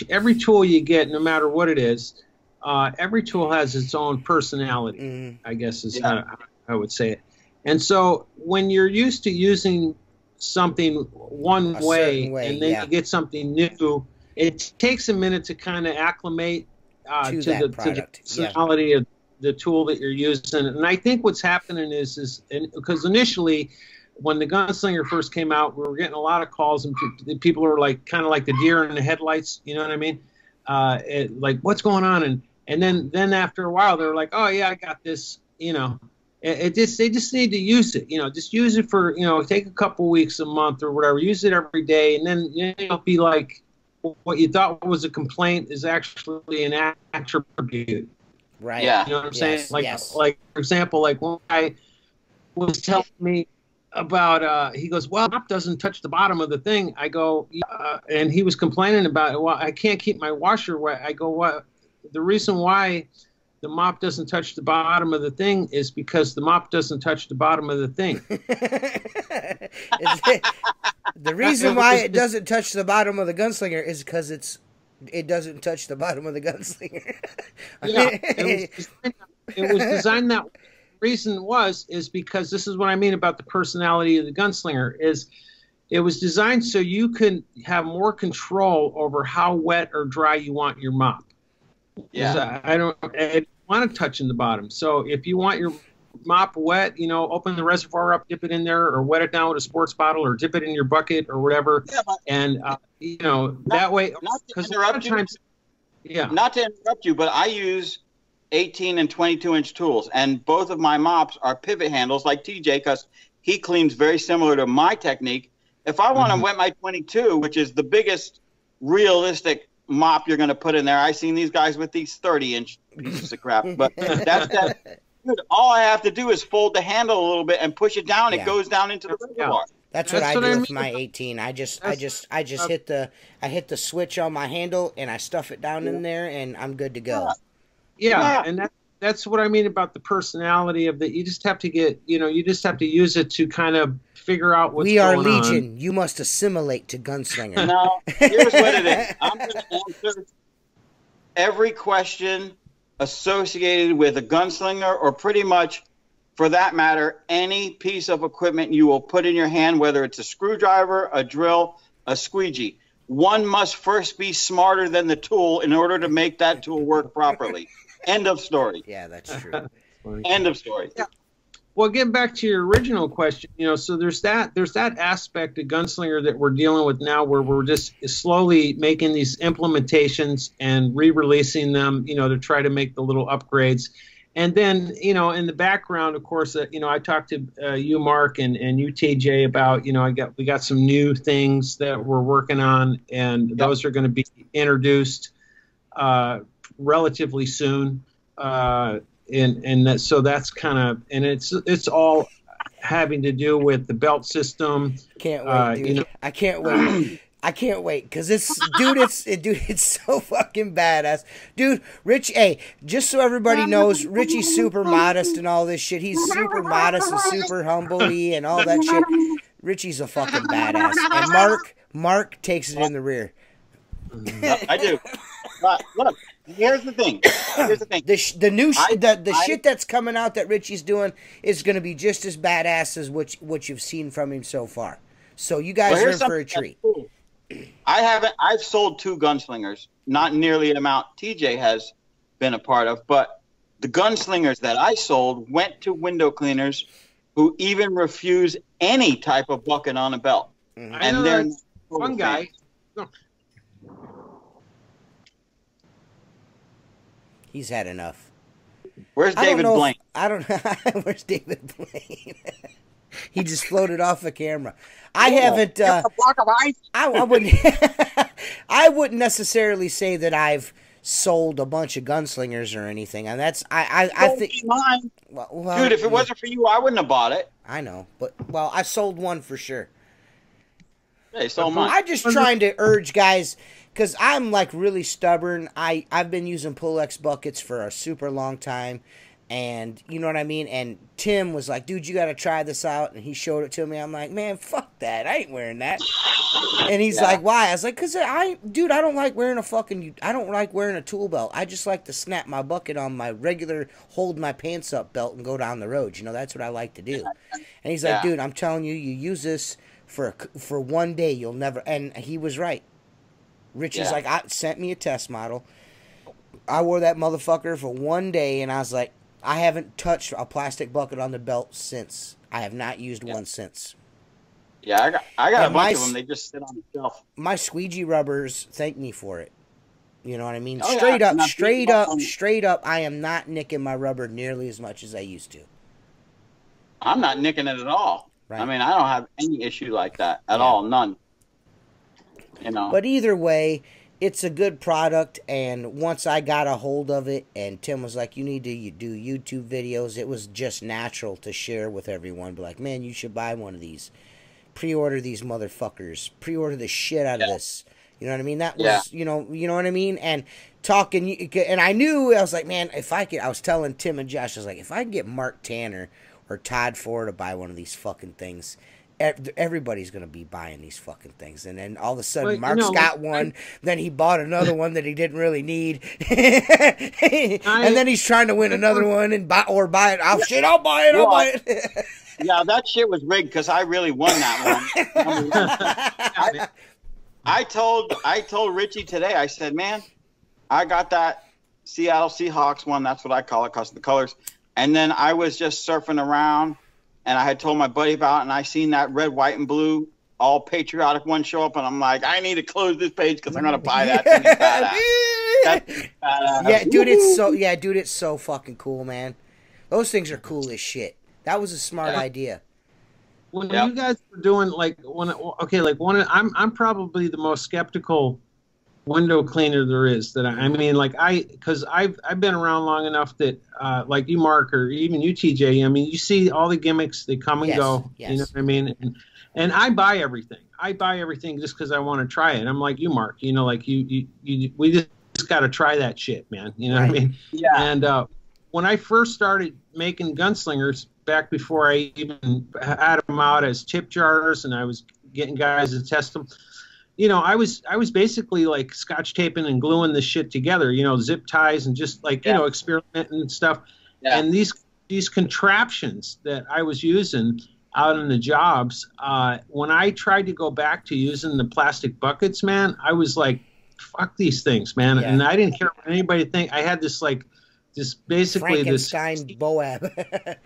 every tool you get, no matter what it is, every tool has its own personality. I guess is how I would say it. And so when you're used to using something one way, and then you get something new, it takes a minute to kind of acclimate to the personality of the tool that you're using. And I think what's happening is because initially, when the gunslinger first came out, we were getting a lot of calls, and people were like, kind of like the deer in the headlights. You know what I mean? Like, what's going on? And then after a while, they're like, oh yeah, I got this. They just need to use it. Just use it for take a couple weeks, a month, or whatever. Use it every day, and then be like, what you thought was a complaint is actually an attribute. Right. Yeah. You know what I'm saying? Like for example, like one guy was telling me about he goes, well, mop doesn't touch the bottom of the thing. I go, and he was complaining about, well, I can't keep my washer wet. I go, what? The reason why the mop doesn't touch the bottom of the thing is because the mop doesn't touch the bottom of the thing. The reason why it doesn't touch the bottom of the gunslinger is because it doesn't touch the bottom of the gunslinger. Yeah, it was designed that way. The reason is because this is what I mean about the personality of the gunslinger is it was designed so you can have more control over how wet or dry you want your mop. Yeah. I don't want to touch in the bottom. So if you want your mop wet, open the reservoir up, dip it in there, or wet it down with a sports bottle, or dip it in your bucket or whatever. Yeah, and that way. Because a lot of times, Not to interrupt you, but I use 18 and 22-inch tools, and both of my mops are pivot handles like TJ because he cleans very similar to my technique. If I want to wet my 22, which is the biggest realistic mop you're going to put in there, I've seen these guys with these 30-inch pieces of crap, but that's that. Dude, all I have to do is fold the handle a little bit and push it down. It goes down into the reservoir. That's what I do with my 18. I just hit the switch on my handle and I stuff it down in there and I'm good to go. Yeah, and that's what I mean about the personality of the. You just have to get, you just have to use it to kind of figure out what's going on. We are Legion. You must assimilate to Gunslinger. No, here's what it is. I'm going to answer every question associated with a gunslinger, or pretty much, for that matter, any piece of equipment you will put in your hand, whether it's a screwdriver, a drill, a squeegee. One must first be smarter than the tool in order to make that tool work properly. End of story. Yeah, that's true. End of story. Yeah. Well, getting back to your original question, so there's that aspect of Gunslinger that we're dealing with now, where we're just slowly making these implementations and re-releasing them, to try to make the little upgrades. And then, in the background, of course, I talked to you, Mark, and you, TJ, about, we got some new things that we're working on, and those are going to be introduced relatively soon. So that's kind of, and it's all having to do with the belt system. Can't wait, dude. I can't wait. I can't wait because it's so fucking badass, dude. Rich, hey, just so everybody knows, Richie's super modest and all this shit. He's super modest and super humble-y and all that shit. Richie's a fucking badass, and Mark takes it in the rear. I do. But look, here's the thing. The shit that's coming out that Richie's doing is going to be just as badass as what you've seen from him so far. So you guys are in for a treat. Cool. I've sold 2 gunslingers, not nearly the amount TJ has been a part of, but the gunslingers that I sold went to window cleaners who even refuse any type of bucket on a belt. Mm-hmm. And they're one guy. He's had enough. Where's David Blaine? I don't know. Where's David Blaine? He just floated off the camera. I haven't. A block of ice. I wouldn't. I wouldn't necessarily say that I've sold a bunch of gunslingers or anything, and that's I think. Mine. Well, dude, if it wasn't for you, I wouldn't have bought it. I know, but I sold one for sure. Hey, sold mine. I'm just trying to urge guys, because I'm like really stubborn. I've been using Pull-X buckets for a super long time. And you know what I mean? And Tim was like, dude, you got to try this out. And he showed it to me. I'm like, man, fuck that. I ain't wearing that. And he's like, why? I was like, because I don't like wearing I don't like wearing a tool belt. I just like to snap my bucket on my regular hold my pants up belt and go down the road. That's what I like to do. And he's like, dude, I'm telling you, you use this for one day, you'll never. And he was right. Richie's like, I sent me a test model. I wore that motherfucker for one day, and I was like, I haven't touched a plastic bucket on the belt since. I have not used one since. Yeah, I got a bunch of them. They just sit on the shelf. My squeegee rubbers thank me for it. You know what I mean? Oh, Straight up, I am not nicking my rubber nearly as much as I used to. I'm not nicking it at all. Right. I mean, I don't have any issue like that at all. None. But either way, it's a good product, and once I got a hold of it, and Tim was like, you need to do YouTube videos, it was just natural to share with everyone. Be like, man, you should buy one of these. Pre-order these motherfuckers. Pre-order the shit out of this. You know what I mean? That was, you know what I mean? And talking, and I knew, I was like, man, if I could, I was telling Tim and Josh, I was like, if I can get Mark Tanner or Todd Ford to buy one of these fucking things, everybody's going to be buying these fucking things. And then all of a sudden, Mark's got one, then he bought another one that he didn't really need. And then he's trying to win another one and buy it. Oh, shit, I'll buy it. Yeah, that shit was rigged because I really won that one. I told Richie today, I said, man, I got that Seattle Seahawks one. That's what I call it because of the colors. And then I was just surfing around, and I had told my buddy about it, and I seen that red, white, and blue all patriotic one show up, and I'm like, I need to close this page because I'm going to buy that thing. Yeah, dude, it's so fucking cool, man. Those things are cool as shit. That was a smart idea. When you guys were doing I'm probably the most skeptical window cleaner there is. Because I've been around long enough that like you, Mark, or even you, TJ. I mean, you see all the gimmicks, they come and go. Yes. You know what I mean? And I buy everything. I buy everything just because I want to try it. I'm like you, Mark. You know, like we just got to try that shit, man. You know what I mean? Yeah. And when I first started making gunslingers, back before I even had them out as tip jars, and I was getting guys to test them, you know, I was basically like scotch taping and gluing this shit together, you know, zip ties and just like, you know, experimenting and stuff. Yeah. And these contraptions that I was using out in the jobs, when I tried to go back to using the plastic buckets, man, I was like, fuck these things, man. Yeah. And I didn't care what anybody think. I had this basically Frankenstein Boab.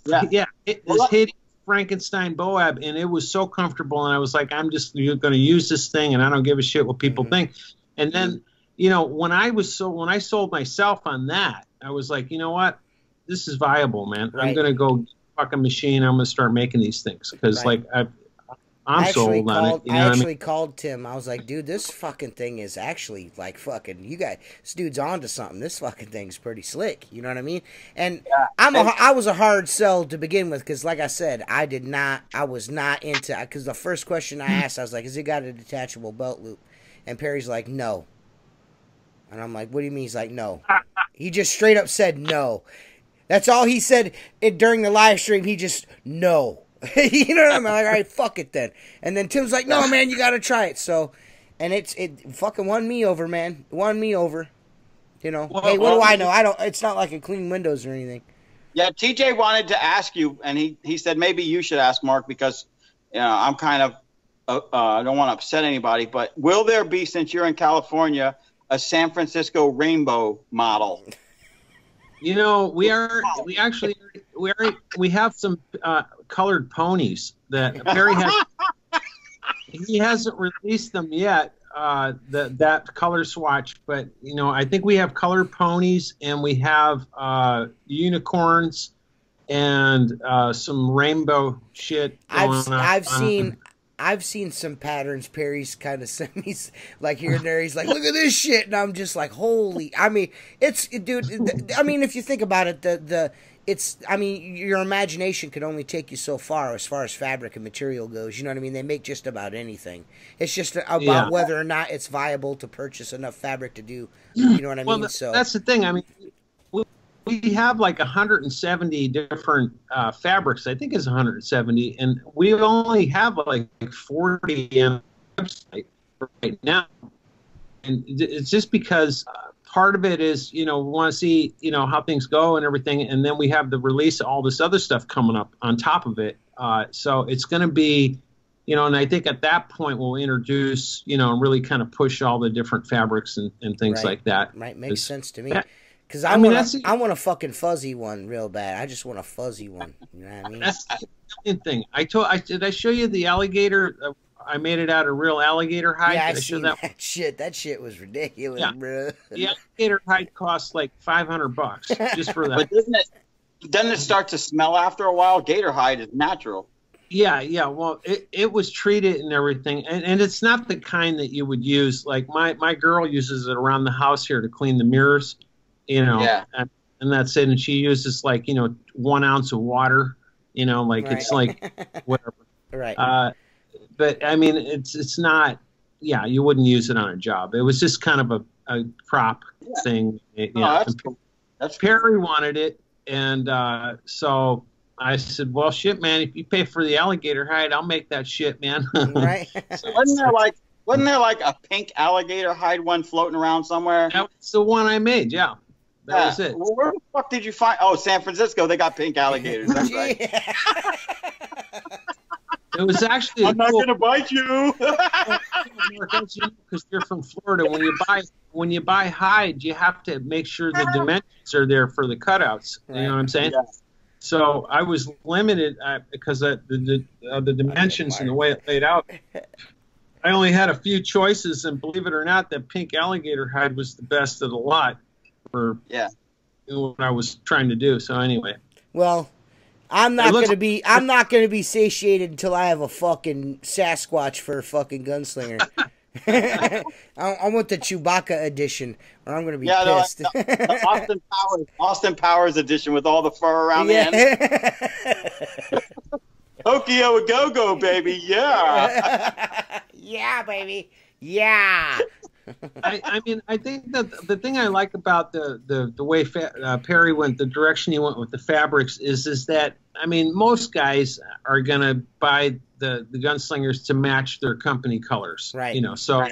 This hideous Frankenstein Boab, and it was so comfortable, and I was like, I'm just going to use this thing, and I don't give a shit what people think. And then, you know, when I sold myself on that, I was like, you know what, this is viable, man. Right. I'm going to go fuck a machine. I'm going to start making these things because, like, I'm sold on it. You know I actually called Tim. I was like, dude, this fucking thing is actually like fucking. This dude's onto something. This fucking thing's pretty slick. You know what I mean? And I was a hard sell to begin with because, like I said, I was not into. Because the first question I asked, I was like, "Has it got a detachable belt loop?" And Perry's like, "No." And I'm like, "What do you mean?" He's like, "No." He just straight up said no. That's all he said during the live stream. He just no. You know what I mean? I'm like, all right, fuck it then. And then Tim's like, no, man, you got to try it. So, and it fucking won me over, man. It won me over. You know, hey, what do I know? It's not like it clean windows or anything. Yeah, TJ wanted to ask you, and he said maybe you should ask Mark because, you know, I'm kind of, I don't want to upset anybody, but will there be, since you're in California, a San Francisco rainbow model? You know, we have some colored ponies that Perry has. He hasn't released them yet, that color swatch, but you know, I think we have colored ponies and we have unicorns and some rainbow shit going on. I've seen some patterns Perry's kind of sent me, like here and there. He's like, look at this shit. And I'm just like, holy. I mean, dude, I mean, if you think about it, I mean, your imagination can only take you so far as fabric and material goes. You know what I mean? They make just about anything. It's just about whether or not it's viable to purchase enough fabric to do, you know what I mean? So that's the thing. I mean, we have like 170 different fabrics. I think it's 170, and we only have like 40 on the website right now. And it's just because part of it is, you know, we want to see, you know, how things go and everything, and then we have the release of all this other stuff coming up on top of it. So it's going to be, you know, and I think at that point we'll introduce, you know, and really kind of push all the different fabrics and things like that. Right, makes sense to me. Because I want a fucking fuzzy one real bad. I just want a fuzzy one. You know what I mean? That's the million thing. Did I show you the alligator? I made it out of real alligator hide. Yeah, I seen that shit. That shit was ridiculous, bro. The alligator hide costs like $500 just for that. But doesn't it start to smell after a while? Gator hide is natural. Yeah. Well, it was treated and everything, and it's not the kind that you would use. Like my girl uses it around the house here to clean the mirrors. You know, and that's it. And she uses like, you know, 1 ounce of water, you know, like it's like whatever. Right. But I mean, it's not, you wouldn't use it on a job. It was just kind of prop thing. That's cool. Perry wanted it, and so I said, "Well, shit, man. If you pay for the alligator hide, I'll make that shit, man." Right. So wasn't there like a pink alligator hide one floating around somewhere? That's the one I made. Yeah, that was it. Well, where the fuck did you find? Oh, San Francisco. They got pink alligators. That's right. It was actually. I'm not gonna bite you. Because you're from Florida. When you buy hide, you have to make sure the dimensions are there for the cutouts. You know what I'm saying? Yeah. So I was limited because the dimensions and the way it laid out. I only had a few choices, and believe it or not, that pink alligator hide was the best of the lot for what I was trying to do. So anyway. Well, I'm not gonna be satiated until I have a fucking Sasquatch for a fucking gunslinger. I want the Chewbacca edition, or I'm gonna be pissed. The Austin Powers edition with all the fur around the end. Tokyo go baby, yeah. Yeah, baby, yeah. I mean, I think that the thing I like about the way Perry went, the direction he went with the fabrics is that, I mean, most guys are going to buy the gunslingers to match their company colors. Right. You know, so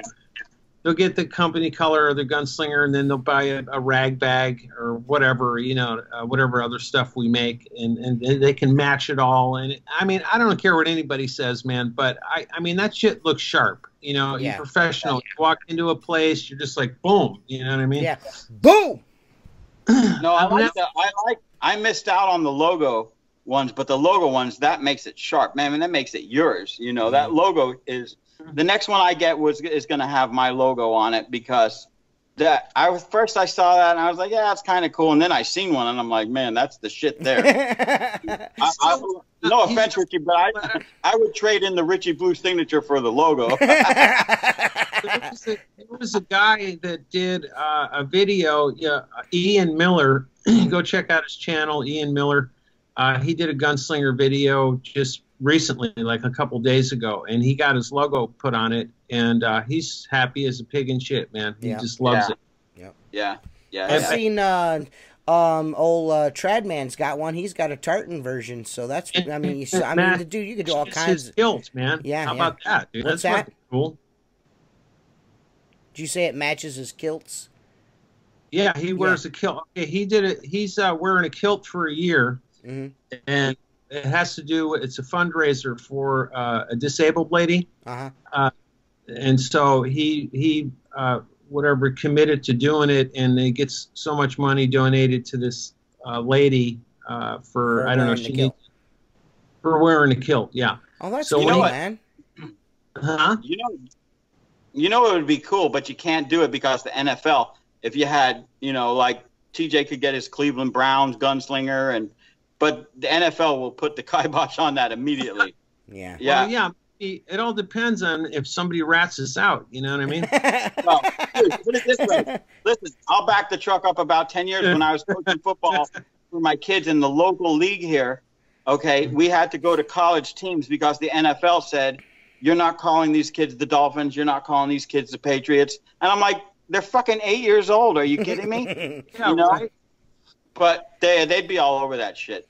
they'll get the company color of the gunslinger, and then they'll buy a rag bag or whatever, you know, whatever other stuff we make, and they can match it all. And I mean, I don't care what anybody says, man, but I mean, that shit looks sharp. You know, you're professional. You walk into a place, you're just like, boom. You know what I mean? Yeah. Boom. No, I missed out on the logo ones, but the logo ones, that makes it sharp, man. And that makes it yours. You know, that logo is the next one I get is going to have my logo on it, because I saw that and I was like, yeah, that's kind of cool. And then I seen one and I'm like, man, that's the shit there. No offense, Richie, but I would trade in the Richie Blue signature for the logo. There was a guy that did a video, Ian Miller. Go check out his channel, Ian Miller. He did a gunslinger video just recently, like a couple days ago, and he got his logo put on it, and he's happy as a pig in shit, man. He just loves it. Yeah. I've seen old Tradman's got one. He's got a tartan version, so that's. I mean, the dude, you could do all kinds. His kilt, man. Yeah. How about that, dude? What's that's that? Cool. Did you say it matches his kilts? Yeah, he wears a kilt. Okay, he did it. He's wearing a kilt for a year, and it has to do. It's a fundraiser for a disabled lady. And so he committed to doing it, and it gets so much money donated to this lady for I don't know, for wearing a kilt. Yeah. Oh, that's so cool, man. You know it would be cool, but you can't do it because the NFL. If you had, you know, like TJ could get his Cleveland Browns gunslinger, but the NFL will put the kibosh on that immediately. Yeah. Well, yeah. It all depends on if somebody rats us out. You know what I mean? Well, put it this way. Listen, I'll back the truck up about 10 years when I was coaching football for my kids in the local league here. Okay, we had to go to college teams because the NFL said, you're not calling these kids the Dolphins. You're not calling these kids the Patriots. And I'm like, they're fucking 8 years old. Are you kidding me? Yeah, you know? Right? But they'd be all over that shit.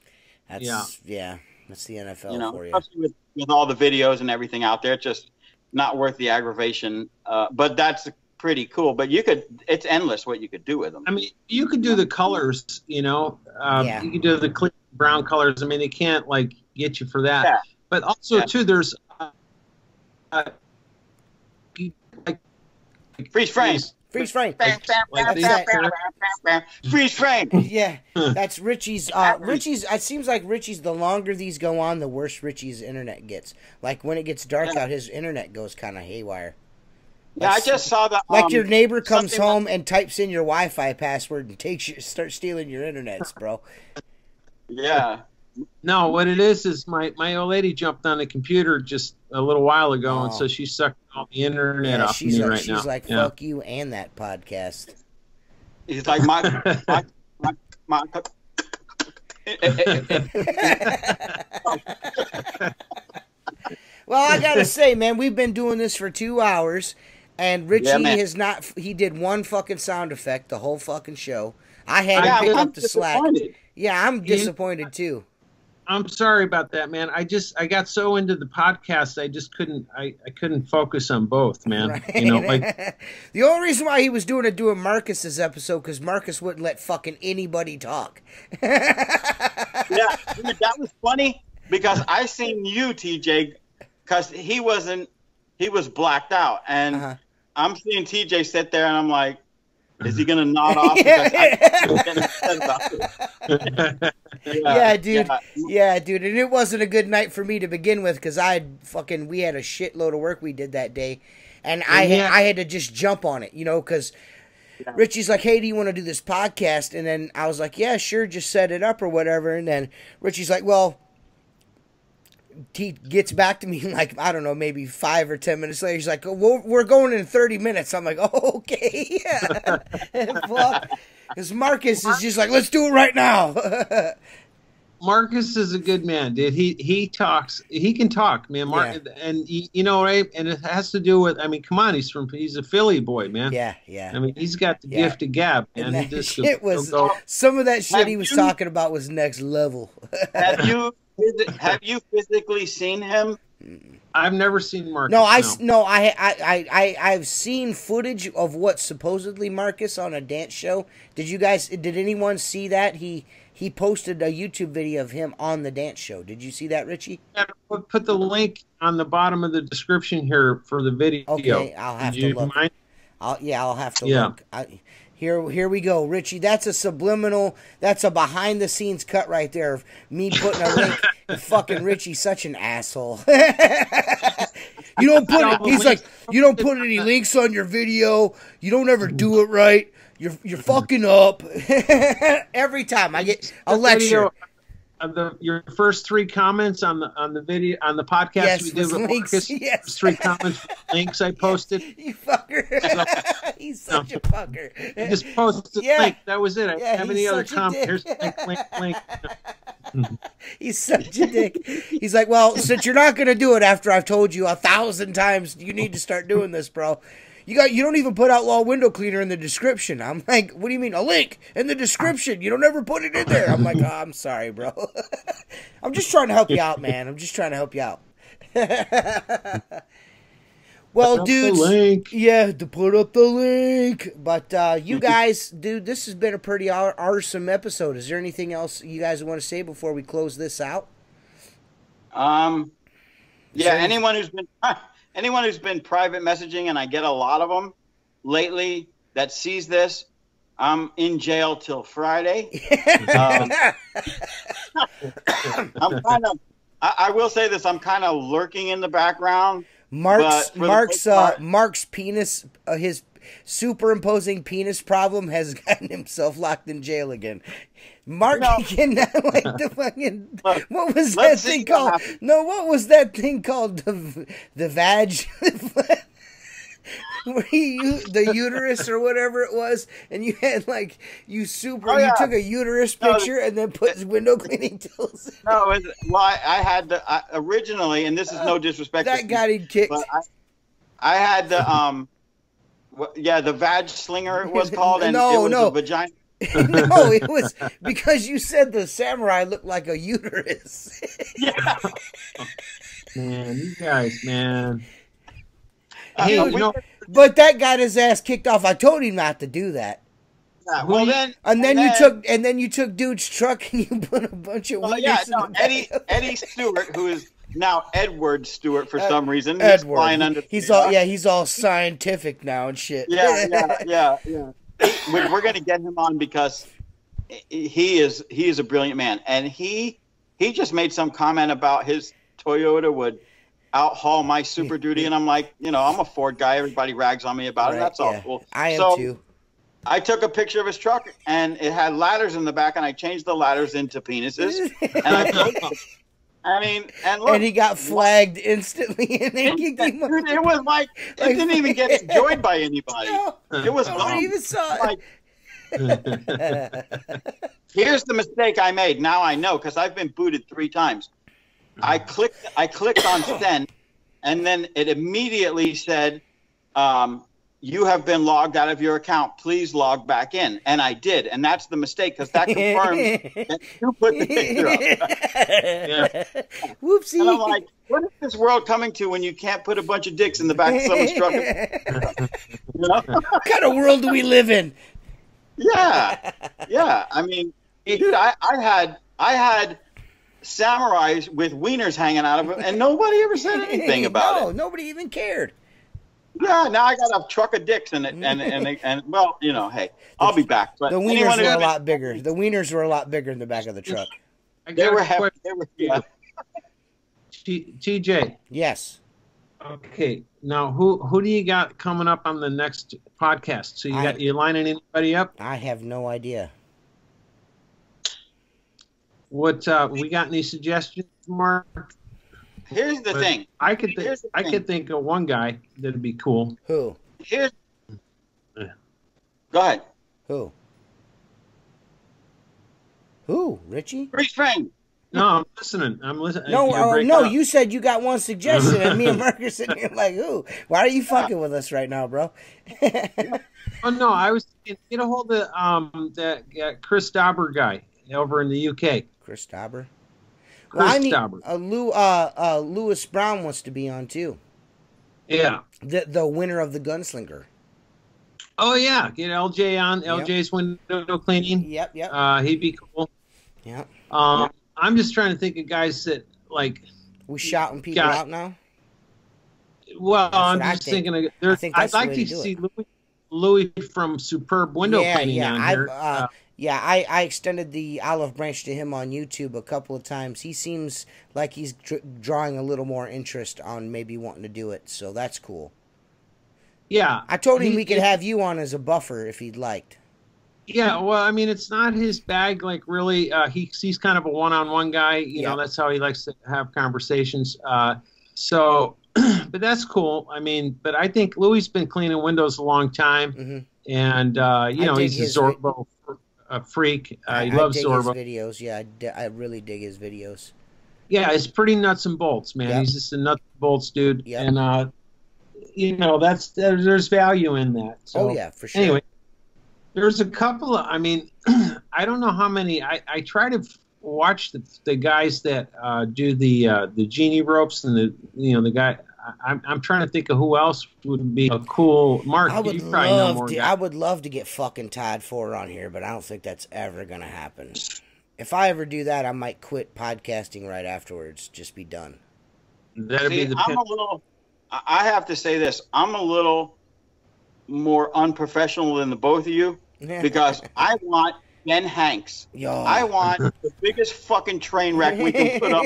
That's the NFL, you know, for you. Especially with all the videos and everything out there. It's just not worth the aggravation. But that's pretty cool. But it's endless what you could do with them. I mean, you could do the colors, you know. You could do the Cleveland brown colors. I mean, they can't, like, get you for that. Yeah. But also, too, there's freeze frame. Freeze frame. Freeze frame. Yeah, that's Richie's. Richie's. It seems like Richie's. The longer these go on, the worse Richie's internet gets. Like when it gets dark out, his internet goes kind of haywire. Yeah, I just saw that. Like your neighbor comes home and types in your Wi-Fi password and starts stealing your internets, bro. Yeah. No, what it is my old lady jumped on the computer just a little while ago, and so she's sucking all the internet off me right now. She's like, fuck you and that podcast. He's like, my Well, I gotta say, man, we've been doing this for 2 hours, And Richie has not. He did one fucking sound effect the whole fucking show. I had to pick up the slack. Yeah, I'm disappointed too. I'm sorry about that, man. I got so into the podcast, I just couldn't focus on both, man. Right. You know, like the only reason why he was doing Marcus's episode because Marcus wouldn't let fucking anybody talk. Yeah, that was funny because I seen you, TJ, because he was blacked out, and I'm seeing TJ sit there, and I'm like, is he gonna nod off? Yeah, dude. Yeah, dude. And it wasn't a good night for me to begin with because we had a shitload of work we did that day, and I had to just jump on it, you know, because Richie's like, hey, do you want to do this podcast? And then I was like, yeah, sure, just set it up or whatever. And then Richie's like, well, he gets back to me like, I don't know, maybe 5 or 10 minutes later. He's like, oh, we're going in 30 minutes. I'm like, oh, okay. Yeah. Fuck. Because Marcus is just like, let's do it right now. Marcus is a good man, dude. He talks. He can talk, man. And you know, right? And it has to do with. I mean, come on, he's a Philly boy, man. Yeah, yeah. I mean, he's got the gift of gab, man. And that shit was some of that shit he was talking about was next level. Have you physically seen him? I've never seen Marcus. I've seen footage of what supposedly Marcus on a dance show. Did anyone see that? He posted a YouTube video of him on the dance show. Did you see that, Richie? Yeah, put the link on the bottom of the description here for the video. Okay, I'll have to look. Mind? I'll have to look. Here we go, Richie. That's a behind the scenes cut right there of me putting a link. Fucking Richie's such an asshole. You don't put it. He's like, you don't put any links on your video. You don't ever do it right. You're fucking up. Every time I get a lecture. Your first 3 comments on the video on the podcast we did with Marcus. Yes. 3 comments, links I posted. You fucker! He's such a fucker. You just posted a link. That was it. I don't have any other comments. Here's link. He's such a dick. He's like, well, since you're not gonna do it after I've told you 1,000 times, you need to start doing this, bro. You don't even put Outlaw Window Cleaner in the description. I'm like, what do you mean? A link in the description. You don't ever put it in there. I'm like, oh, I'm sorry, bro. I'm just trying to help you out, man. I'm just trying to help you out. Well, dudes, yeah, to put up the link. But you guys, dude, this has been a pretty awesome episode. Is there anything else you guys want to say before we close this out? Yeah, anyone who's been private messaging, and I get a lot of them lately that sees this, I'm in jail till Friday. I will say this, I'm kind of lurking in the background. Mark's penis, his superimposing penis problem has gotten himself locked in jail again. Mark, like the fucking, what was that thing called? No, what was that thing called? The vag, where the uterus or whatever it was, and you had you took a uterus picture and then put window cleaning tools. No, I had originally, and this is no disrespect. That got him kicked. I had the the vag slinger it was called, and it was a vagina. No, it was because you said the samurai looked like a uterus. Yeah. Man, you guys, man. Hey, but that got his ass kicked off. I told him not to do that. Yeah, well then you took dude's truck and you put a bunch of Eddie Stewart, who is now Edward Stewart for some reason. He's flying under. He's all scientific now and shit. Yeah. We're going to get him on because he is a brilliant man, and he just made some comment about his Toyota would outhaul my Super Duty, and I'm like, I'm a Ford guy. Everybody rags on me about it. That's all cool. I am too. I took a picture of his truck, and it had ladders in the back, and I changed the ladders into penises. And he got flagged instantly, and they kicked him out. It was like it didn't even get enjoyed by anybody. No, it was nobody even saw it. Here's the mistake I made. Now I know because I've been booted 3 times. I clicked on send, and then it immediately said, you have been logged out of your account. Please log back in. And I did. And that's the mistake, because that confirms that you put the picture up. Yeah. Whoopsie. And I'm like, what is this world coming to when you can't put a bunch of dicks in the back of someone's truck? You know? What kind of world do we live in? Yeah. Yeah. I mean, dude, I had samurais with wieners hanging out of them, and nobody ever said anything about it. No, nobody even cared. Yeah, now I got a truck of dicks in it, and well, you know, hey, I'll be back. But the wieners were a lot bigger. The wieners were a lot bigger in the back of the truck. They were heavy. Yeah. TJ. Yes. Okay. Now, who do you got coming up on the next podcast? So you lining anybody up? I have no idea. What we got any suggestions, Mark? Here's the thing. I could think of one guy that'd be cool. Who? Go ahead. Who, Richie? Rich Frank. No, I'm listening. No, you said you got one suggestion, and me and Mark are sitting here like, who? Why are you fucking with us right now, bro? Oh no, I was thinking, get a hold of that Chris Dauber guy over in the UK. Chris Dauber. Chris Dauber. Lewis Brown wants to be on too. Yeah. The winner of the Gunslinger. Oh yeah, get LJ on. Yep. LJ's window cleaning. Yep. He'd be cool. Yeah. I'm just trying to think of guys that like. We shouting people out now. Well, I'm just thinking of. I'd like to see Louis from Superb Window Cleaning on here. I extended the olive branch to him on YouTube a couple of times. He seems like he's drawing a little more interest on maybe wanting to do it, so that's cool. Yeah. I told him we could have you on as a buffer if he'd liked. Yeah, well, I mean, it's not his bag, like, really. He's kind of a one-on-one guy. You know, that's how he likes to have conversations. But that's cool. I mean, but I think Louis been cleaning windows a long time. Mm-hmm. And, you know, he's a Zorbo freak. He loves Zorbo. His videos. Yeah, I really dig his videos. Yeah, it's pretty nuts and bolts, man. Yep. He's just a nuts and bolts dude. Yep. And, you know, there's value in that. So, oh, yeah, for sure. Anyway. There's a couple of, I mean, I don't know how many. I try to watch the guys that do the genie ropes and the guy. I'm trying to think of who else would be a cool Mark. I would love to get fucking Todd Ford on here, but I don't think that's ever gonna happen. If I ever do that, I might quit podcasting right afterwards. Just be done. I have to say this. I'm a little more unprofessional than the both of you because I want Ben Hanks. Yo. I want the biggest fucking train wreck we can put up.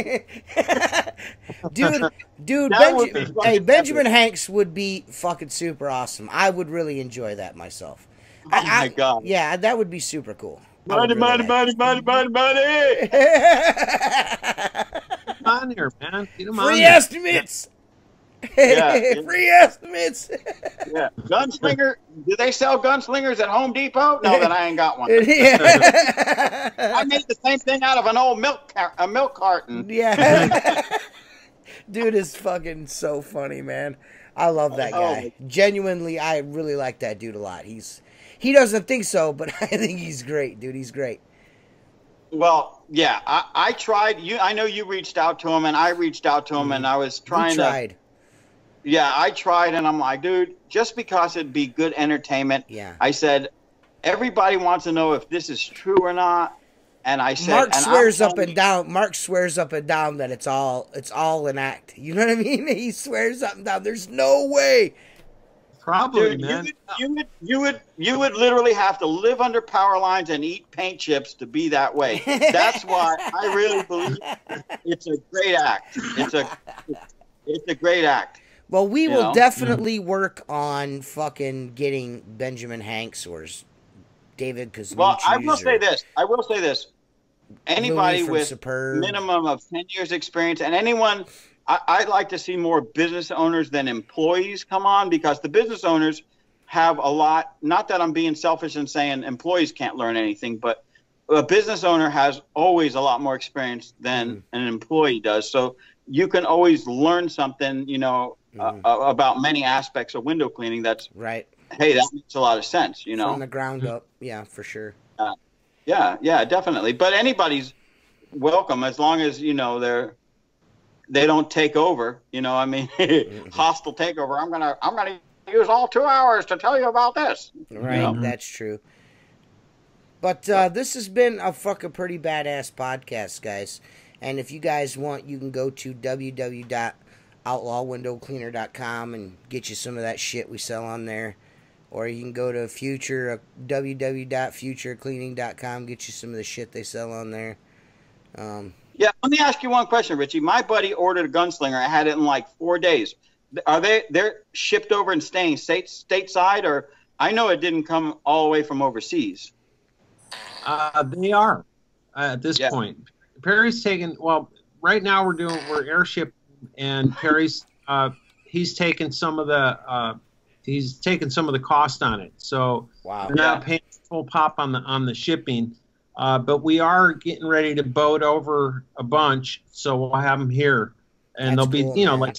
Dude, Benjamin Hanks would be fucking super awesome. I would really enjoy that myself. Oh my God. Yeah, that would be super cool. Money. Come on here, man. Get him Free estimates. Yeah. Free estimates. Yeah. Gunslinger. Do they sell gunslingers at Home Depot? No, then I ain't got one. I made the same thing out of an old milk carton. Yeah. Dude is fucking so funny, man. I love that guy. Genuinely, I really like that dude a lot. He doesn't think so, but I think he's great, dude. He's great. Well, yeah, I tried. I know you reached out to him, and I reached out to him, and I was trying to. Yeah, I tried, and I'm like, dude, just because it'd be good entertainment. Yeah. I said, everybody wants to know if this is true or not, and I said, Mark swears up and down that it's all an act. You know what I mean? He swears up and down. There's no way. Probably, dude, man. You would literally have to live under power lines and eat paint chips to be that way. That's why I really believe it's a great act. It's a great act. Well, we will definitely work on fucking getting Benjamin Hanks or David Kazmich. Well, I will say this. Anybody with Superb. Minimum of 10 years experience, and anyone, I'd like to see more business owners than employees come on, because the business owners have a lot, not that I'm being selfish and saying employees can't learn anything, but a business owner has always a lot more experience than an employee does. So you can always learn something, about many aspects of window cleaning that's right. hey, that makes a lot of sense, you know. From the ground up, yeah, for sure. Yeah, definitely. But anybody's welcome as long as, you know, they don't take over, you know. I mean, hostile takeover. I'm gonna use all 2 hours to tell you about this. Right, you know? That's true. But this has been a fucking pretty badass podcast, guys. And if you guys want, you can go to www.outlawwindowcleaner.com and get you some of that shit we sell on there. Or you can go to www.futurecleaning.com, get you some of the shit they sell on there. Yeah, let me ask you one question, Richie. My buddy ordered a gunslinger. I had it in like 4 days. They're shipped over and staying stateside, or I know it didn't come all the way from overseas. They are at this point. Perry's taken. Well, right now we're airship, and Perry's he's taken some of the cost on it. So we're not paying full pop on the shipping, but we are getting ready to boat over a bunch. So we'll have them here, and they'll be like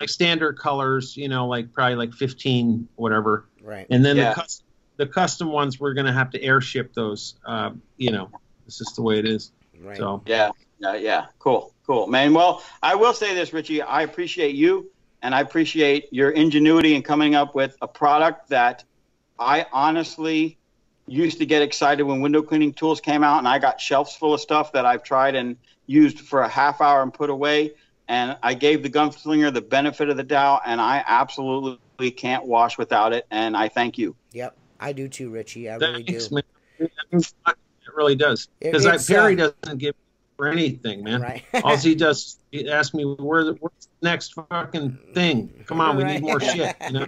standard colors, like probably like 15 whatever. Right. And then the custom ones, we're going to have to airship those. It's just the way it is. Right. So yeah. Cool, man. Well, I will say this, Richie. I appreciate you, and I appreciate your ingenuity in coming up with a product that I honestly used to get excited when window cleaning tools came out, and I got shelves full of stuff that I've tried and used for a half hour and put away. And I gave the gunslinger the benefit of the doubt, and I absolutely can't wash without it. And I thank you. Yep. I do too, Richie. I really do. Man. It really does. Because Perry doesn't give for anything, man. Right. All he does, he asks me, what's the next fucking thing? Come on, we need more shit. You know?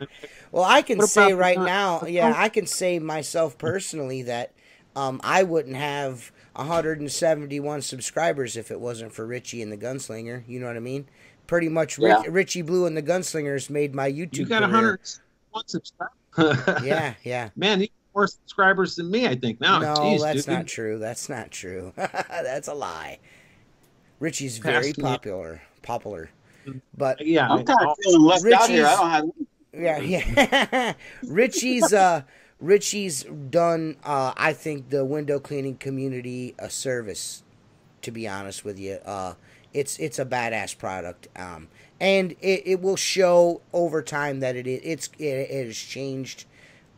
Well, I can say right now, I can say myself personally that I wouldn't have 171 subscribers if it wasn't for Richie and the Gunslinger. You know what I mean? Pretty much Richie Blue and the Gunslingers made my YouTube You got 101 subscribers. Yeah. Man, you have more subscribers than me, I think. Now, no, Jeez, that's not true. That's not true. That's a lie. Richie's very popular. But I'm kind of feeling left out here. I don't have. Yeah. Richie's done, I think, the window cleaning community a service. To be honest with you, it's a badass product. And it will show over time that it has changed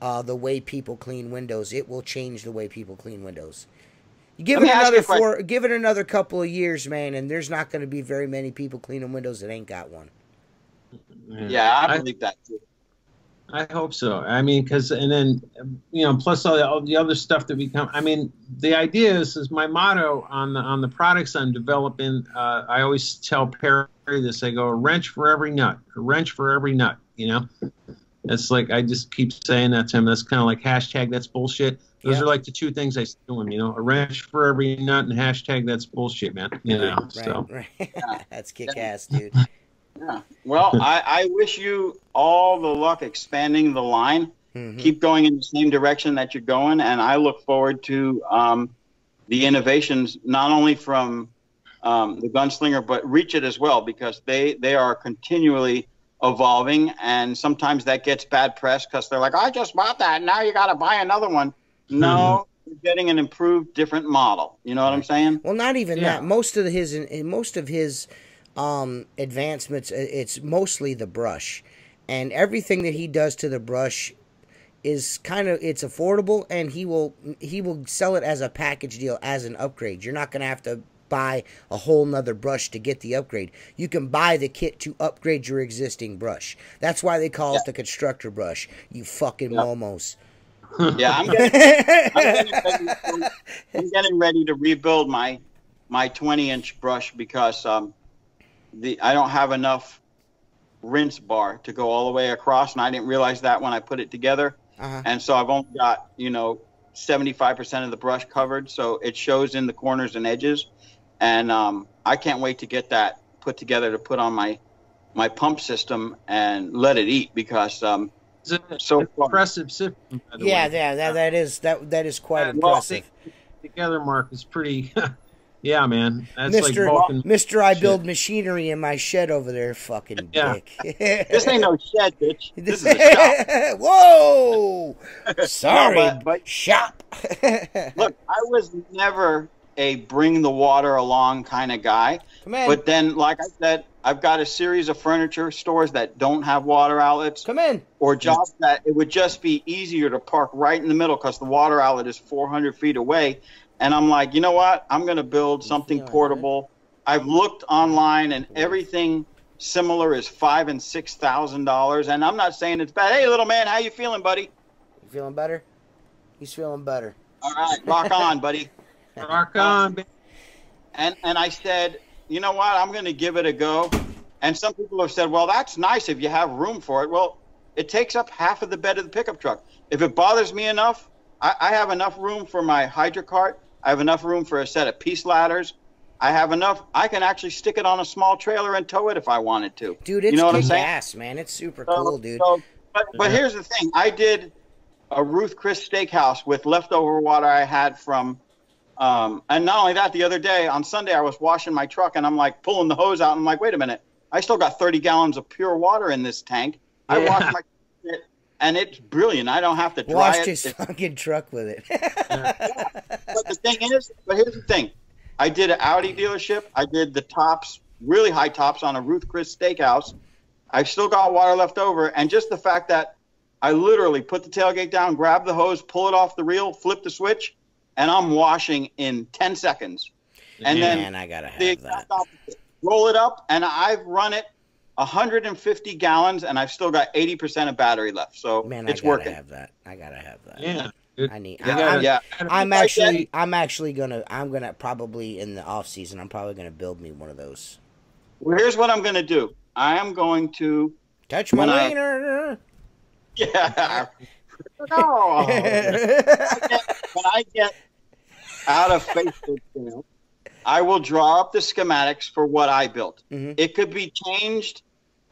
the way people clean windows. It will change the way people clean windows. You give it another couple of years, man, and there's not going to be very many people cleaning windows that ain't got one. Yeah, I believe that too. I hope so. I mean, plus all the other stuff that we come. I mean, the idea is my motto on the products I'm developing. I always tell Perry this. I go, a wrench for every nut. A wrench for every nut. That's like, I just keep saying that to him. That's kind of like hashtag that's bullshit. Those are like the two things I say to him. A wrench for every nut and hashtag that's bullshit, man. Right. That's kick ass, dude. Yeah. Well, I wish you all the luck expanding the line. Mm-hmm. Keep going in the same direction that you're going, and I look forward to the innovations, not only from the Gunslinger, but Reach It as well, because they are continually evolving, and sometimes that gets bad press because they're like, I just bought that, now you got to buy another one. No, you're getting an improved, different model. You know what I'm saying? Well, not even that. Most of his advancements, it's mostly the brush, and everything that he does to the brush is it's affordable, and he will sell it as a package deal, as an upgrade. You're not going to have to buy a whole nother brush to get the upgrade. You can buy the kit to upgrade your existing brush. That's why they call it the constructor brush, you fucking momos. Yeah, I'm getting ready to rebuild my 20-inch brush because I don't have enough rinse bar to go all the way across, and I didn't realize that when I put it together. And so I've only got 75% of the brush covered, so it shows in the corners and edges. And I can't wait to get that put together to put on my pump system and let it eat, because it's so impressive system, by the way. That is quite impressive. Together, Mark, is pretty Yeah, man. That's like Mr. I build machinery in my shed over there, fucking dick. This ain't no shed, bitch. This is a shop. Whoa! Sorry, no, but shop. Look, I was never a bring the water along kind of guy. Come in. But then, like I said, I've got a series of furniture stores that don't have water outlets. Come in. Or jobs that it would just be easier to park right in the middle because the water outlet is 400 feet away. And I'm like, you know what? I'm going to build something portable. I've looked online, and everything similar is $5,000 and $6,000. And I'm not saying it's bad. Hey, little man, how you feeling, buddy? You feeling better? He's feeling better. All right, rock on, buddy. Rock on, baby. And I said, you know what? I'm going to give it a go. And some people have said, well, that's nice if you have room for it. Well, it takes up half of the bed of the pickup truck. If it bothers me enough, I have enough room for my hydro cart. I have enough room for a set of peace ladders. I have enough. I can actually stick it on a small trailer and tow it if I wanted to. Dude, it's gas, man. It's super cool, dude. But here's the thing. I did a Ruth Chris steakhouse with leftover water I had from and not only that, the other day on Sunday I was washing my truck and I'm like pulling the hose out and I'm like, wait a minute, I still got 30 gallons of pure water in this tank. I washed my truck and it's brilliant. I don't have to dry Washed it. his fucking truck with it. But the thing is, here's the thing. I did an Audi dealership. I did the tops, really high tops on a Ruth Chris steakhouse. I've still got water left over. And just the fact that I literally put the tailgate down, grab the hose, pull it off the reel, flip the switch, and I'm washing in 10 seconds. And then I gotta have that. Roll it up, and I've run it 150 gallons, and I've still got 80% of battery left. So it's working. I gotta have that. Yeah. I'm actually gonna probably in the off season, I'm probably gonna build me one of those. Well, here's what I'm gonna do. I am going to touch my wiener. Yeah. No. When I get out of Facebook, I will draw up the schematics for what I built. Mm-hmm. It could be changed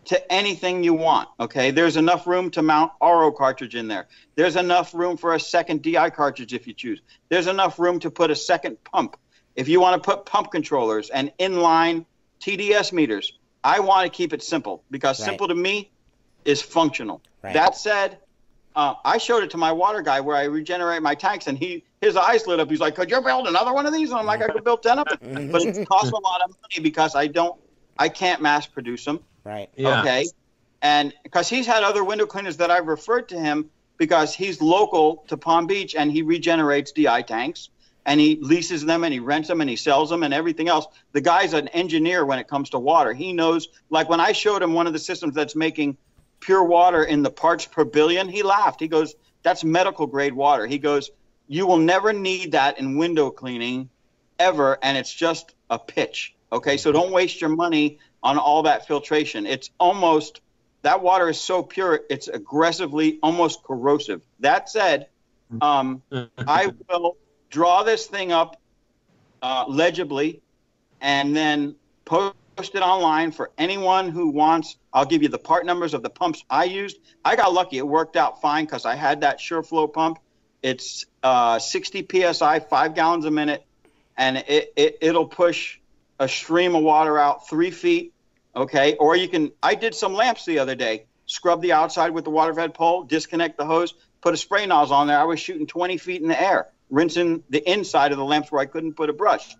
to anything you want, okay? There's enough room to mount RO cartridge in there. There's enough room for a second DI cartridge if you choose. There's enough room to put a second pump. If you want to put pump controllers and inline TDS meters, I want to keep it simple because simple to me is functional. Right. That said, I showed it to my water guy where I regenerate my tanks, and his eyes lit up. He's like, could you build another one of these? And I'm like, I could build 10 of them. But it costs a lot of money because I can't mass produce them. Right. Yeah. Okay. And because he's had other window cleaners that I've referred to him because he's local to Palm Beach and he regenerates DI tanks and he leases them and he rents them and he sells them and everything else. The guy's an engineer when it comes to water. He knows, like when I showed him one of the systems that's making pure water in the parts per billion, he laughed. He goes, that's medical grade water. He goes, you will never need that in window cleaning ever. And it's just a pitch. Okay. So don't waste your money on all that filtration. It's almost, that water is so pure, it's aggressively almost corrosive. That said, I will draw this thing up legibly and then post it online for anyone who wants. I'll give you the part numbers of the pumps I used. I got lucky. It worked out fine because I had that SureFlow pump. It's 60 PSI, 5 gallons a minute, and it'll push a stream of water out 3 feet. Okay, or you can, I did some lamps the other day, scrub the outside with the water fed pole, disconnect the hose, put a spray nozzle on there. I was shooting 20 feet in the air, rinsing the inside of the lamps where I couldn't put a brush.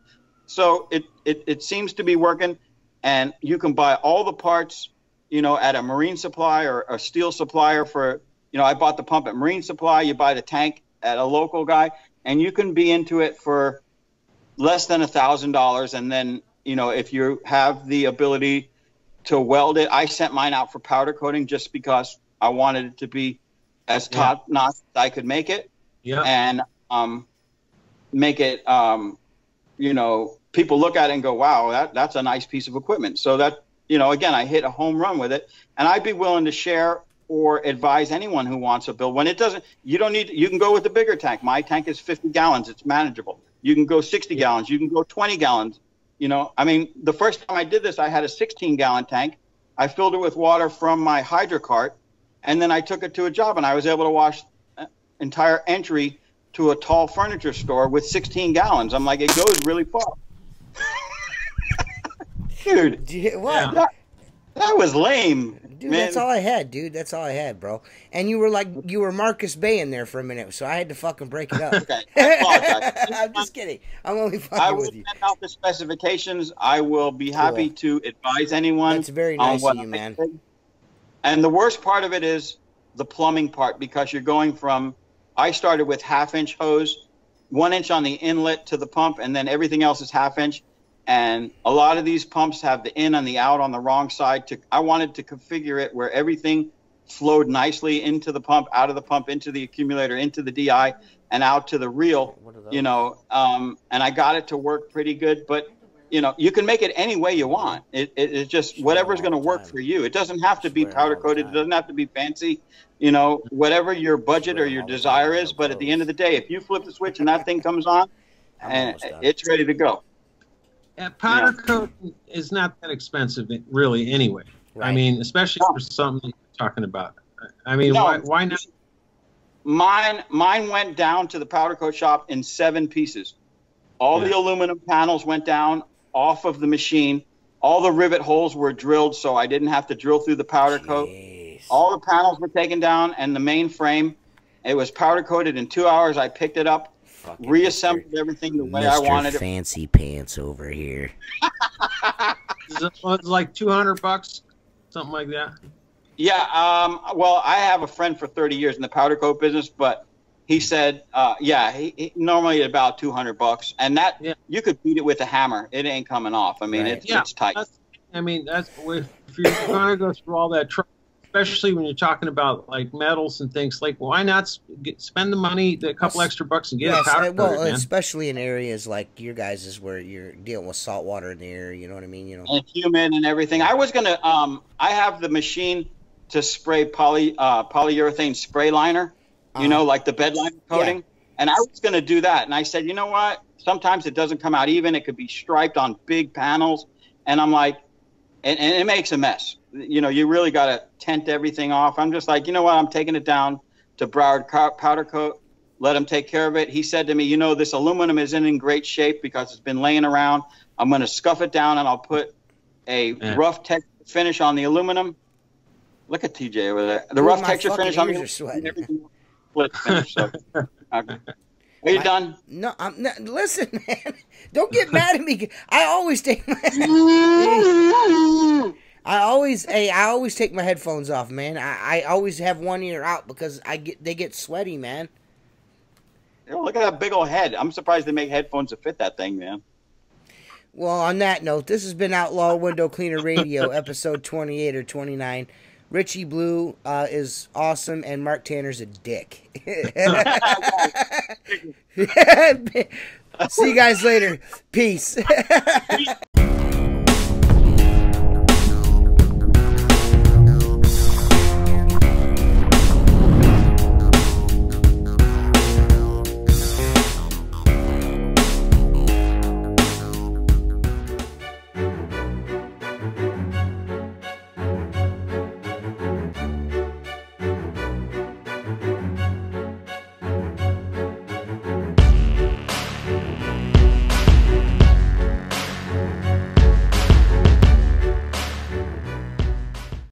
So it seems to be working, and you can buy all the parts, at a marine supply or a steel supplier for, I bought the pump at Marine Supply, you buy the tank at a local guy, and you can be into it for less than $1,000. And then, if you have the ability to weld it. I sent mine out for powder coating just because I wanted it to be as top notch as I could make it. Yeah. And make it, people look at it and go, wow, that's a nice piece of equipment. So that, again, I hit a home run with it, and I'd be willing to share or advise anyone who wants a build. When it doesn't, you can go with the bigger tank. My tank is 50 gallons. It's manageable. You can go 60 gallons. You can go 20 gallons. The first time I did this, I had a 16-gallon tank. I filled it with water from my hydro cart, and then I took it to a job, and I was able to wash entire entry to a tall furniture store with 16 gallons. I'm like, it goes really far. Dude, what? That was lame. Dude, man. that's all I had, dude. That's all I had, bro. And you were Marcus Bay in there for a minute, so I had to fucking break it up. Okay, I apologize. I'm just kidding. I'm only I fucking will with you. send out the specifications. I will be happy to advise anyone. That's very on nice what of you, I man. did. And the worst part of it is the plumbing part, because you're going from, I started with 1/2-inch hose, 1 inch on the inlet to the pump, and then everything else is 1/2 inch. And a lot of these pumps have the in and the out on the wrong side. I wanted to configure it where everything flowed nicely into the pump, out of the pump, into the accumulator, into the DI, and out to the reel, you know. And I got it to work pretty good. But, you know, you can make it any way you want. It's just whatever's going to work for you. It doesn't have to be powder coated. It doesn't have to be fancy. You know, whatever your budget or your desire is. But at the end of the day, if you flip the switch and that thing comes on, and it's ready to go. Powder coat is not that expensive, really, anyway. Right. I mean, especially for something you're talking about. I mean, why not? Mine went down to the powder coat shop in 7 pieces. All the aluminum panels went down off of the machine. All the rivet holes were drilled, so I didn't have to drill through the powder coat. All the panels were taken down, and the main frame, it was powder coated in 2 hours. I picked it up. Reassembled everything the way I wanted it. Fancy pants over here. It's like $200, something like that. Yeah. Well, I have a friend for 30 years in the powder coat business, but he said, he normally about $200, and that you could beat it with a hammer. It ain't coming off. I mean, it's tight. That's if you're going to go through all that trouble. Especially when you're talking about like metals and things, like why not spend the money, a couple extra bucks, and get a powder coated, man? Especially in areas like your guys' is where you're dealing with salt water in the air. You know what I mean? You know, and humid and everything. I was gonna, I have the machine to spray polyurethane spray liner. You know, like the bed liner coating. And I was gonna do that, and I said, you know what? Sometimes it doesn't come out even. It could be striped on big panels, and I'm like, and it makes a mess. You know, you really got to tent everything off. I'm just like, you know what? I'm taking it down to Broward Powder Coat. Let him take care of it. He said to me, you know, this aluminum isn't in great shape because it's been laying around. I'm going to scuff it down, and I'll put a rough texture finish on the aluminum. Look at TJ over there. The rough texture finish on the aluminum. Finish, so. Okay. Are you done? No, I'm not. Listen, man. Don't get mad at me. I always take my headphones off, man. I always have one ear out because they get sweaty, man. Look at that big old head. I'm surprised they make headphones to fit that thing, man. Well, on that note, this has been Outlaw Window Cleaner Radio, episode 28 or 29. Richie Blue is awesome, and Mark Tanner's a dick. See you guys later. Peace.